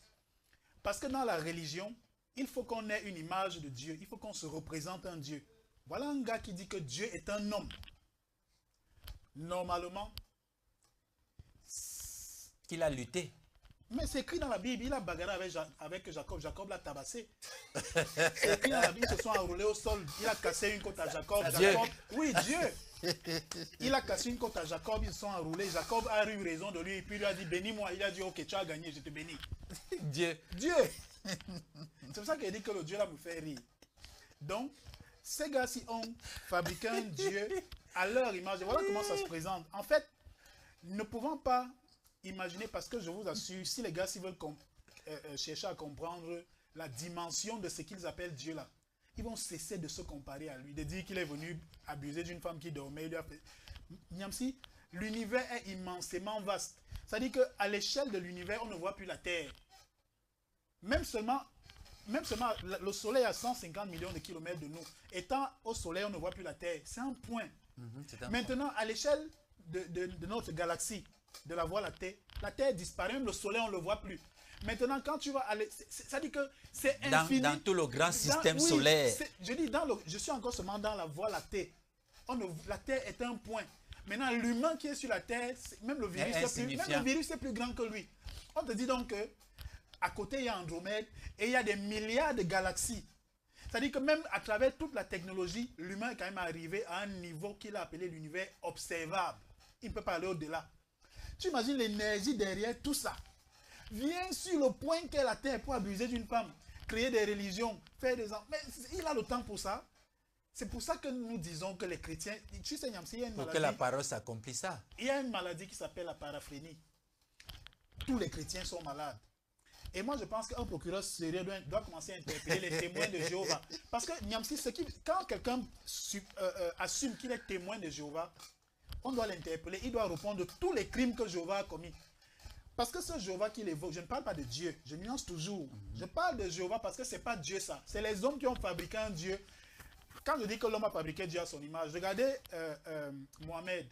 Parce que dans la religion, il faut qu'on ait une image de Dieu, il faut qu'on se représente un Dieu. Voilà un gars qui dit que Dieu est un homme. Normalement, qu'il a lutté. Mais c'est écrit dans la Bible, il a bagarré avec Jacob, Jacob l'a tabassé. C'est écrit dans la Bible, ils se sont enroulés au sol, il a cassé une côte à Jacob. Dieu. Oui, Dieu. Il a cassé une côte à Jacob, ils se sont enroulés. Jacob a eu raison de lui, et puis il lui a dit, bénis-moi. Il a dit, ok, tu as gagné, je te bénis. Dieu. Dieu. C'est pour ça qu'il dit que le Dieu là me fait rire. Donc, ces gars-ci ont fabriqué un Dieu à leur image. Et voilà comment ça se présente. En fait, ne pouvons pas imaginer, parce que je vous assure, si les gars s'ils veulent chercher à comprendre la dimension de ce qu'ils appellent Dieu là, ils vont cesser de se comparer à lui, de dire qu'il est venu abuser d'une femme qui dormait. Il lui a fait... Niamsi, l'univers est immensément vaste. C'est-à-dire qu'à l'échelle de l'univers, on ne voit plus la Terre. Même seulement, le Soleil à 150 millions de kilomètres de nous. Étant au Soleil, on ne voit plus la Terre. C'est un point. Maintenant, à l'échelle de notre galaxie, de la Voie lactée, la Terre disparaît, même le Soleil, on ne le voit plus. Maintenant, quand tu vas aller... Ça dit que c'est infini. Dans tout le grand système solaire. Je dis, je suis encore seulement dans la Voie lactée. La Terre est un point. Maintenant, l'humain qui est sur la Terre, même le virus est plus grand que lui. On te dit donc que à côté, il y a Andromède et il y a des milliards de galaxies. C'est-à-dire que même à travers toute la technologie, l'humain est quand même arrivé à un niveau qu'il a appelé l'univers observable. Il ne peut pas aller au-delà. Tu imagines l'énergie derrière tout ça. Viens sur le point qu'est la Terre pour abuser d'une femme, créer des religions, faire des... Mais il a le temps pour ça. C'est pour ça que nous disons que les chrétiens... Tu sais, Niamsi, il y a une maladie... Pour que la parole s'accomplisse ça. Il y a une maladie qui s'appelle la paraphrénie. Tous les chrétiens sont malades. Et moi, je pense qu'un procureur sérieux doit commencer à interpeller les témoins de Jéhovah. Parce que, Niamsi, quand quelqu'un assume qu'il est témoin de Jéhovah, on doit l'interpeller. Il doit répondre de tous les crimes que Jéhovah a commis. Parce que ce Jéhovah qu'il évoque, je ne parle pas de Dieu. Je nuance toujours. Je parle de Jéhovah parce que ce n'est pas Dieu ça. C'est les hommes qui ont fabriqué un Dieu. Quand je dis que l'homme a fabriqué Dieu à son image, regardez Mohamed.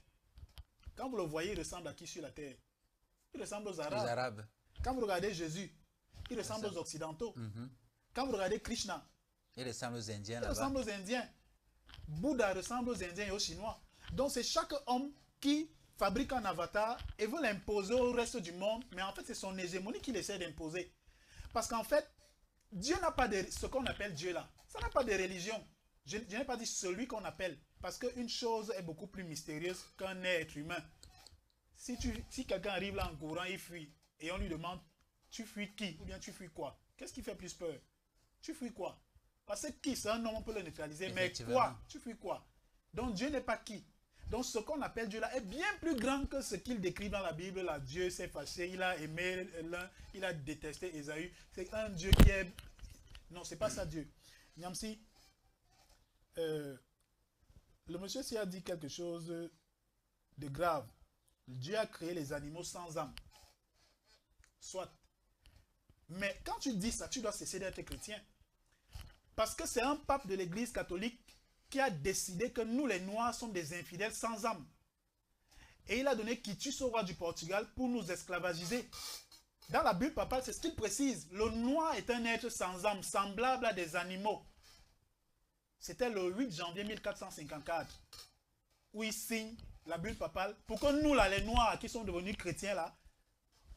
Quand vous le voyez, il ressemble à qui sur la terre? Il ressemble aux Arabes. Quand vous regardez Jésus, il ressemble aux Occidentaux. Quand vous regardez Krishna, il ressemble aux Indiens. Il ressemble aux Indiens. Bouddha ressemble aux Indiens et aux Chinois. Donc c'est chaque homme qui fabrique un avatar et veut l'imposer au reste du monde. Mais en fait, c'est son hégémonie qu'il essaie d'imposer. Parce qu'en fait, Dieu n'a pas de... Ce qu'on appelle Dieu là, ça n'a pas de religion. Je n'ai pas dit celui qu'on appelle. Parce qu'une chose est beaucoup plus mystérieuse qu'un être humain. Si quelqu'un arrive là en courant, il fuit. Et on lui demande, tu fuis qui? Ou bien tu fuis quoi? Qu'est-ce qui fait plus peur? Tu fuis quoi? Parce que qui, c'est un homme, on peut le neutraliser. Mais quoi? Tu fuis quoi? Donc Dieu n'est pas qui? Donc ce qu'on appelle Dieu là est bien plus grand que ce qu'il décrit dans la Bible. Là, Dieu s'est fâché, il a aimé l'un, il a détesté Ésaü. C'est un Dieu qui est... Non, c'est pas ça Dieu. Niamsi, le monsieur s'y a dit quelque chose de grave. Dieu a créé les animaux sans âme. Soit. Mais quand tu dis ça, tu dois cesser d'être chrétien. Parce que c'est un pape de l'église catholique qui a décidé que nous les Noirs sommes des infidèles sans âme. Et il a donné quitus au roi du Portugal pour nous esclavagiser. Dans la Bible papale, c'est ce qu'il précise. Le Noir est un être sans âme, semblable à des animaux. C'était le 8 janvier 1454, où il signe la Bible papale pour que nous, là, les Noirs qui sont devenus chrétiens, là,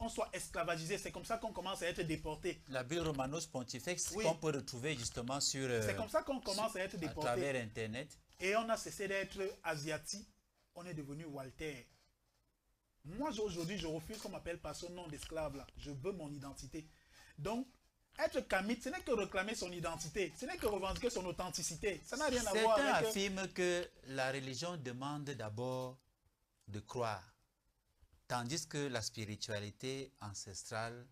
on soit esclavagisé. C'est comme ça qu'on commence à être déporté. La Bulle Romanos Pontifex Oui. qu'on peut retrouver justement sur C'est comme ça qu'on commence à être à déporté. travers Internet. Et on a cessé d'être asiatique. On est devenu Walter. Moi, aujourd'hui, je refuse qu'on m'appelle par ce nom d'esclave là. Je veux mon identité. Donc, être kamite, ce n'est que réclamer son identité. Ce n'est que revendiquer son authenticité. Ça n'a rien à voir Certains avec... affirment que la religion demande d'abord de croire, tandis que la spiritualité ancestrale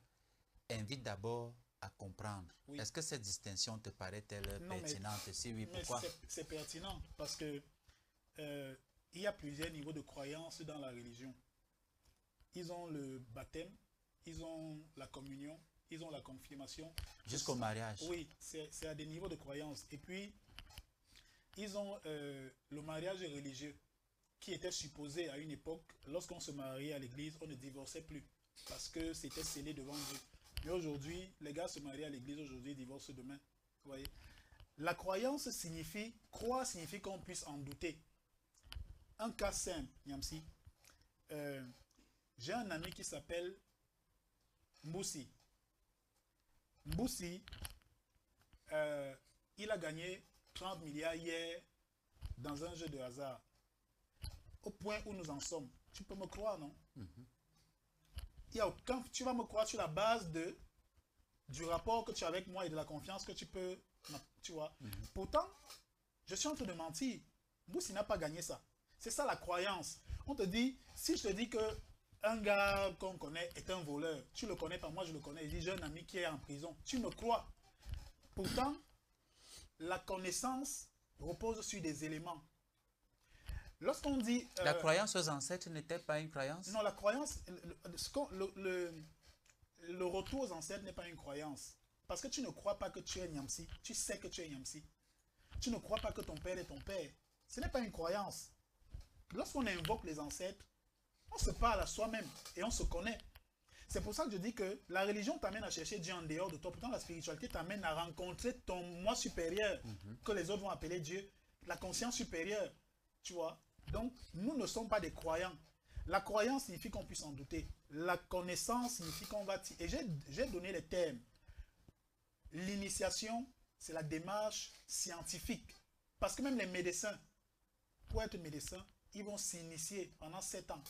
invite d'abord à comprendre. Oui. Est-ce que cette distinction te paraît-elle Non, mais- pertinente? Si oui, Mais pourquoi? c'est pertinent parce que il y a plusieurs niveaux de croyance dans la religion. Ils ont le baptême, ils ont la communion, ils ont la confirmation. Jusqu'au mariage. Oui, c'est à des niveaux de croyance. Et puis, ils ont le mariage religieux qui était supposé à une époque, lorsqu'on se mariait à l'église, on ne divorçait plus parce que c'était scellé devant Dieu. Mais aujourd'hui, les gars se marient à l'église, aujourd'hui, ils divorcent demain. Vous voyez? La croyance signifie, croire signifie qu'on puisse en douter. Un cas simple, Niamsi. J'ai un ami qui s'appelle Mboussi. Mboussi, il a gagné 30 milliards hier dans un jeu de hasard. Au point où nous en sommes. Tu peux me croire, non? Il y a aucun, tu vas me croire sur la base du rapport que tu as avec moi et de la confiance que tu peux, tu vois. Pourtant, je suis en train de mentir. Mboussi n'a pas gagné ça. C'est ça la croyance. On te dit, si je te dis que un gars qu'on connaît est un voleur, tu le connais pas, moi je le connais, il dit j'ai un ami qui est en prison, tu me crois. Pourtant, la connaissance repose sur des éléments. Lorsqu'on dit... La croyance aux ancêtres n'était pas une croyance? Non, la croyance, le retour aux ancêtres n'est pas une croyance. Parce que tu ne crois pas que tu es Niamsi, tu sais que tu es Niamsi. Tu ne crois pas que ton père est ton père. Ce n'est pas une croyance. Lorsqu'on invoque les ancêtres, on se parle à soi-même et on se connaît. C'est pour ça que je dis que la religion t'amène à chercher Dieu en dehors de toi. Pourtant, la spiritualité t'amène à rencontrer ton moi supérieur, que les autres vont appeler Dieu, la conscience supérieure. Tu vois? Donc, nous ne sommes pas des croyants. La croyance signifie qu'on puisse en douter. La connaissance signifie qu'on va... Et j'ai donné les termes. L'initiation, c'est la démarche scientifique. Parce que même les médecins, pour être médecin, ils vont s'initier pendant 7 ans.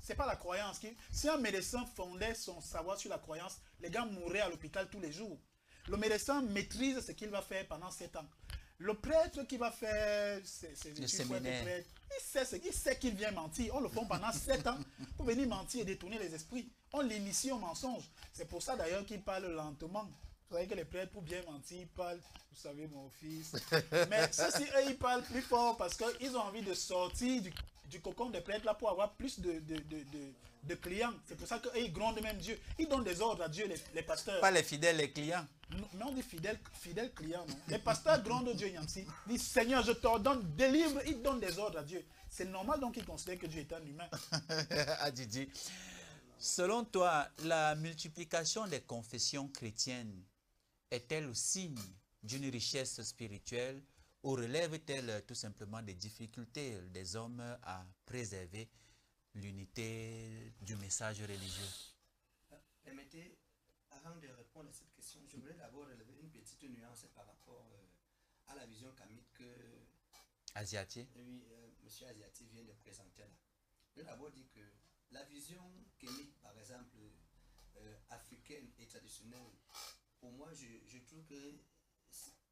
C'est pas la croyance. Si un médecin fondait son savoir sur la croyance, les gars mourraient à l'hôpital tous les jours. Le médecin maîtrise ce qu'il va faire pendant 7 ans. Le prêtre qui va faire le séminaire, il sait qu'il vient mentir. On le fait pendant 7 ans pour venir mentir et détourner les esprits. On l'initie au mensonge. C'est pour ça d'ailleurs qu'il parle lentement. Vous savez que les prêtres, pour bien mentir, ils parlent, vous savez mon fils. Mais ceux-ci, eux, ils parlent plus fort parce qu'ils ont envie de sortir du cocon des prêtres là pour avoir plus de clients. C'est pour ça qu'ils grondent même Dieu. Ils donnent des ordres à Dieu, les pasteurs. pas les fidèles, les clients. Mais on dit fidèles clients, non? Les pasteurs grondent Dieu, Niamsi. Ils disent, Seigneur, je t'ordonne, délivre. Ils donnent des ordres à Dieu. C'est normal donc qu'ils considèrent que Dieu est un humain. Adidi, selon toi, la multiplication des confessions chrétiennes est-elle le signe d'une richesse spirituelle ou relève-t-elle tout simplement des difficultés des hommes à préserver l'unité du message religieux? Permettez, avant de répondre à cette question, je voulais d'abord relever une petite nuance par rapport à la vision kamite que Asiatique? oui, M. Asiati vient de présenter là. Je vais d'abord dire que la vision kémite, par exemple, africaine et traditionnelle, pour moi, je trouve que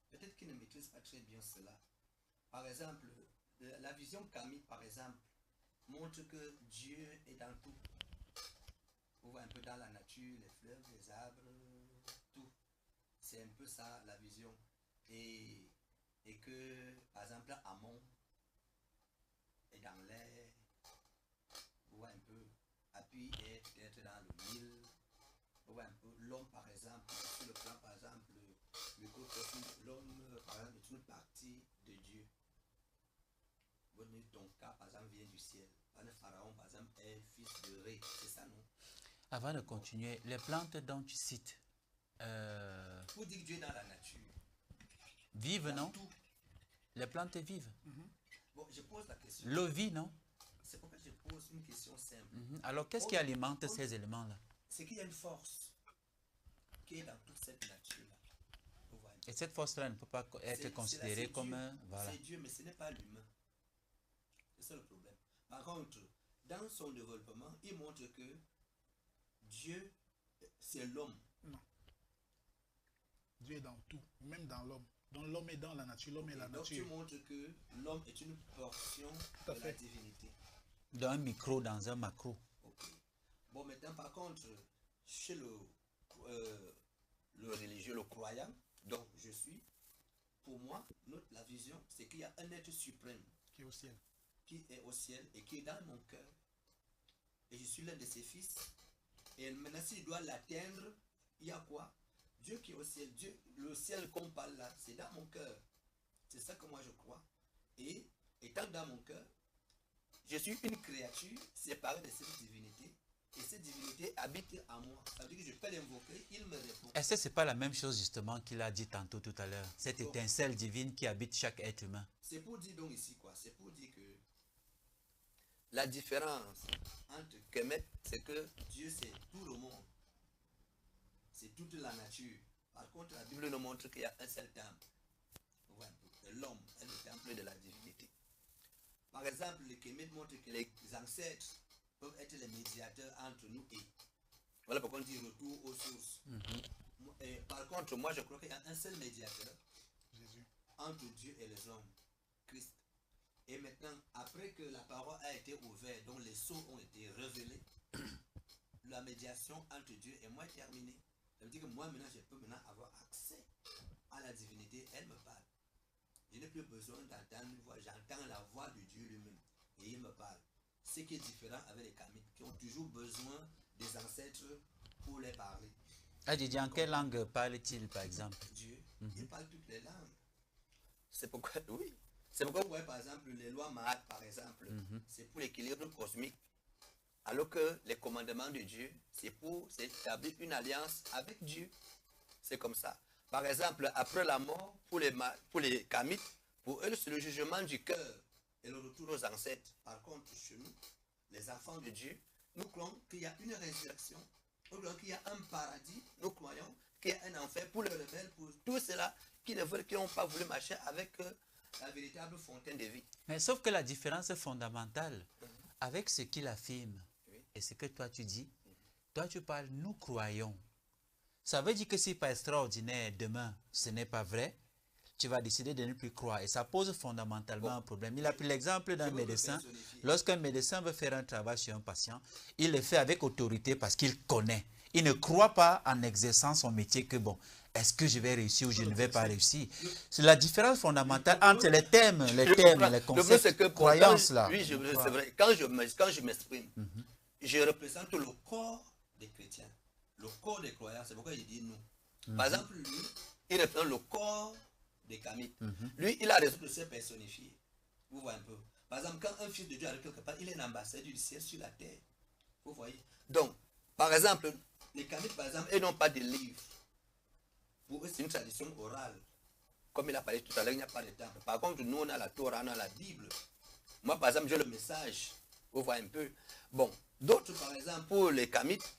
peut-être qu'ils ne maîtrisent pas très bien cela. Par exemple, la vision kamite, par exemple, montre que Dieu est dans tout. On voit un peu dans la nature, les fleurs, les arbres, tout. C'est un peu ça la vision. Et que, par exemple, Amon est dans l'air. On voit un peu. Appuie est peut-être dans le Nil. On voit un peu l'homme, par exemple, sur le plan, par exemple, l'homme, par exemple, est une partie de Dieu. Ton cas, par exemple, vient du ciel. Le pharaon, par exemple, est fils de Ré. C'est ça, non? Avant de continuer, les plantes dont tu cites, Pour dire que Dieu est dans la nature. vivent, Dans non? tout. Les plantes vivent. Bon, je pose la question. L'eau vit, non? C'est pourquoi je pose une question simple. Alors, qu'est-ce qui alimente ces éléments-là? C'est qu'il y a une force qui est dans toute cette nature-là. Vous voyez. Et cette force-là ne peut pas être considérée comme Dieu. un... Voilà. C'est Dieu, mais ce n'est pas l'humain. C'est ça le problème. Par contre, dans son développement, il montre que Dieu, c'est l'homme. Non. Dieu est dans tout, même dans l'homme. Donc l'homme est dans la nature, l'homme est la Donc tu nature. montres que l'homme est une portion Tout à de la fait. divinité. D'un micro dans un macro. Ok. Bon, maintenant, par contre, chez le religieux, le croyant, dont je suis, pour moi, la vision, c'est qu'il y a un être suprême Qui est au ciel. qui est au ciel et qui est dans mon cœur. Et je suis l'un de ses fils. Et maintenant, s'il doit l'atteindre, il y a quoi? Dieu qui est au ciel. Dieu, le ciel qu'on parle là, c'est dans mon cœur. C'est ça que moi je crois. Et étant dans mon cœur, je suis une créature séparée de cette divinité. Et cette divinité habite en moi. Ça veut dire que je peux l'invoquer, il me répond. Est-ce que ce n'est pas la même chose justement qu'il a dit tantôt tout à l'heure? Cette étincelle divine qui habite chaque être humain. C'est pour dire donc ici quoi? C'est pour dire que la différence entre Kemet, c'est que Dieu c'est tout le monde. C'est toute la nature. Par contre, la Bible nous montre qu'il y a un seul temple. L'homme est le temple de la divinité. Par exemple, le Kemet montre que les ancêtres peuvent être les médiateurs entre nous et. Voilà pourquoi on dit retour aux sources. Et par contre, moi je crois qu'il y a un seul médiateur Jésus. entre Dieu et les hommes, Christ. Et maintenant, après que la parole a été ouverte, donc les sceaux ont été révélés, la médiation entre Dieu et moi est terminée. Ça veut dire que moi maintenant, je peux maintenant avoir accès à la divinité, elle me parle. Je n'ai plus besoin d'entendre une voix, j'entends la voix de Dieu lui-même et il me parle. Ce qui est différent avec les Kamites qui ont toujours besoin des ancêtres pour les parler. Ah, Didier, en quelle langue parle-t-il par exemple? Dieu, il parle toutes les langues. C'est pourquoi, oui. C'est pourquoi vous voyez par exemple les lois Mahat, par exemple, c'est pour l'équilibre cosmique. Alors que les commandements de Dieu, c'est pour établir une alliance avec Dieu. C'est comme ça. Par exemple, après la mort, pour les Kamites, pour eux, c'est le jugement du cœur et le retour aux ancêtres. Par contre, chez nous, les enfants de Dieu, nous croyons qu'il y a une résurrection, nous croyons qu'il y a un paradis, nous croyons qu'il y a un enfer pour les rebelles, pour tous ceux-là qui n'ont pas voulu marcher avec la véritable fontaine de vie. Mais sauf que la différence fondamentale avec ce qu'il affirme et ce que toi tu dis, toi tu parles, nous croyons. Ça veut dire que si par extraordinaire, demain, ce n'est pas vrai, tu vas décider de ne plus croire. Et ça pose fondamentalement un problème. Il a pris l'exemple d'un médecin. Lorsqu'un médecin veut faire un travail sur un patient, il le fait avec autorité parce qu'il connaît. Il ne croit pas en exerçant son métier que bon, est-ce que je vais réussir ou je ne vais pas réussir? C'est la différence fondamentale entre les thèmes, les concepts, croyances là. Oui, c'est vrai. Quand je m'exprime, je représente le corps des chrétiens. Le corps des croyants, c'est pourquoi il dit nous. Par exemple, lui, il représente le corps des Kamites. Lui, il a raison de se personnifier. Vous voyez un peu. Par exemple, quand un fils de Dieu arrive quelque part, il est un ambassadeur du ciel sur la terre. Vous voyez. Donc, par exemple, les Kamites, par exemple, ils n'ont pas de livre. Pour eux, c'est une tradition orale. Comme il a parlé tout à l'heure, il n'y a pas de temple. Par contre, nous, on a la Torah, on a la Bible. Moi, par exemple, j'ai le message. Vous voyez un peu. Bon, d'autres, par exemple, pour les Kamites,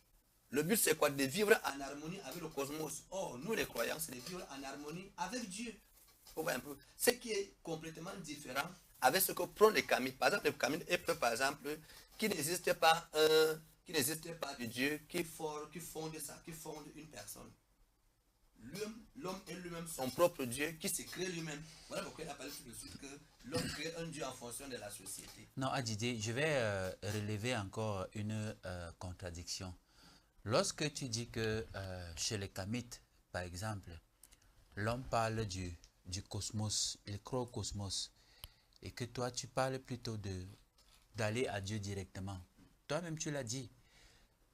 le but, c'est quoi? De vivre en harmonie avec le cosmos. Or, nous, les croyants, c'est de vivre en harmonie avec Dieu. Vous voyez un peu. Ce qui est complètement différent avec ce que prônent les Kamites. Par exemple, les Kamites, ils peuvent, par exemple, qui n'existe pas de Dieu, qui fonde ça, qui fonde une personne. L'homme est lui-même son propre Dieu qui se crée lui-même. Voilà pourquoi il a parlé tout de suite que l'homme crée un Dieu en fonction de la société. Non, Didier, je vais relever encore une contradiction. Lorsque tu dis que chez les Kamites, par exemple, l'homme parle du cosmos, il croit au cosmos, et que toi tu parles plutôt d'aller à Dieu directement. Toi-même tu l'as dit,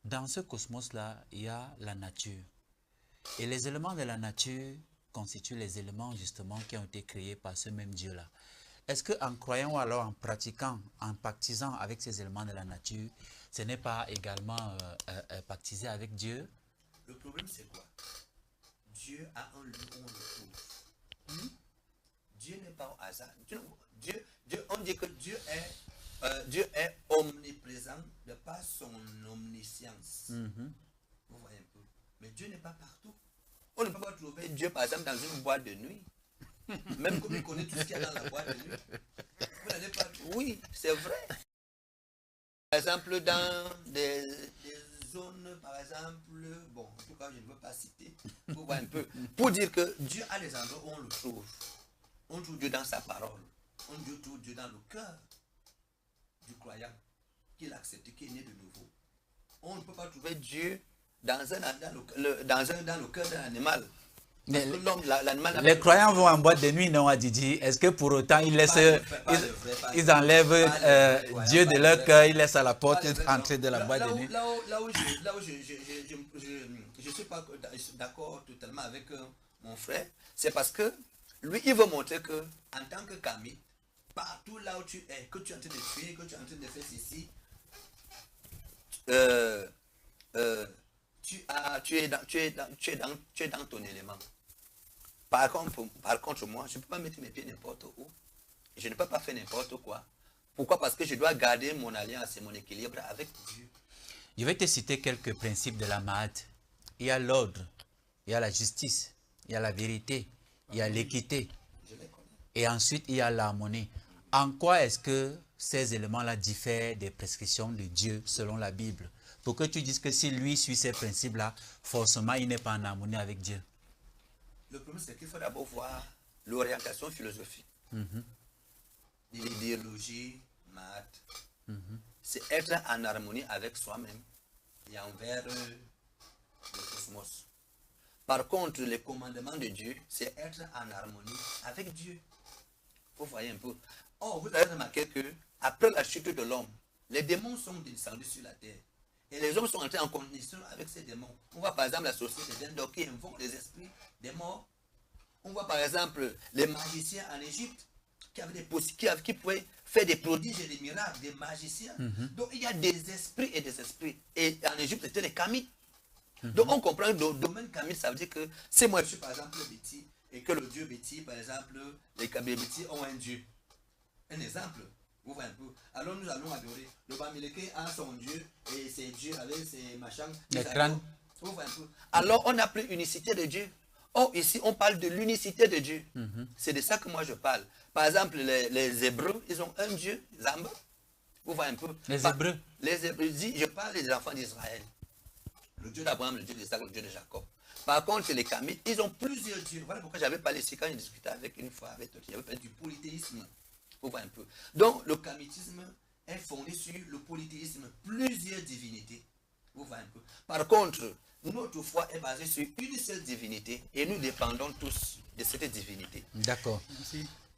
dans ce cosmos-là, il y a la nature. Et les éléments de la nature constituent les éléments justement qui ont été créés par ce même Dieu-là. Est-ce qu'en croyant ou alors en pratiquant, en pactisant avec ces éléments de la nature, ce n'est pas également pactiser avec Dieu? Le problème c'est quoi? Dieu a un lieu où on le trouve. Dieu n'est pas au hasard. On dit que Dieu est Dieu est omniprésent de par son omniscience. Vous voyez un peu. Mais Dieu n'est pas partout. On ne peut pas trouver Dieu, par exemple, dans une boîte de nuit. Même comme il connaît tout ce qu'il y a dans la boîte de nuit. Vous n'allez pas... Oui, c'est vrai. Par exemple, dans des zones, par exemple, bon, en tout cas, je ne veux pas citer, pour voir un peu, pour dire que Dieu a des endroits où on le trouve. On trouve Dieu dans sa parole. On trouve Dieu dans le cœur du croyant, qu'il accepte, qui est né de nouveau. On ne peut pas trouver Dieu dans le cœur d'un animal. Les croyants vont en boîte de nuit, non, Adidi? Est-ce que pour autant ils laissent, ils enlèvent Dieu de leur cœur, ils laissent à la porte entrer de la boîte de nuit? Là où je ne suis pas d'accord totalement avec mon frère, c'est parce que lui, il veut montrer que en tant que Kami, partout là où tu es, que tu es en train de fuir, que tu es en train de faire ceci, tu es dans ton élément. Par contre, moi, je ne peux pas mettre mes pieds n'importe où. Je ne peux pas faire n'importe quoi. Pourquoi? Parce que je dois garder mon alliance et mon équilibre avec Dieu. Je vais te citer quelques principes de la Mahat. Il y a l'ordre, il y a la justice, il y a la vérité, il y a l'équité. Et ensuite, il y a l'harmonie. En quoi est-ce que ces éléments-là diffèrent des prescriptions de Dieu selon la Bible? Pour que tu dises que si lui suit ces principes-là, forcément, il n'est pas en harmonie avec Dieu. Le problème, c'est qu'il faut d'abord voir l'orientation philosophique. L'idéologie, maths. C'est être en harmonie avec soi-même et envers le cosmos. Par contre, les commandements de Dieu, c'est être en harmonie avec Dieu. Vous voyez un peu. Oh, vous avez remarqué que après la chute de l'homme, les démons sont descendus sur la terre. Et les hommes sont entrés en connexion avec ces démons. On voit par exemple la société des Indes qui invoquent les esprits des morts. On voit par exemple les magiciens en Égypte qui pouvaient faire des prodiges et des miracles, des magiciens. Donc il y a des esprits et des esprits. Et en Égypte, c'était les Kamites. Donc on comprend que le domaine Kamite, ça veut dire que c'est moi je suis par exemple Béti, et que le dieu Béti, par exemple, les Béti ont un dieu. Un exemple. Vous voyez un peu. Alors nous allons adorer. Le Bamileke a son dieu et ses dieux avec ses machins. Les crânes. Vous voyez un peu. Alors on n'a plus unicité de Dieu. Oh, ici on parle de l'unicité de Dieu. C'est de ça que moi je parle. Par exemple, les Hébreux, ils ont un dieu, Zamba. Vous voyez un peu. Les Hébreux. Les Hébreux, je parle des enfants d'Israël. Le dieu d'Abraham, le dieu d'Isaac, le dieu de Jacob. Par contre, les Kamites, ils ont plusieurs dieux. Voilà pourquoi j'avais parlé ici quand je discutais avec une fois avec eux. J'avais parlé du polythéisme. Vous voyez un peu. Donc, le kamitisme est fondé sur le polythéisme, plusieurs divinités. Vous voyez un peu. Par contre, notre foi est basée sur une seule divinité et nous dépendons tous de cette divinité. D'accord.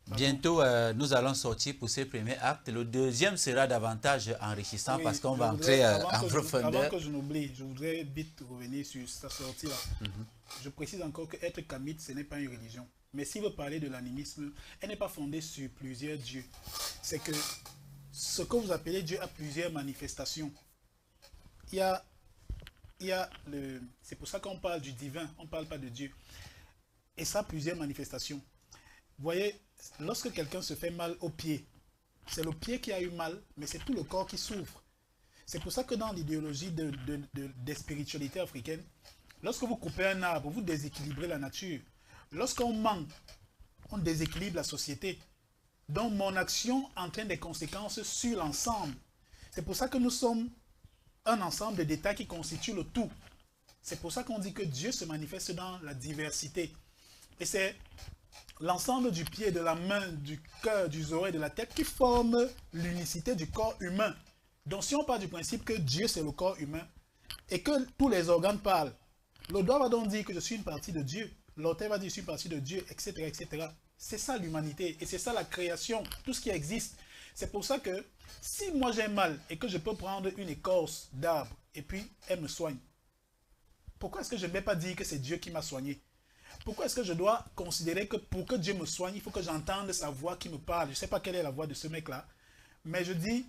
Bientôt, nous allons sortir pour ce premier acte. Le deuxième sera davantage enrichissant parce qu'on va entrer en profondeur. Avant que je n'oublie, je voudrais vite revenir sur sa sortie-là. Je précise encore que être kamite, ce n'est pas une religion. Mais si vous parlez de l'animisme, elle n'est pas fondée sur plusieurs dieux. C'est que ce que vous appelez Dieu a plusieurs manifestations. C'est pour ça qu'on parle du divin, on ne parle pas de Dieu. Et ça a plusieurs manifestations. Vous voyez, lorsque quelqu'un se fait mal au pied, c'est le pied qui a eu mal, mais c'est tout le corps qui souffre. C'est pour ça que dans l'idéologie des spiritualités africaines, lorsque vous coupez un arbre, vous déséquilibrez la nature. Lorsqu'on manque, on déséquilibre la société. Donc mon action entraîne des conséquences sur l'ensemble. C'est pour ça que nous sommes un ensemble de détails qui constituent le tout. C'est pour ça qu'on dit que Dieu se manifeste dans la diversité. Et c'est l'ensemble du pied, de la main, du cœur, du oreille, de la tête qui forme l'unicité du corps humain. Donc si on part du principe que Dieu c'est le corps humain et que tous les organes parlent, le doigt va donc dire que je suis une partie de Dieu. L'autel va dire je suis une partie de Dieu, etc. etc. C'est ça l'humanité et c'est ça la création, tout ce qui existe. C'est pour ça que si moi j'ai mal et que je peux prendre une écorce d'arbre et puis elle me soigne, pourquoi est-ce que je ne vais pas dire que c'est Dieu qui m'a soigné? Pourquoi est-ce que je dois considérer que pour que Dieu me soigne, il faut que j'entende sa voix qui me parle? Je ne sais pas quelle est la voix de ce mec-là, mais je dis,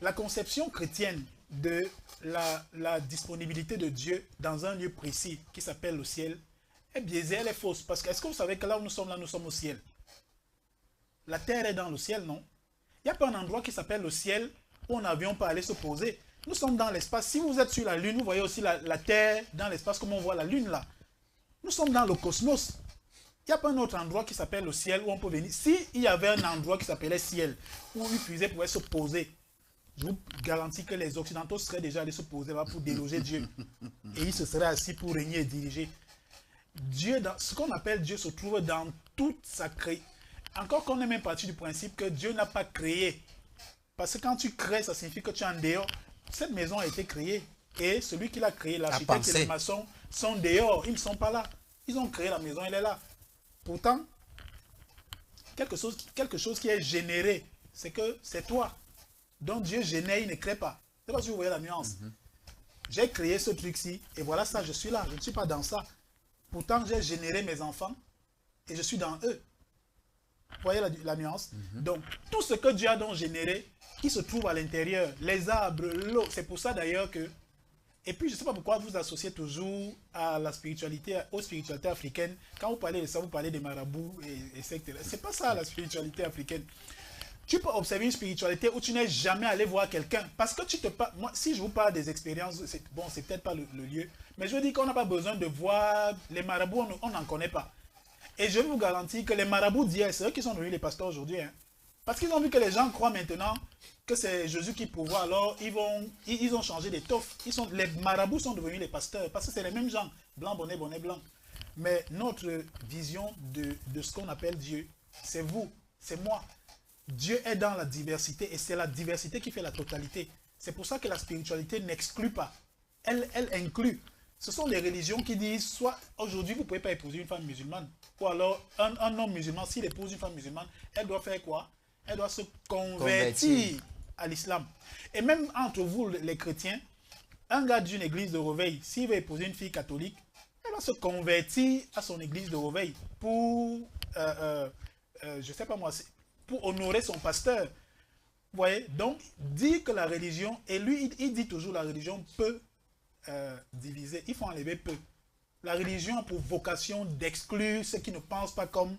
la conception chrétienne de la disponibilité de Dieu dans un lieu précis qui s'appelle le ciel est biaisée, elle est fausse. Parce que est-ce que vous savez que là où nous sommes au ciel? La terre est dans le ciel, non? Il n'y a pas un endroit qui s'appelle le ciel où on n'avions pas allé se poser. Nous sommes dans l'espace. Si vous êtes sur la Lune, vous voyez aussi la Terre dans l'espace comme on voit la Lune là. Nous sommes dans le cosmos. Il n'y a pas un autre endroit qui s'appelle le ciel où on peut venir. S'il y avait un endroit qui s'appelait ciel, où une fusée pouvait se poser, je vous garantis que les Occidentaux seraient déjà allés se poser là pour déloger Dieu. Et ils se seraient assis pour régner et diriger. Dieu, ce qu'on appelle Dieu se trouve dans toute sa création. Encore qu'on est même parti du principe que Dieu n'a pas créé. Parce que quand tu crées, ça signifie que tu es en dehors. Cette maison a été créée. Et celui qui l'a créée, l'architecte et les maçons, sont dehors. Ils ne sont pas là. Ils ont créé la maison, elle est là. Pourtant, quelque chose qui est généré, c'est que c'est toi. Donc Dieu génère, il ne crée pas. Je ne sais pas si vous voyez la nuance. J'ai créé ce truc-ci, et voilà ça, je suis là. Je ne suis pas dans ça. Pourtant, j'ai généré mes enfants, et je suis dans eux. Vous voyez la nuance? Donc, tout ce que Dieu a donc généré, qui se trouve à l'intérieur, les arbres, l'eau, c'est pour ça d'ailleurs que... Et puis, je ne sais pas pourquoi vous associez toujours à la spiritualité, aux spiritualités africaines. Quand vous parlez de ça, vous parlez des marabouts, etc. C'est pas ça, la spiritualité africaine. Tu peux observer une spiritualité où tu n'es jamais allé voir quelqu'un. Parce que tu te parles... Moi, si je vous parle des expériences, bon, c'est peut-être pas le lieu, mais je veux dire qu'on n'a pas besoin de voir les marabouts, on n'en connaît pas. Et je vous garantis que les marabouts d'hier, c'est eux qui sont devenus les pasteurs aujourd'hui. Hein. Parce qu'ils ont vu que les gens croient maintenant que c'est Jésus qui pourvoit, alors ils ont changé d'étoffe. Les marabouts sont devenus les pasteurs, parce que c'est les mêmes gens, blanc, bonnet, bonnet, blanc. Mais notre vision de ce qu'on appelle Dieu, c'est vous, c'est moi. Dieu est dans la diversité, et c'est la diversité qui fait la totalité. C'est pour ça que la spiritualité n'exclut pas, elle inclut. Ce sont les religions qui disent, soit aujourd'hui vous ne pouvez pas épouser une femme musulmane, ou alors un homme musulman, s'il épouse une femme musulmane, elle doit faire quoi? Elle doit se convertir à l'islam. Et même entre vous, les chrétiens, un gars d'une église de réveil, s'il veut épouser une fille catholique, elle va se convertir à son église de réveil pour, je sais pas moi, pour honorer son pasteur. Vous voyez? Donc, dire que la religion, et lui, il dit toujours la religion peut diviser. Il faut enlever peu. La religion a pour vocation d'exclure ceux qui ne pensent pas comme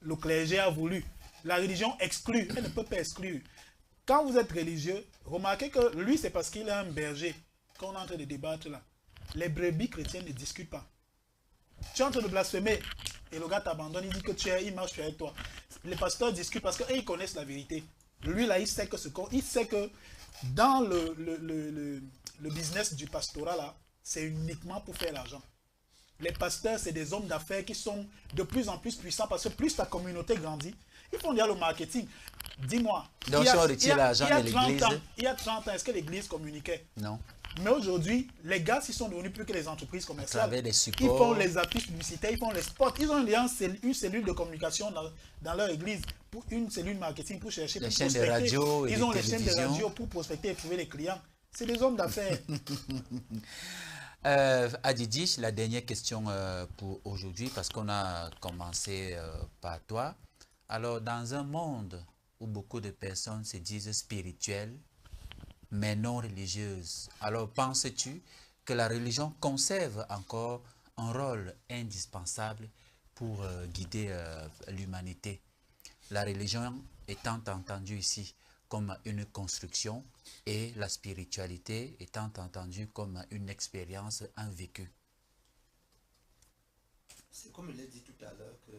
le clergé a voulu. La religion exclut, elle ne peut pas exclure. Quand vous êtes religieux, remarquez que lui, c'est parce qu'il est un berger qu'on est en train de débattre là. Les brebis chrétiennes ne discutent pas. Tu es en train de blasphémer et le gars t'abandonne, il dit que il marche avec toi. Les pasteurs discutent parce qu'ils connaissent la vérité. Lui là, il sait que dans le business du pastorat là, c'est uniquement pour faire l'argent. Les pasteurs, c'est des hommes d'affaires qui sont de plus en plus puissants parce que plus ta communauté grandit, ils font déjà le marketing. Dis-moi, donc si on retire l'argent de l'église... Il y a 30 ans, est-ce que l'église communiquait? Non. Mais aujourd'hui, les gars, ils sont devenus plus que les entreprises commerciales. Des supports. Ils font les affiches publicitaires, ils font les spots. Ils ont une cellule de communication dans leur église, une cellule marketing pour chercher, les pour chaînes prospecter. De radio et ils de ont les télévision. chaînes de radio pour prospecter et trouver les clients. C'est des hommes d'affaires. Adidi, la dernière question pour aujourd'hui, parce qu'on a commencé par toi. Alors, dans un monde où beaucoup de personnes se disent spirituelles, mais non religieuses, alors penses-tu que la religion conserve encore un rôle indispensable pour guider l'humanité? La religion étant entendue ici comme une construction et la spiritualité étant entendue comme une expérience, un vécu. C'est comme je l'ai dit tout à l'heure que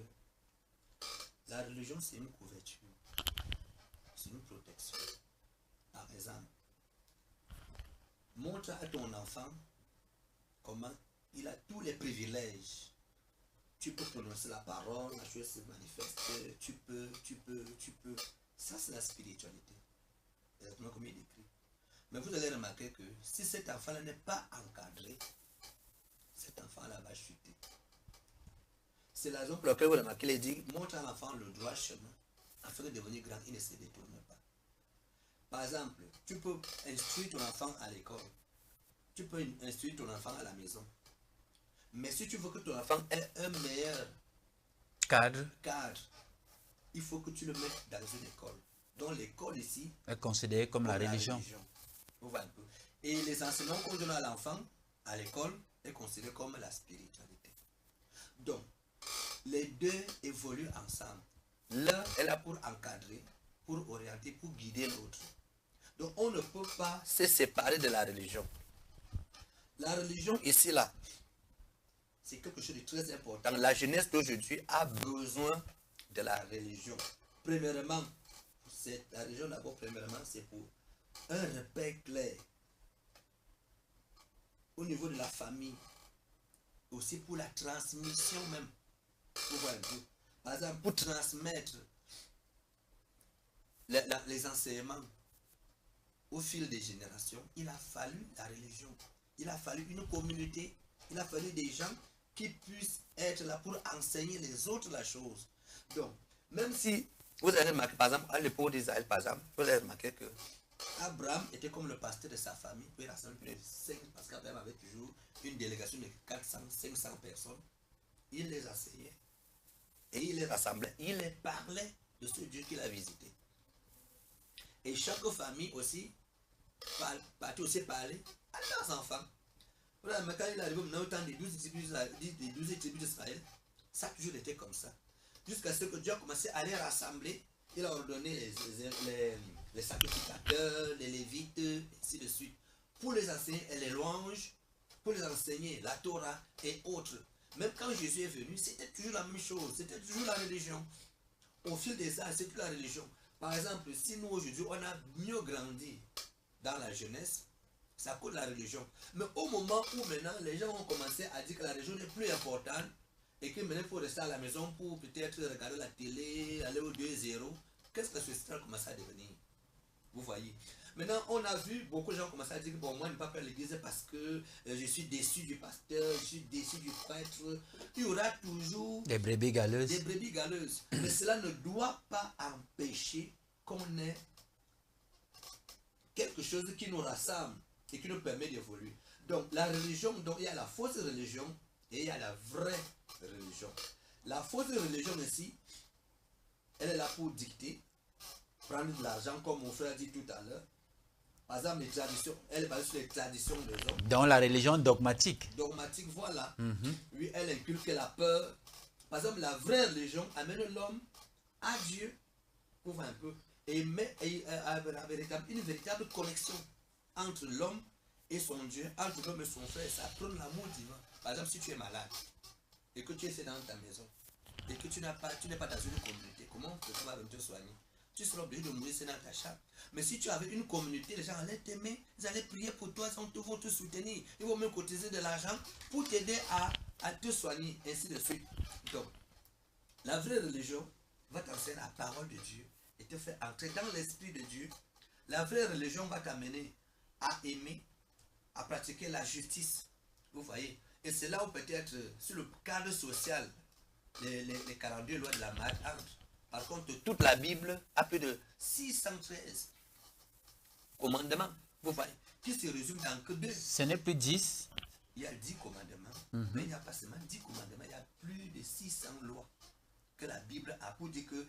la religion c'est une couverture, c'est une protection. Par exemple, montre à ton enfant comment il a tous les privilèges. Tu peux prononcer la parole, la chose se manifeste, tu peux. Ça c'est la spiritualité. Exactement comme il écrit. Mais vous allez remarquer que si cet enfant-là n'est pas encadré, cet enfant-là va chuter. C'est la raison pour laquelle vous remarquez, il dit, montre à l'enfant le droit chemin, afin de devenir grand, il ne se détourne pas. Par exemple, tu peux instruire ton enfant à l'école, tu peux instruire ton enfant à la maison. Mais si tu veux que ton enfant ait un meilleur cadre, il faut que tu le mettes dans une école. Donc l'école ici est considérée comme la religion. Vous voyez un peu. Et les enseignements qu'on donne à l'enfant à l'école est considéré comme la spiritualité. Donc, les deux évoluent ensemble. L'un est là pour encadrer, pour orienter, pour guider l'autre. Donc on ne peut pas se séparer de la religion. La religion ici, là, c'est quelque chose de très important. La jeunesse d'aujourd'hui a besoin de la religion. Premièrement, la religion d'abord, premièrement, c'est pour un repère clair au niveau de la famille, aussi pour la transmission même. Pour voir un peu. Par exemple, pour transmettre les enseignements au fil des générations, il a fallu la religion. Il a fallu une communauté. Il a fallu des gens qui puissent être là pour enseigner les autres la chose. Donc, même si vous avez remarqué, par exemple, à l'époque d'Israël, par exemple, vous avez remarqué que Abraham était comme le pasteur de sa famille, puis il rassemblait plus de 5, parce qu'Abraham avait toujours une délégation de 400, 500 personnes. Il les enseignait et il les rassemblait. Il les parlait de ce Dieu qu'il a visité. Et chaque famille aussi partait aussi parler à leurs enfants. Voilà, mais quand il arrive au temps des 12 tribus d'Israël, ça a toujours été comme ça. Jusqu'à ce que Dieu a commencé à les rassembler, il a ordonné les sacrificateurs, les lévites, et ainsi de suite, pour les enseigner les louanges, pour les enseigner la Torah et autres. Même quand Jésus est venu, c'était toujours la même chose, c'était toujours la religion. Au fil des âges, c'est toujours la religion. Par exemple, si nous aujourd'hui, on a mieux grandi dans la jeunesse, c'est à cause de la religion. Mais au moment où maintenant les gens ont commencé à dire que la religion n'est plus importante et que maintenant il faut rester à la maison pour peut-être regarder la télé, aller au 2-0, qu'est-ce que la société a commencé à devenir? Vous voyez. Maintenant, on a vu beaucoup de gens commencer à dire que bon, moi je ne vais pas faire l'église parce que je suis déçu du pasteur, je suis déçu du prêtre. Il y aura toujours des brebis galeuses. Des brebis galeuses. Mais cela ne doit pas empêcher qu'on ait quelque chose qui nous rassemble et qui nous permet d'évoluer. Donc la religion, donc il y a la fausse religion et il y a la vraie religion. La fausse religion ici, elle est là pour dicter, prendre de l'argent comme mon frère a dit tout à l'heure. Par exemple, les traditions, elle est basée sur les traditions des hommes. Dans la religion dogmatique. Dogmatique, voilà. Oui, elle inculque la peur. Par exemple, la vraie religion amène l'homme à Dieu, pour voir un peu, et met une véritable connexion entre l'homme et son Dieu, entre l'homme et son frère. Ça prône l'amour divin. Par exemple, si tu es malade et que tu es dans ta maison et que tu n'es pas dans une communauté, comment tu vas te soigner? Tu seras obligé de mourir dans ta chambre. Mais si tu avais une communauté, les gens allaient t'aimer, ils allaient prier pour toi, ils vont te soutenir, ils vont même cotiser de l'argent pour t'aider à te soigner, ainsi de suite. Donc, la vraie religion va t'enseigner la parole de Dieu et te faire entrer dans l'esprit de Dieu. La vraie religion va t'amener à aimer, à pratiquer la justice. Vous voyez. Et c'est là où peut-être, sur le cadre social, les 42 lois de la marque entrent. Par contre, toute la Bible a plus de 613 commandements, vous voyez, qui se résument dans que 2. Ce n'est plus 10. Il y a 10 commandements, mais il n'y a pas seulement 10 commandements, il y a plus de 600 lois que la Bible a pour dire que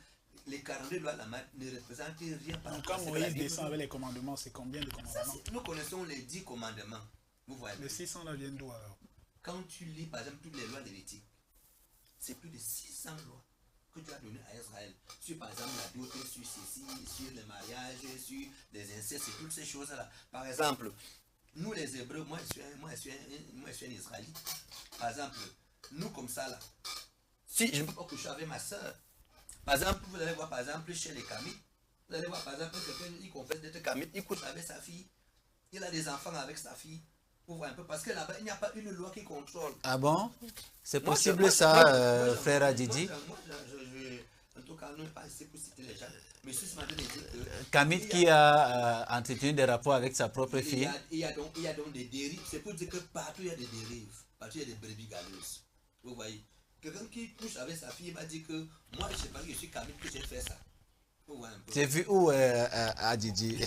les 42 lois de la marque ne représentent rien par rapport à quand ce que Moïse la Bible descend avec les commandements, c'est combien de commandements? nous connaissons les 10 commandements, vous voyez. Les 600 là viennent d'où alors? Quand tu lis par exemple toutes les lois lévitiques, c'est plus de 600 lois que tu as donné à Israël, sur par exemple la beauté, sur ceci, sur le mariage, sur les incestes, toutes ces choses-là. Par exemple, nous les Hébreux, moi je suis un Israélite. Par exemple, nous comme ça là, si je ne peux pas coucher avec ma soeur, par exemple, vous allez voir par exemple chez les Kamites, vous allez voir par exemple quelqu'un qui confesse d'être Kamite, il couche avec sa fille, il a des enfants avec sa fille. Pour voir un peu, parce que là-bas, il n'y a pas une loi qui contrôle. Ah bon? C'est possible ça, frère Adidi? En tout cas, nous ne pas ici pour citer les gens. Mais je suis ce matin de dire que... Kamit qui a entretenu des rapports avec sa propre fille. Il y a donc des dérives. C'est pour dire que partout il y a des dérives. Partout il y a des brebis galeuses. Vous voyez. Quelqu'un qui couche avec sa fille va dire que moi, je ne sais pas que je suis Kamit que j'ai fait ça. C'est vu où, Adidi?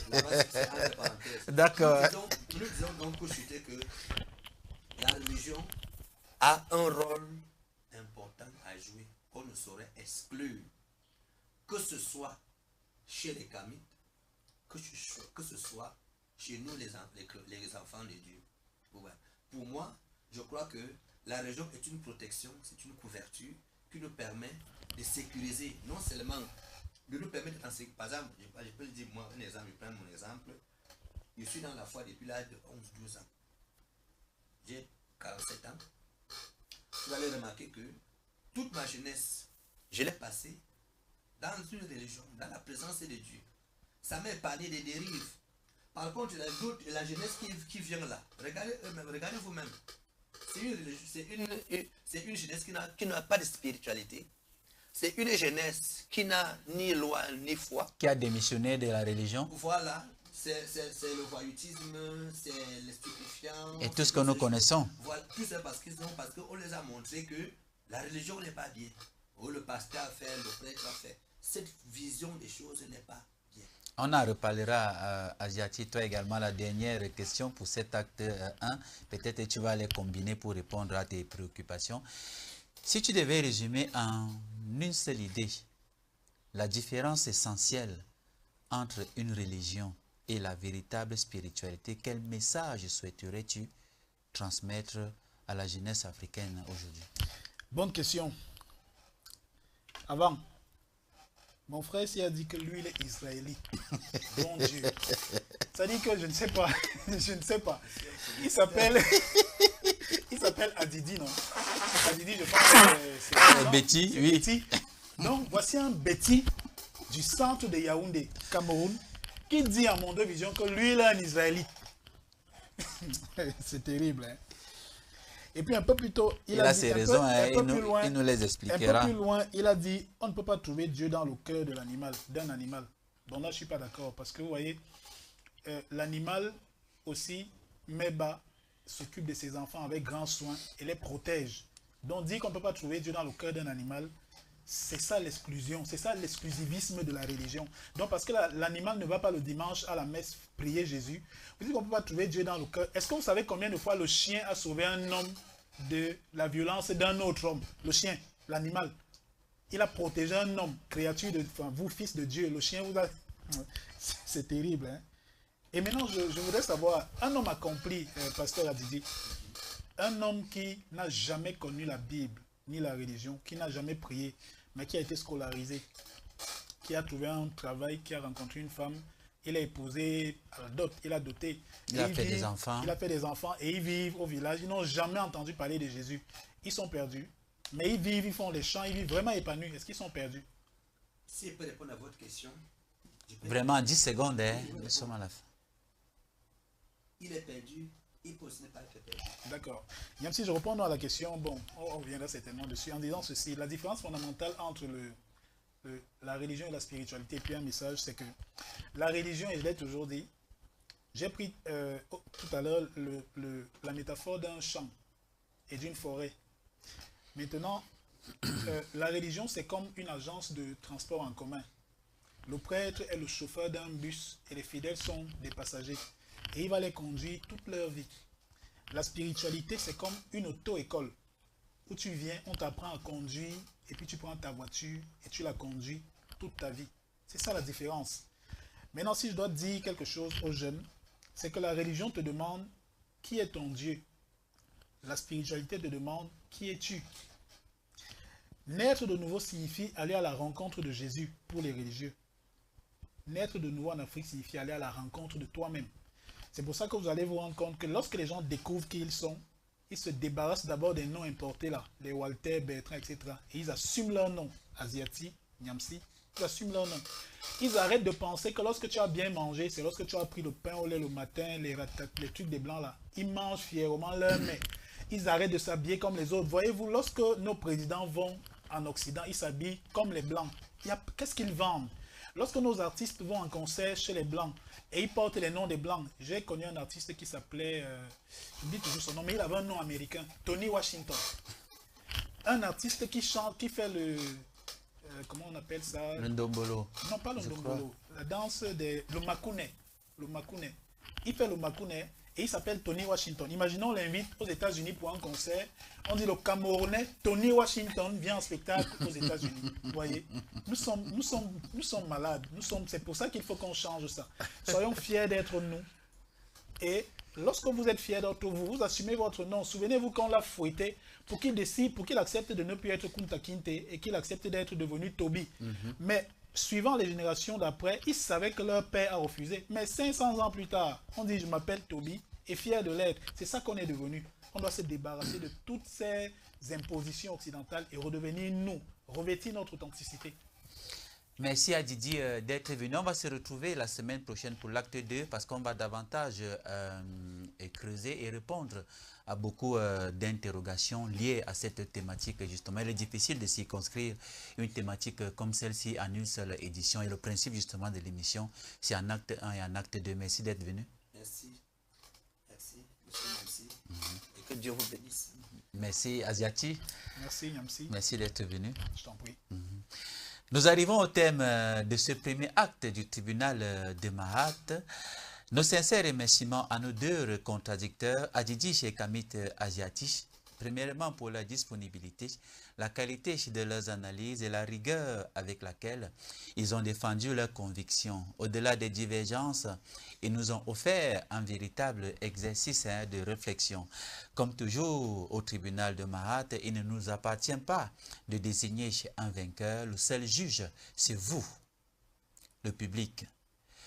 D'accord. Nous disons donc pour chuter que la religion a un rôle important à jouer qu'on ne saurait exclure. Que ce soit chez les Kamites, que ce soit chez nous les enfants de Dieu. Pour moi, je crois que la religion est une protection, c'est une couverture qui nous permet de sécuriser non seulement de nous permettre d'enseigner. Par exemple, je peux le dire, moi, un exemple, je prends mon exemple. Je suis dans la foi depuis l'âge de 11-12 ans. J'ai 47 ans. Vous allez remarquer que toute ma jeunesse, je l'ai passée dans une religion, dans la présence de Dieu. Ça m'a épargné des dérives. Par contre, la jeunesse qui vient là, regardez vous-même. C'est une jeunesse qui n'a pas de spiritualité. C'est une jeunesse qui n'a ni loi ni foi. Qui a démissionné de la religion. Voilà, c'est le voyoutisme, c'est les stupéfiants. Et tout ce que nous connaissons. Voilà, tout ça parce qu'on les a montré que la religion n'est pas bien. Oh, le pasteur a fait, le prêtre a fait. Cette vision des choses n'est pas bien. On en reparlera, Asiati, toi également, la dernière question pour cet acte 1. Peut-être que tu vas les combiner pour répondre à tes préoccupations. Si tu devais résumer en une seule idée la différence essentielle entre une religion et la véritable spiritualité, quel message souhaiterais-tu transmettre à la jeunesse africaine aujourd'hui? Bonne question. Avant, mon frère s'y a dit que lui, il est israélite. Bon Dieu. Ça dit que je ne sais pas. Je ne sais pas. Il s'appelle Adidi, non? Adidi, je pense que c'est Betty, oui. Betty. Donc, voici un Betty du centre de Yaoundé, Cameroun, qui dit à Monde Vision que lui, il est un Israélite. C'est terrible, hein? Et puis un peu plus tôt, il a dit, ses raisons, il nous les expliquera. Un peu plus loin, il a dit, on ne peut pas trouver Dieu dans le cœur de l'animal, d'un animal. Donc là, je ne suis pas d'accord, parce que vous voyez, l'animal aussi, Meba, s'occupe de ses enfants avec grand soin et les protège. Donc dire qu'on ne peut pas trouver Dieu dans le cœur d'un animal, c'est ça l'exclusion, c'est ça l'exclusivisme de la religion. Donc parce que l'animal ne va pas le dimanche à la messe prier Jésus, vous dites qu'on ne peut pas trouver Dieu dans le cœur. Est-ce que vous savez combien de fois le chien a sauvé un homme de la violence d'un autre homme? Le chien, l'animal. Il a protégé un homme, créature de, enfin, vous, fils de Dieu. Le chien vous a... C'est terrible, hein? Et maintenant, je voudrais savoir, un homme accompli, pasteur Adidi, un homme qui n'a jamais connu la Bible, ni la religion, qui n'a jamais prié, mais qui a été scolarisé, qui a trouvé un travail, qui a rencontré une femme, il a épousé à la dot, il a doté. Il a fait des enfants. Il a fait des enfants et ils vivent au village. Ils n'ont jamais entendu parler de Jésus. Ils sont perdus. Mais ils vivent, ils font les champs, ils vivent vraiment épanouis. Est-ce qu'ils sont perdus? Si je peux répondre à votre question. Vraiment, 10 secondes, hein, nous sommes à la fin. Il est perdu, il peut ce n'est pas perdu. D'accord. Même si je réponds à la question, bon, on reviendra certainement dessus en disant ceci. La différence fondamentale entre la religion et la spiritualité, et puis un message, c'est que la religion, et je l'ai toujours dit, j'ai pris tout à l'heure la métaphore d'un champ et d'une forêt. Maintenant, la religion, c'est comme une agence de transport en commun. Le prêtre est le chauffeur d'un bus et les fidèles sont des passagers. Et il va les conduire toute leur vie. La spiritualité, c'est comme une auto-école. Où tu viens, on t'apprend à conduire, et puis tu prends ta voiture et tu la conduis toute ta vie. C'est ça la différence. Maintenant, si je dois dire quelque chose aux jeunes, c'est que la religion te demande qui est ton Dieu. La spiritualité te demande qui es-tu. Naître de nouveau signifie aller à la rencontre de Jésus pour les religieux. Naître de nouveau en Afrique signifie aller à la rencontre de toi-même. C'est pour ça que vous allez vous rendre compte que lorsque les gens découvrent qui ils sont, ils se débarrassent d'abord des noms importés là, les Walter, Bertrand, etc. Et ils assument leur nom. Asiati, Nyamsi, ils assument leur nom. Ils arrêtent de penser que lorsque tu as bien mangé, c'est lorsque tu as pris le pain au lait le matin, les trucs des blancs là. Ils mangent fièrement leur mets. Ils arrêtent de s'habiller comme les autres. Voyez-vous, lorsque nos présidents vont en Occident, ils s'habillent comme les blancs. Qu'est-ce qu'ils vendent? Lorsque nos artistes vont en concert chez les blancs et ils portent les noms des blancs, j'ai connu un artiste qui s'appelait, je dis toujours son nom, mais il avait un nom américain, Tony Washington. Un artiste qui chante, qui fait le, comment on appelle ça? Le ndombolo. Non, pas le ndombolo, la danse le makune. Le makune. Il fait le makune et il s'appelle Tony Washington. Imaginons, on l'invite aux États-Unis pour un concert. On dit le Camerounais Tony Washington vient en spectacle aux États-Unis. Vous voyez, nous sommes malades. C'est pour ça qu'il faut qu'on change ça. Soyons fiers d'être nous. Et lorsque vous êtes fiers d'être vous, vous assumez votre nom. Souvenez-vous qu'on l'a fouetté pour qu'il décide, pour qu'il accepte de ne plus être Kunta Kinte et qu'il accepte d'être devenu Toby. Mais suivant les générations d'après, ils savaient que leur père a refusé. Mais 500 ans plus tard, on dit « je m'appelle Toby » et fier de l'être. C'est ça qu'on est devenu. On doit se débarrasser de toutes ces impositions occidentales et redevenir nous, revêtir notre authenticité. Merci à Didier d'être venu. On va se retrouver la semaine prochaine pour l'acte 2 parce qu'on va davantage creuser et répondre à beaucoup d'interrogations liées à cette thématique. Justement, il est difficile de circonscrire une thématique comme celle-ci en une seule édition. Et le principe justement de l'émission, c'est un acte 1 et un acte 2. Merci d'être venu. Merci. Merci. Merci. Et que Dieu vous bénisse. Merci Asiati. Merci Nyamsi. Merci d'être venu. Je t'en prie. Nous arrivons au thème de ce premier acte du tribunal de Mahat. Nos sincères remerciements à nos deux contradicteurs, Adjidji et Kamit Asiati, premièrement pour la disponibilité, la qualité de leurs analyses et la rigueur avec laquelle ils ont défendu leurs convictions. Au-delà des divergences, ils nous ont offert un véritable exercice de réflexion. Comme toujours au tribunal de Mahat, il ne nous appartient pas de désigner un vainqueur. Le seul juge, c'est vous, le public.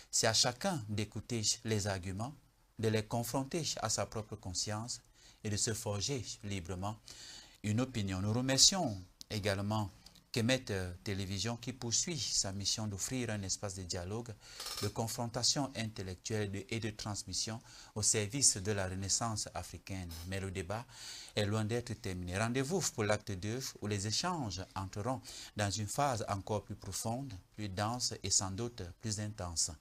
C'est à chacun d'écouter les arguments, de les confronter à sa propre conscience et de se forger librement une opinion. Nous remercions également Kemet Télévision qui poursuit sa mission d'offrir un espace de dialogue, de confrontation intellectuelle et de transmission au service de la Renaissance africaine. Mais le débat est loin d'être terminé. Rendez-vous pour l'acte 2 où les échanges entreront dans une phase encore plus profonde, plus dense et sans doute plus intense.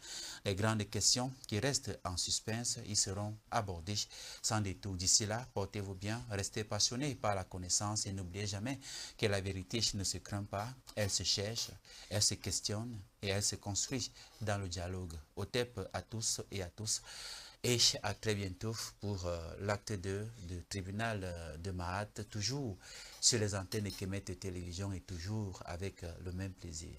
Les grandes questions qui restent en suspense y seront abordées sans détour. D'ici là, portez-vous bien, restez passionnés par la connaissance et n'oubliez jamais que la vérité ne se craint pas, elle se cherche, elle se questionne et elle se construit dans le dialogue. Au TEP à tous et à tous. Et à très bientôt pour l'acte 2 du tribunal de Mahat, toujours sur les antennes de Kemet Télévision et toujours avec le même plaisir.